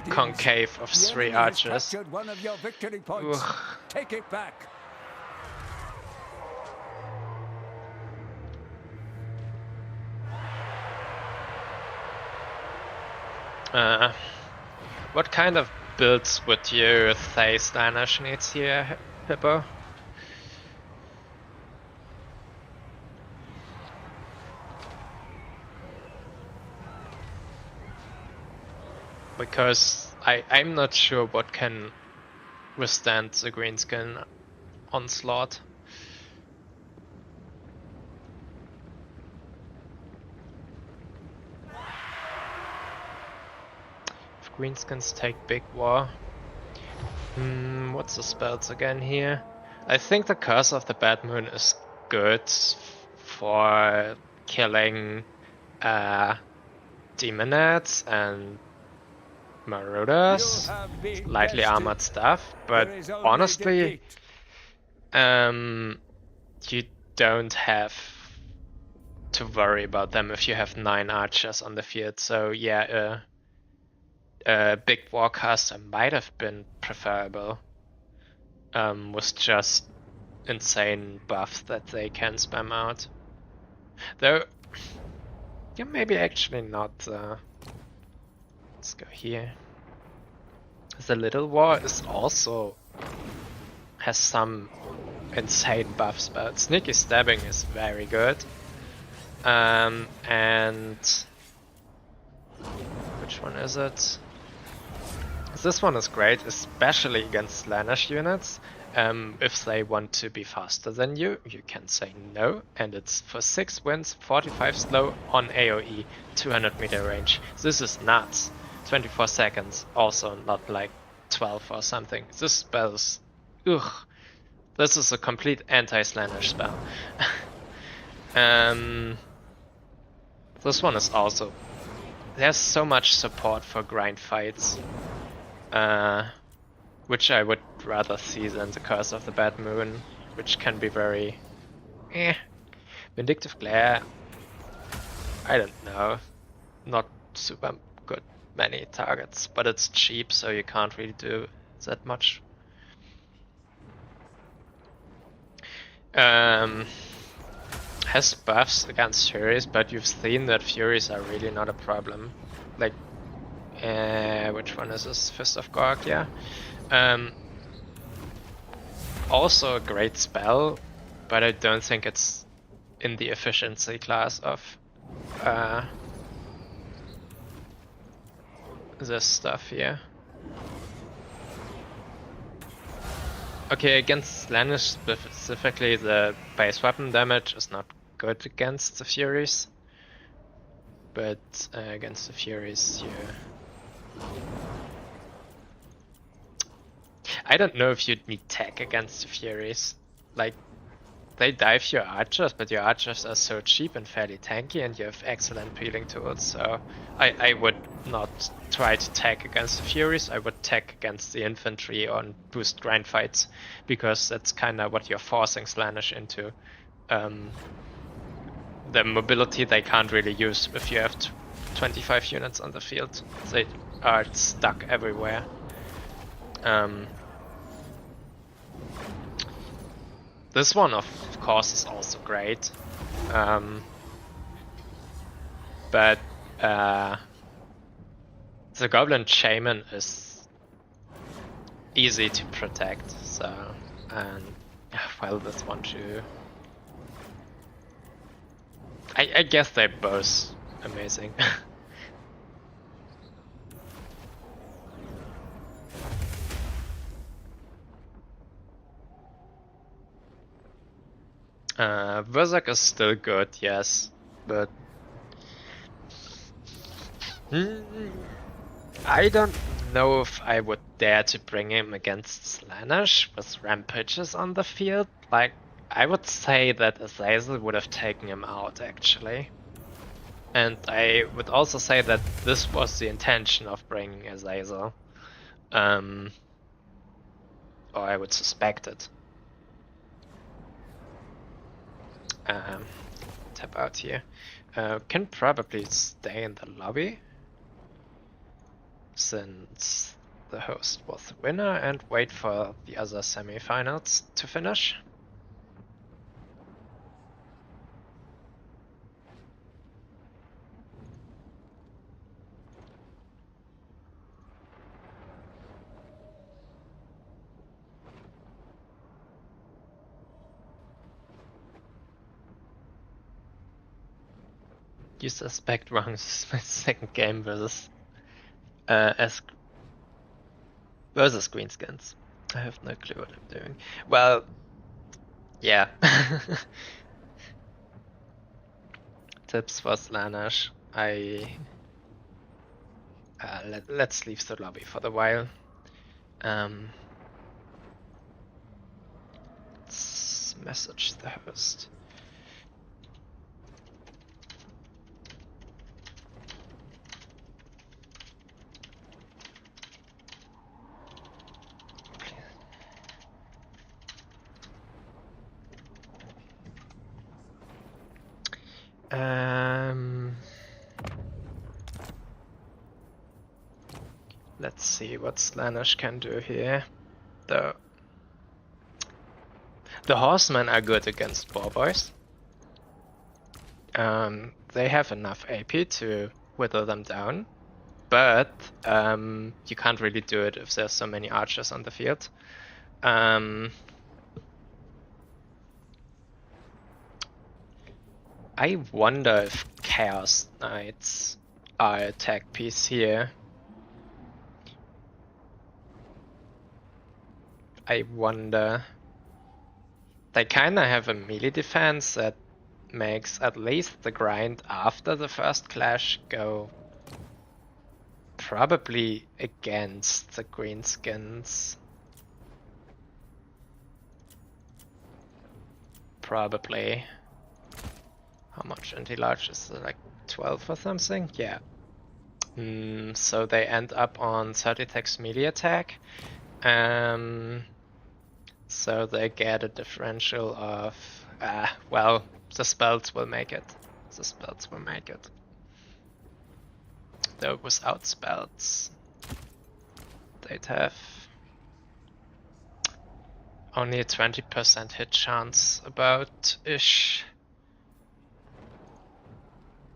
concave of 3 archers. One of your victory points. Take it back. What kind of builds would you say Slaanesh needs here, Hippo? Because I'm not sure what can withstand the greenskin onslaught. If greenskins take big war. What's the spells again here? I think the Curse of the Bad Moon is good for killing demonettes and marauders, lightly armored stuff, but honestly, you don't have to worry about them if you have 9 archers on the field. So yeah, a big warcaster might have been preferable, with just insane buffs that they can spam out. Though, yeah, maybe actually not. Let's go here. The Little War is also has some insane buffs, but Sneaky Stabbing is very good. And which one is it? This one is great, especially against Slaanesh units. If they want to be faster than you can say no, and it's for 6 wins, 45 slow on AoE, 200 meter range. This is nuts. 24 seconds, also not like 12 or something. This spell is... ugh. This is a complete anti-Slaanesh spell. This one is also... There's so much support for grind fights. Which I would rather see than the Curse of the Bad Moon, which can be very... Vindictive Glare... I don't know. Not super good many targets, but it's cheap, so you can't really do that much. Has buffs against Furies, but you've seen that Furies are really not a problem. Like, Which one is this? Fist of Gork, yeah. Also a great spell, but I don't think it's in the efficiency class of this stuff here. Okay, against Slanish specifically, the base weapon damage is not good against the Furies. But against the Furies, I don't know if you'd need tech against the Furies. Like, they dive your archers, but your archers are so cheap and fairly tanky, and you have excellent peeling tools, so I would not try to tech against the Furies. I would tech against the infantry on boost grind fights, because that's kind of what you're forcing Slanish into. The mobility they can't really use if you have 25 units on the field. They are stuck everywhere. This one, of course, is also great. But the Goblin Shaman is easy to protect, so, and well, this one too. I guess they're both amazing. Berserk is still good, yes, but I don't know if I would dare to bring him against Slaanesh with rampages on the field. Like, I would say that Azazel would have taken him out, actually. And I would also say that this was the intention of bringing Azazel. Or I would suspect it. Tap out here. Can probably stay in the lobby, since the host was the winner, and wait for the other semifinals to finish. You suspect wrong. This is my second game versus versus Greenskins. I have no clue what I'm doing. Well, yeah. Tips for Slaanesh. Let's leave the lobby for the while. Let's message the host. Let's see what Slaanesh can do here. The horsemen are good against boar boys. They have enough AP to wither them down, but you can't really do it if there's so many archers on the field. I wonder if Chaos Knights are a tech piece here. I wonder. They kinda have a melee defense that makes at least the grind after the first clash go probably against the greenskins. Probably. How much anti-large is it, like 12 or something? Yeah. So they end up on 30 melee attack. So they get a differential of, well, the spells will make it. The spells will make it. Though without spells, they'd have only a 20% hit chance, about-ish.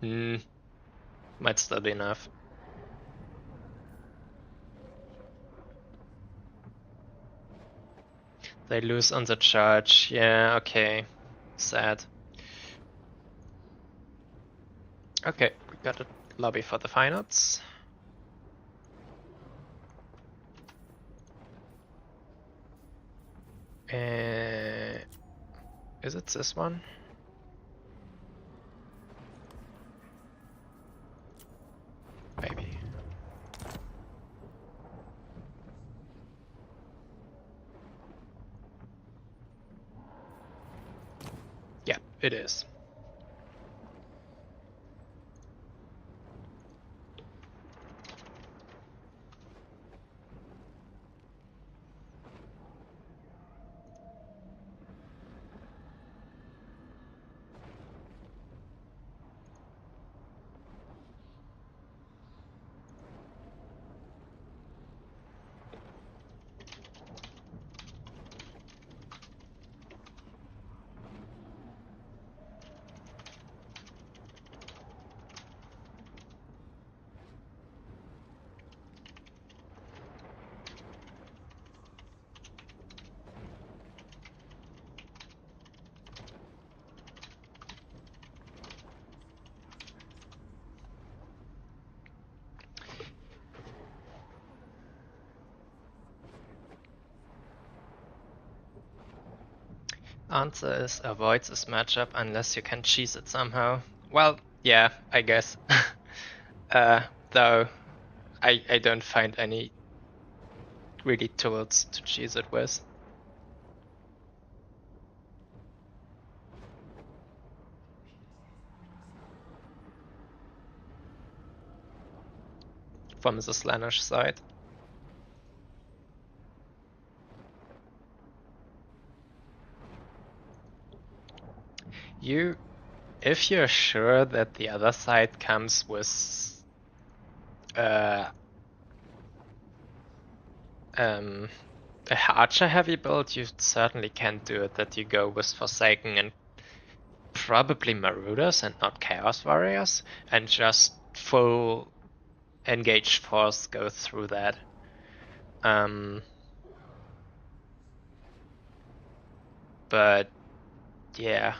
Might still be enough. They lose on the charge. Yeah, okay. Sad. Okay, we got a lobby for the finals. Is it this one? Maybe. Yeah, it is. Answer is avoid this matchup unless you can cheese it somehow. Well, yeah, I guess. Though I don't find any really tools to cheese it with. From the Slaanesh side. If you're sure that the other side comes with a Archer heavy build, you certainly can do it that you go with Forsaken and probably Marauders and not Chaos Warriors, and just full engaged force go through that. But yeah.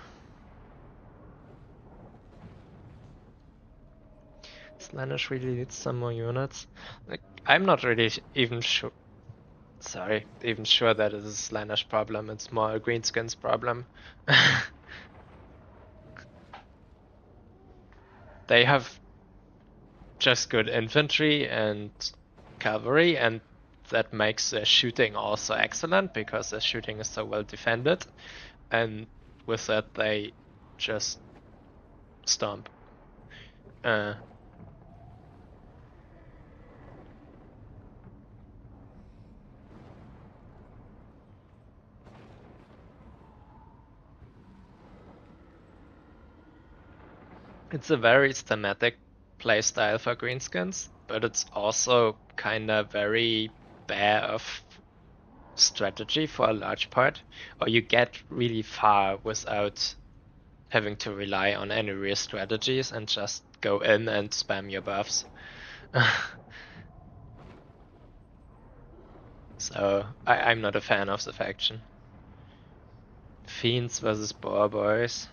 Slaanesh really needs some more units. Like, I'm not really even sure. Sorry, even sure that it is a Slaanesh problem. It's more a Greenskins problem. They have just good infantry and cavalry, and that makes their shooting also excellent because their shooting is so well defended. And with that, they just stomp. It's a very thematic playstyle for Greenskins, but it's also kinda very bare of strategy for a large part, or you get really far without having to rely on any real strategies and just go in and spam your buffs. So I'm not a fan of the faction. Fiends versus Boar Boys.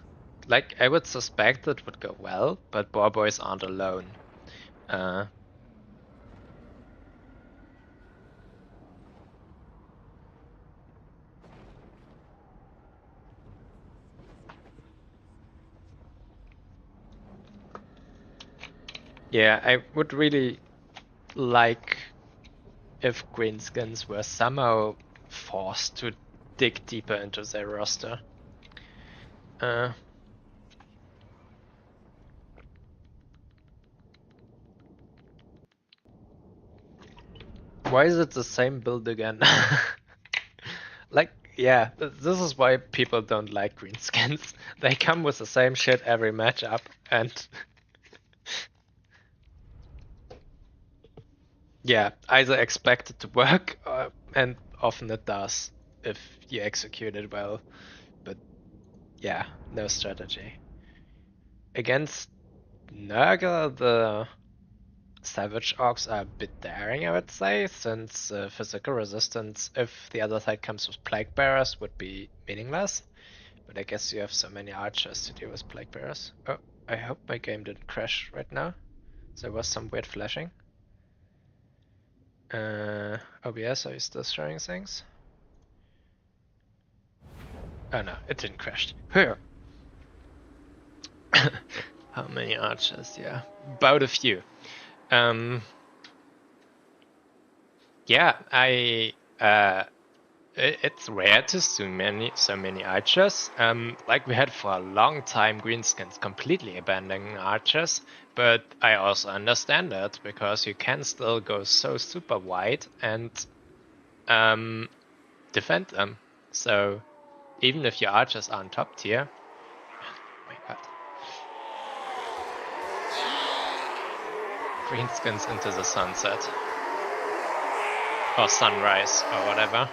Like, I would suspect it would go well, but Boar Boys aren't alone. Yeah, I would really like if Greenskins were somehow forced to dig deeper into their roster. Why is it the same build again? Like, yeah, this is why people don't like Greenskins. They come with the same shit every matchup, and yeah, either expect it to work, and often it does if you execute it well. But yeah, no strategy. Against Nurgle, the Savage Orcs are a bit daring, I would say, since physical resistance, if the other side comes with Plague Bearers, would be meaningless. But I guess you have so many archers to deal with Plague Bearers. Oh, I hope my game didn't crash right now. There was some weird flashing. OBS, are you still showing things? Oh no, it didn't crash. Here. How many archers? Yeah, about a few. Yeah, it's rare to see so many archers. Like we had for a long time greenskins completely abandoning archers, but I also understand that because you can still go so super wide and defend them. So even if your archers aren't top tier, oh my god. Greenskins into the sunset. Or sunrise, or whatever.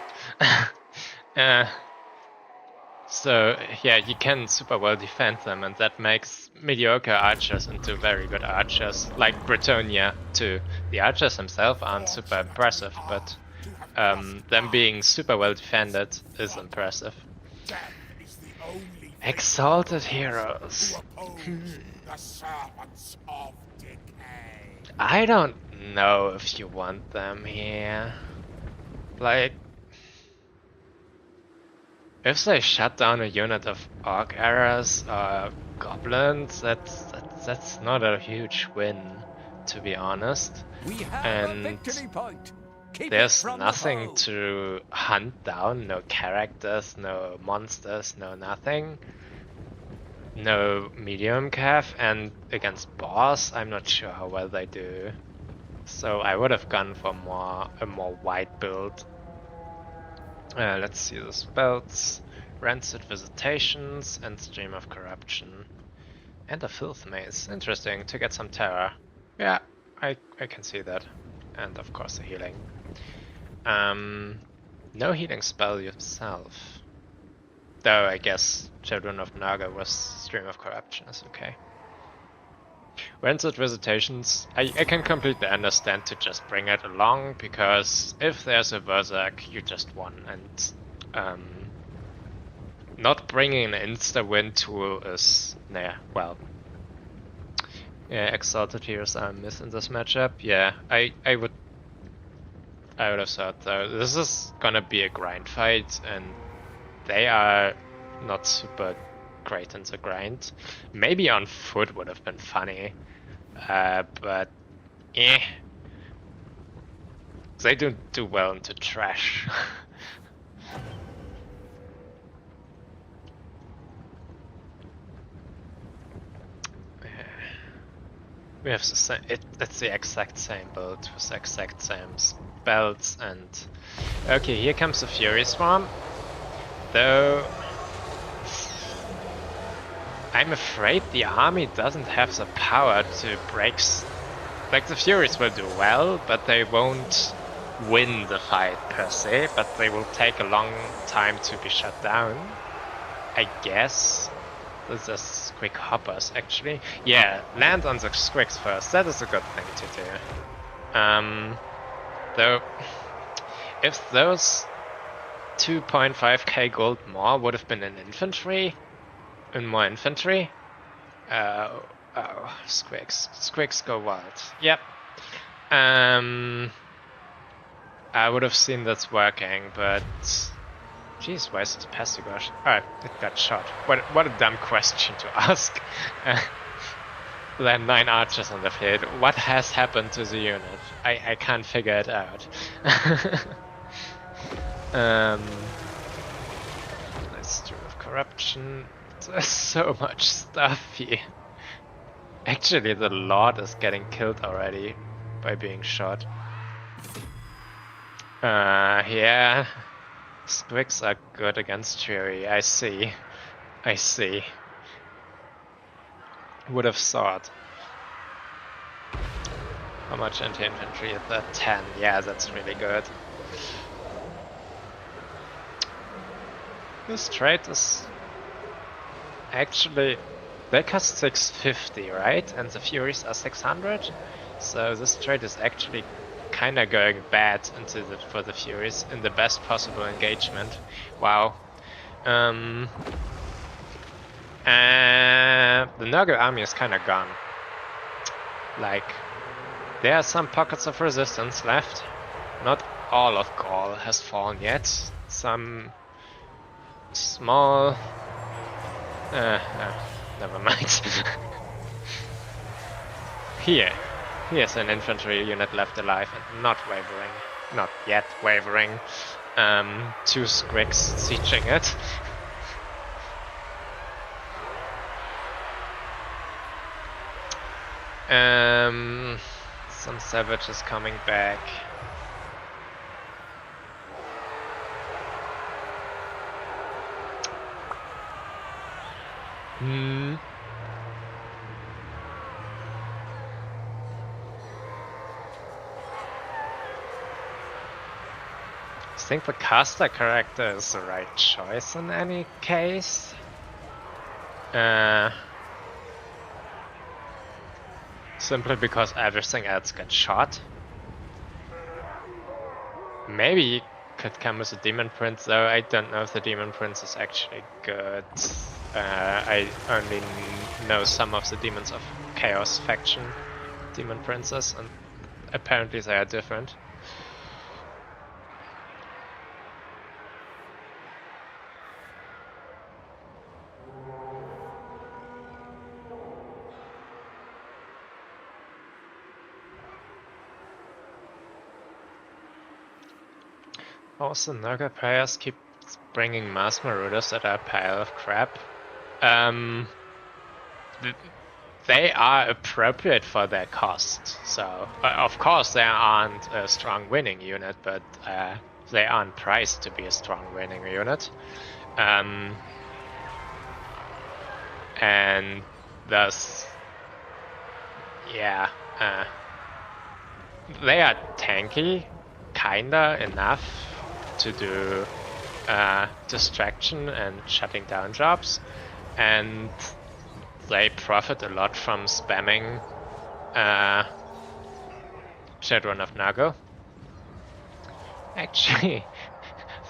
So yeah, you can super well defend them, and that makes mediocre archers into very good archers, like Bretonnia too. The archers themselves aren't super impressive, but them being super well defended is impressive. Exalted heroes. I don't know if you want them here. Like, if they shut down a unit of Orc Errors or Goblins, that's not a huge win, to be honest. We have a And victory point. Keep it there's from the nothing foe. to hunt down, no characters, no monsters, no nothing. No medium cav, and against boss, I'm not sure how well they do. So I would have gone for a more wide build. Let's see the spells. Rancid Visitations and Stream of Corruption. And a Filth Maze. Interesting, to get some terror. Yeah, I can see that. And of course the healing. No healing spell yourself. Though I guess Children of Naga was Stream of Corruption is okay. Rancid Visitations, I can completely understand to just bring it along, because if there's a Berserk, you just won, and not bringing an insta-win tool is, nah, well. Yeah, Exalted Heroes are a miss in this matchup. Yeah, I would have thought though. This is gonna be a grind fight, and they are not super great in the grind. Maybe on foot would have been funny, but eh. They don't do well into trash. We have the same. It's the exact same build with the exact same spells, and okay, here comes the Fury Swarm. Though I'm afraid the army doesn't have the power to break. Like the Furies will do well, but they won't win the fight per se. But they will take a long time to be shut down, I guess. This is quick hoppers actually. Yeah, land on the squigs first. That is a good thing to do. Though, if those 2.5k gold more would have been in infantry, more infantry. Oh, squigs go wild. Yep. I would have seen this working, but jeez, why is it passive rush? Alright, it got shot. What a dumb question to ask. There are 9 archers on the field. What has happened to the unit? I can't figure it out. Let's do with corruption. There's so much stuff here. Actually, the Lord is getting killed already by being shot. Yeah. Squigs are good against Fury. I see. Would have thought. How much anti-infantry is that? 10. Yeah, that's really good. This trait is actually, they cost 650, right? And the Furies are 600. So this trade is actually kind of going bad for the Furies in the best possible engagement. Wow. And the Nurgle army is kind of gone. Like, there are some pockets of resistance left. Not all of Gaul has fallen yet. Some small... never mind. Here's an infantry unit left alive and not wavering. Not yet wavering. 2 Scrigs sieging it. Some savages coming back. I think the caster character is the right choice in any case. Simply because everything else gets shot. Maybe you could come with a Demon Prince, though I don't know if the Demon Prince is actually good. I only know some of the Demons of Chaos faction Demon Princes, and apparently they are different. Also, Naga players keep bringing Mass Marauders that are a pile of crap. They are appropriate for their cost. So, of course, they aren't a strong winning unit, but they aren't priced to be a strong winning unit. And thus, yeah, they are tanky, kinda enough to do distraction and shutting down jobs, and they profit a lot from spamming Shadowrun of Nago. Actually,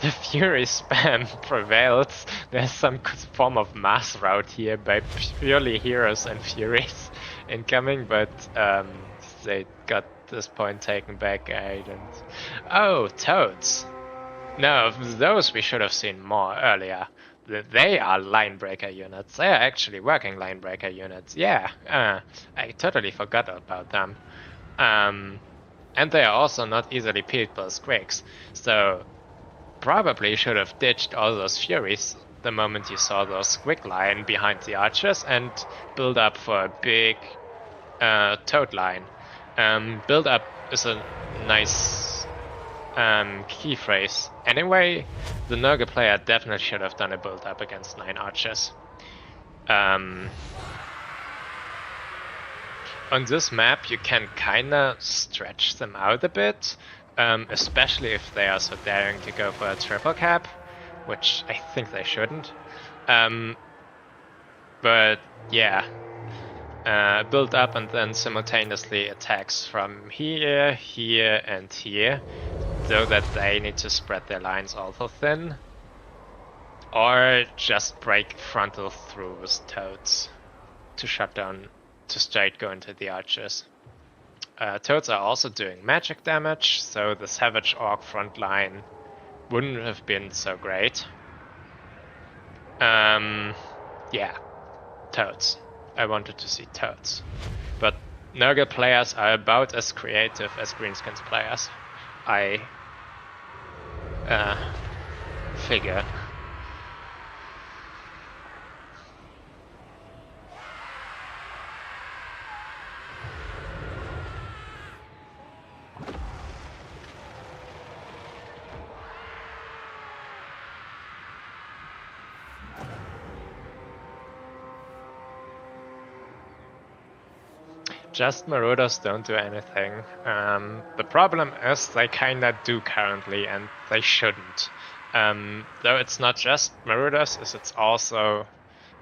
the Fury spam prevails. There's some form of mass route here by purely heroes and Furies incoming, but they got this point taken back. I don't... Oh, Toads! No, those we should have seen more earlier. They are linebreaker units. They are actually working linebreaker units. Yeah, I totally forgot about them. And they are also not easily beatable Squigs. So probably should have ditched all those Furies the moment you saw those Squig line behind the archers and build up for a big Toad line. Build up is a nice key phrase. Anyway, the Nurgle player definitely should have done a build up against 9 archers. On this map you can kinda stretch them out a bit, especially if they are so daring to go for a triple cap, which I think they shouldn't. But yeah, build up and then simultaneously attacks from here, here and here, so that they need to spread their lines also thin. Or just break frontal through with Toads to shut down, to straight go into the archers. Toads are also doing magic damage, so the Savage Orc front line wouldn't have been so great. Yeah, Toads. I wanted to see Toads. But Nurgle players are about as creative as Greenskins players. I figure. Just Marauders don't do anything. The problem is they kinda do currently, and they shouldn't. Though it's not just Marauders, it's also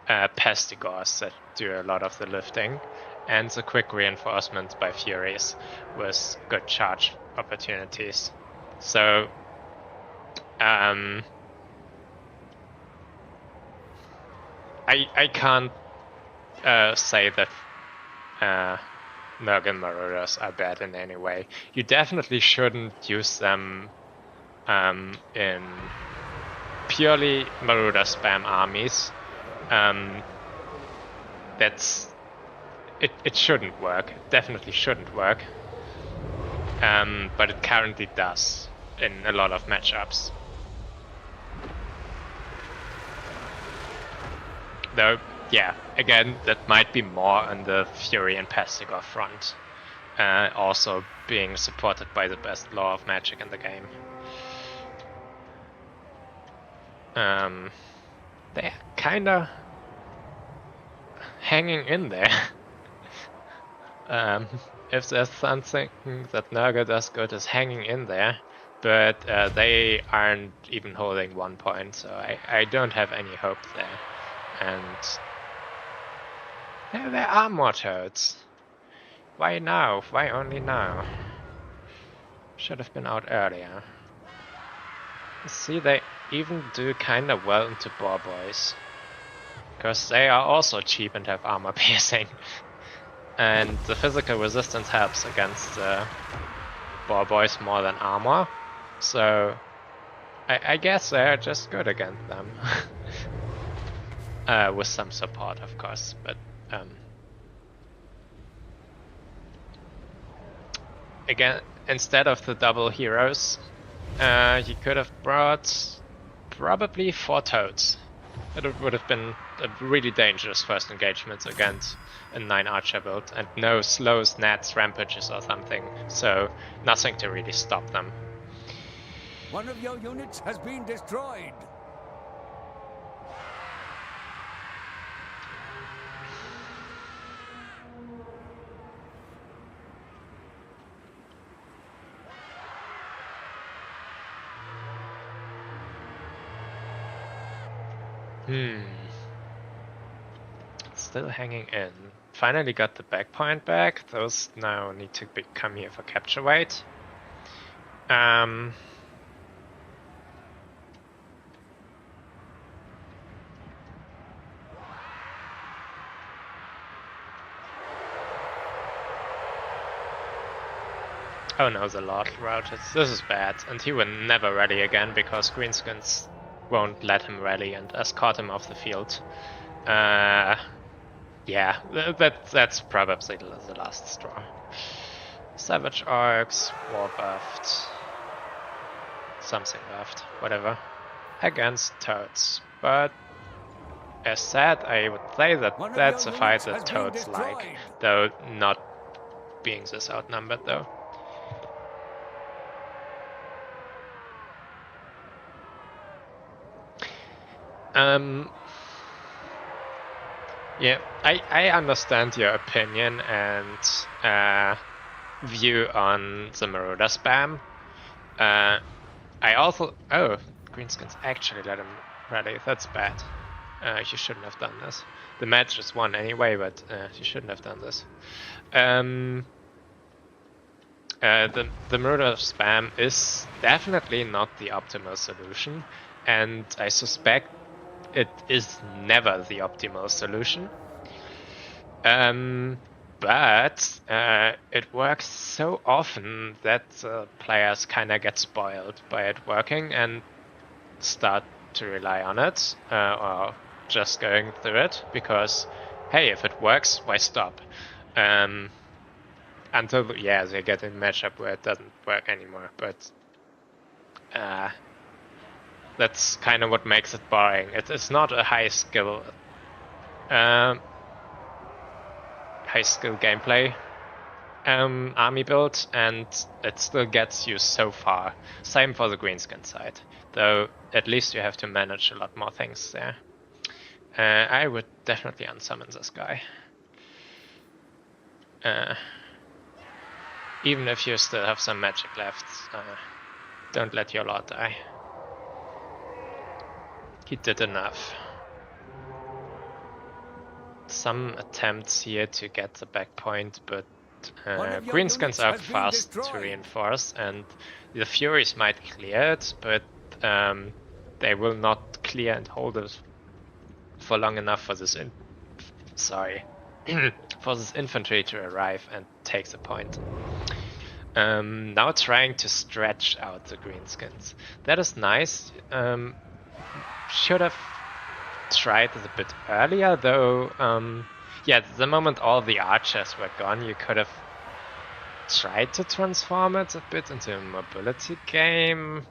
Pestigors that do a lot of the lifting. and the quick reinforcement by Furies with good charge opportunities. So I can't say that Nurgle Marauders are bad in any way. You definitely shouldn't use them in purely Marauder spam armies. It shouldn't work. It definitely shouldn't work. But it currently does in a lot of matchups. Though, yeah, again, that might be more on the Fury and Pestigor front. Also being supported by the best law of magic in the game. They're kinda hanging in there. If there's something that Nurgle does good, is hanging in there, but they aren't even holding 1 point, so I don't have any hope there. And there are more toads. Why now? Why only now? Should have been out earlier. See, they even do kinda well into Boar Boys. Because they are also cheap and have armor piercing. And the physical resistance helps against Boar Boys more than armor. So I guess they're just good against them. With some support, of course, but again, instead of the double heroes, he could have brought probably 4 toads. It would have been a really dangerous first engagement against a 9 archer build, and no slows, nats, rampages or something, so nothing to really stop them. One of your units has been destroyed. Still hanging in. Finally got the back point back. Those now need to come here for capture weight. Oh no, the Lord routed. This is bad, and he will never rally again because Greenskins won't let him rally and escort him off the field. Yeah, that's probably the last straw. Savage Orcs, War buffed, something buffed, whatever. Against Toads, but as said, I would say that that's a fight that Toads like, though not being this outnumbered though. Yeah, I understand your opinion and view on the Marauder spam. I also... Oh, Greenskins actually let him rally. That's bad. You shouldn't have done this. The match is won anyway, but you shouldn't have done this. The Marauder spam is definitely not the optimal solution, and I suspect it is never the optimal solution. But it works so often that players kinda get spoiled by it working and start to rely on it, or just going through it, because hey, if it works, why stop? Until, yeah, they get in a matchup where it doesn't work anymore, but that's kind of what makes it boring. It's not a high skill gameplay army build, and it still gets you so far. Same for the greenskin side, though at least you have to manage a lot more things there. I would definitely unsummon this guy. Even if you still have some magic left, don't let your lord die. He did enough. some attempts here to get the back point, but One of your Greenskins units are has been fast to destroyed. reinforce, and the Furies might clear it, but they will not clear and hold it for long enough for this for this infantry to arrive and take the point. Now trying to stretch out the Greenskins. That is nice. Should have tried it a bit earlier, though. Yeah, the moment all the archers were gone, you could have tried to transform it a bit into a mobility game.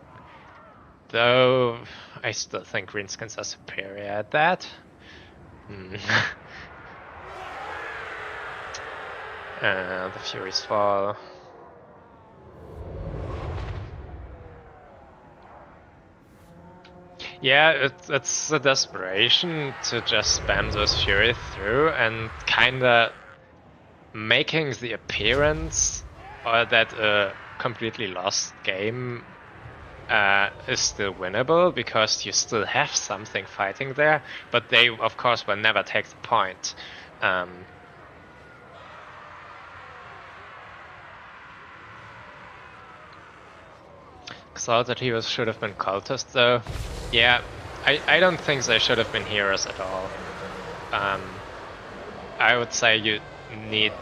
Though, I still think Greenskins are superior at that. The Furies fall. Yeah, it's a desperation to just spam those Fury through and kinda making the appearance that a completely lost game is still winnable because you still have something fighting there, but they of course will never take the point. Thought that heroes should have been cultists though. Yeah, I don't think they should have been heroes at all. I would say you need,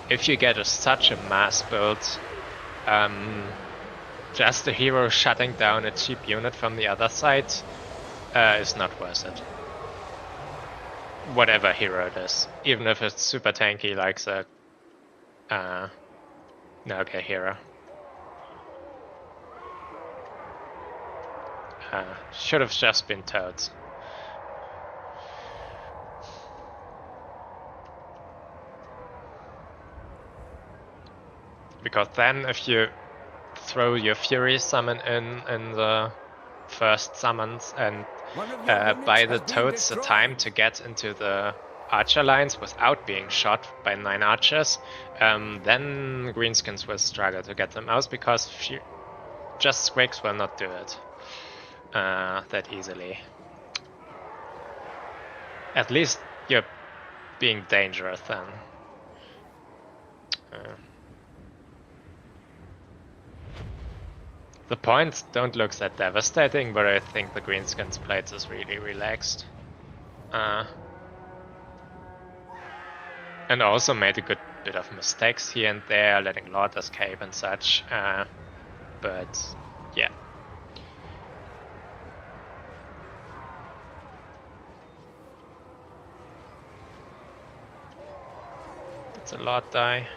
if you get such a mass build, just a hero shutting down a cheap unit from the other side is not worth it. Whatever hero it is, even if it's super tanky like the Naga hero. Should have just been Toads. Because then if you throw your Fury summon in the first summons and buy the Toads the time to get into the archer lines without being shot by 9 archers, then Greenskins will struggle to get them out because just Squigs will not do it that easily. At least you're being dangerous then. The points don't look that devastating, but I think the Greenskins played this really relaxed. And also made a good bit of mistakes here and there, letting Lord escape and such. But yeah. It's a Lord die.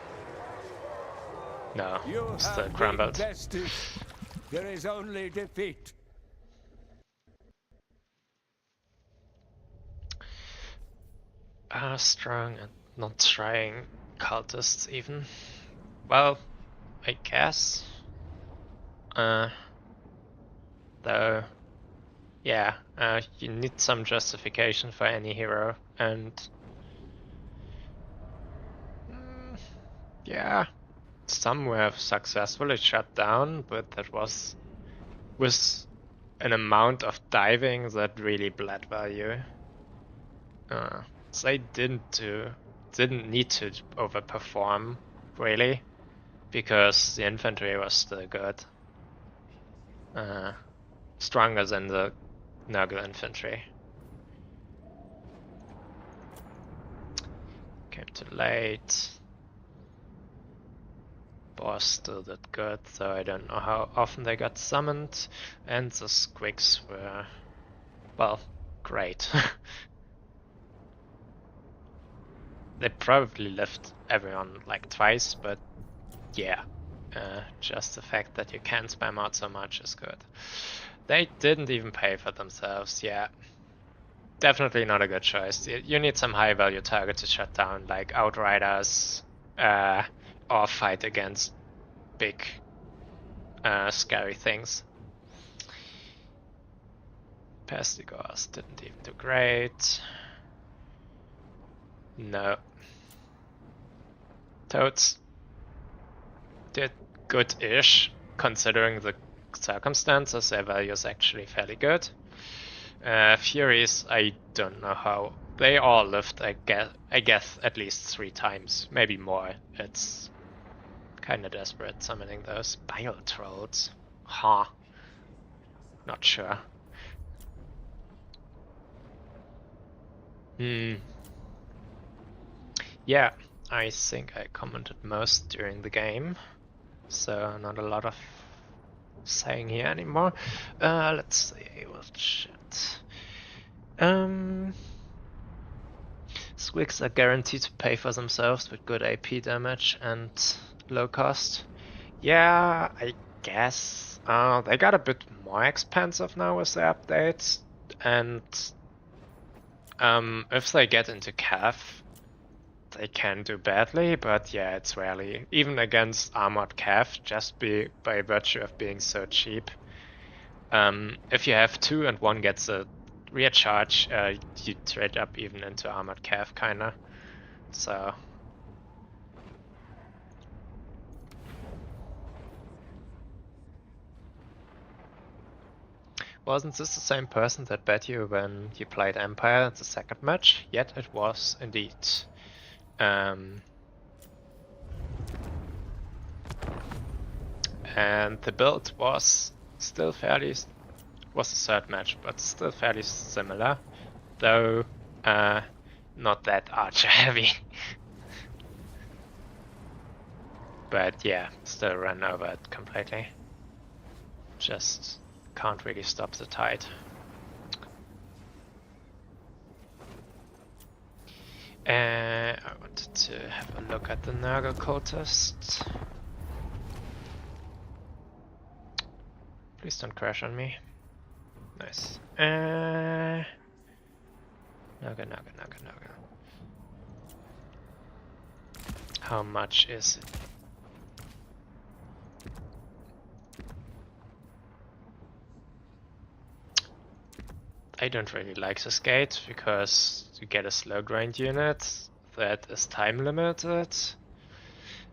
No, still crumbled. There is only defeat. Strong and not trying cultists even. Well, I guess. Though, yeah, you need some justification for any hero, and yeah, some were successfully shut down, but that was with an amount of diving that really bled value. They didn't need to overperform really, because the infantry was still good. Stronger than the Nurgle infantry. Came too late. Boss still did good, though I don't know how often they got summoned, and the Squigs were, well, great. They probably lived everyone like twice, but yeah, just the fact that you can spam out so much is good. They didn't even pay for themselves, yeah. Definitely not a good choice. You need some high value target to shut down, like Outriders, or fight against big, scary things. Pestigors didn't even do great. No. Toads did good-ish, considering the circumstances. Their value is actually fairly good. Furies, I don't know how They all lived, I guess at least 3 times, maybe more. It's kinda desperate summoning those bile trolls. Huh. Not sure. Yeah, I think I commented most during the game, so not a lot of saying here anymore. Let's see what shit. Squigs are guaranteed to pay for themselves with good AP damage and low cost. Yeah, I guess. They got a bit more expensive now with the updates, and if they get into Cav, they can do badly, but yeah, it's rarely. Even against armored Cav, just by virtue of being so cheap. If you have 2 and 1 gets a rear charge, you trade up even into armored Cav, kinda. So. Wasn't this the same person that bet you when you played Empire the second match? Yet it was indeed. And the build was still was the third match, but still fairly similar, though not that archer heavy. But yeah, still ran over it completely. Just can't really stop the tide. I wanted to have a look at the Nurgle cultist. Please don't crash on me. Nice. Naga. How much is it? I don't really like this gate because you get a slow grind unit that is time limited.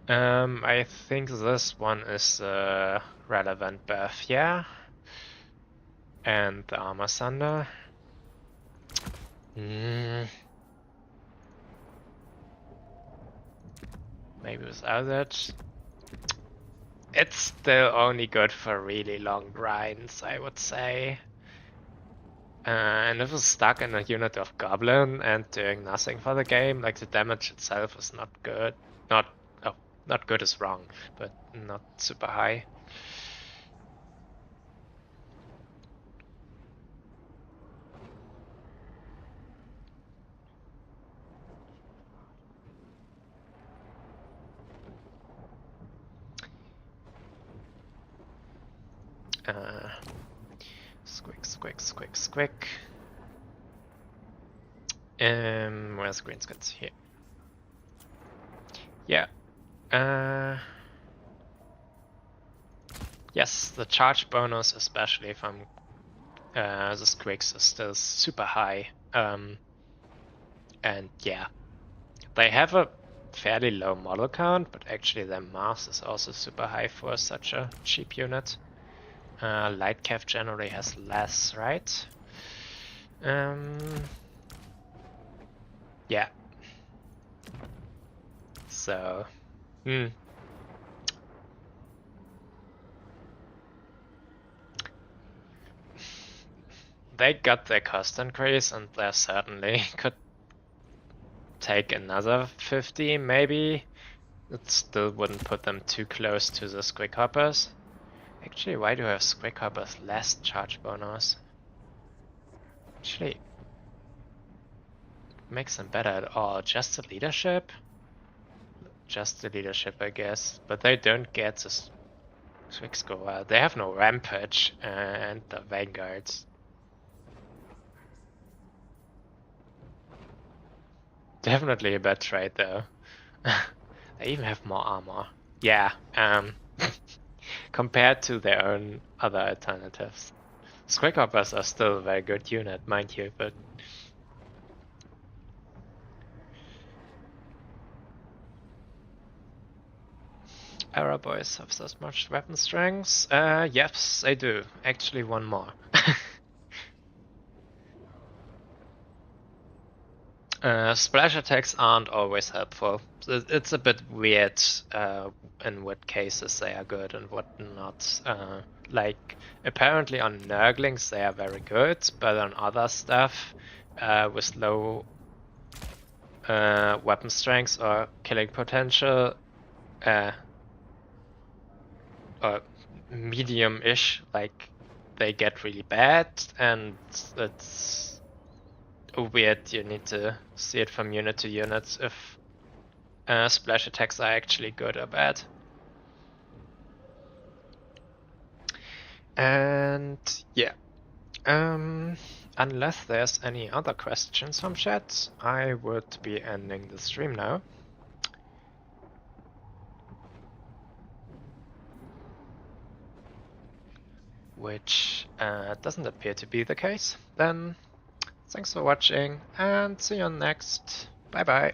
I think this one is a relevant buff, yeah. And the armor thunder. Maybe without it. It's still only good for really long grinds, I would say. And if it's stuck in a unit of Goblin and doing nothing for the game, like the damage itself is not good. Not good is wrong, but not super high. Squick. Where's green squats? Here. Yeah. Yes, the charge bonus, especially from the squigs, is still super high. And yeah, they have a fairly low model count, but actually their mass is also super high for such a cheap unit. Light Cav generally has less, right? Yeah. So, they got their cost increase, and they certainly could take another 50, maybe. It still wouldn't put them too close to the squig hoppers. Actually, why do I have squig hoppers less charge bonus? Actually, makes them better at all. Just the leadership? Just the leadership, I guess. But they don't get the squig score. They have no rampage and the vanguards. Definitely a bad trade though. They even have more armor. Yeah, compared to their own other alternatives. Squig hoppers are still a very good unit, mind you, but Arrow boys have this much weapon strength? Yes, they do. Actually, one more. Splash attacks aren't always helpful. It's a bit weird in what cases they are good and what not. Like, apparently on Nurglings they are very good, but on other stuff with low weapon strength or killing potential, or medium-ish, like, they get really bad, and it's weird. You need to see it from unit to unit if splash attacks are actually good or bad. And yeah, unless there's any other questions from chat, I would be ending the stream now. Which doesn't appear to be the case. Then thanks for watching and see you on next. Bye bye.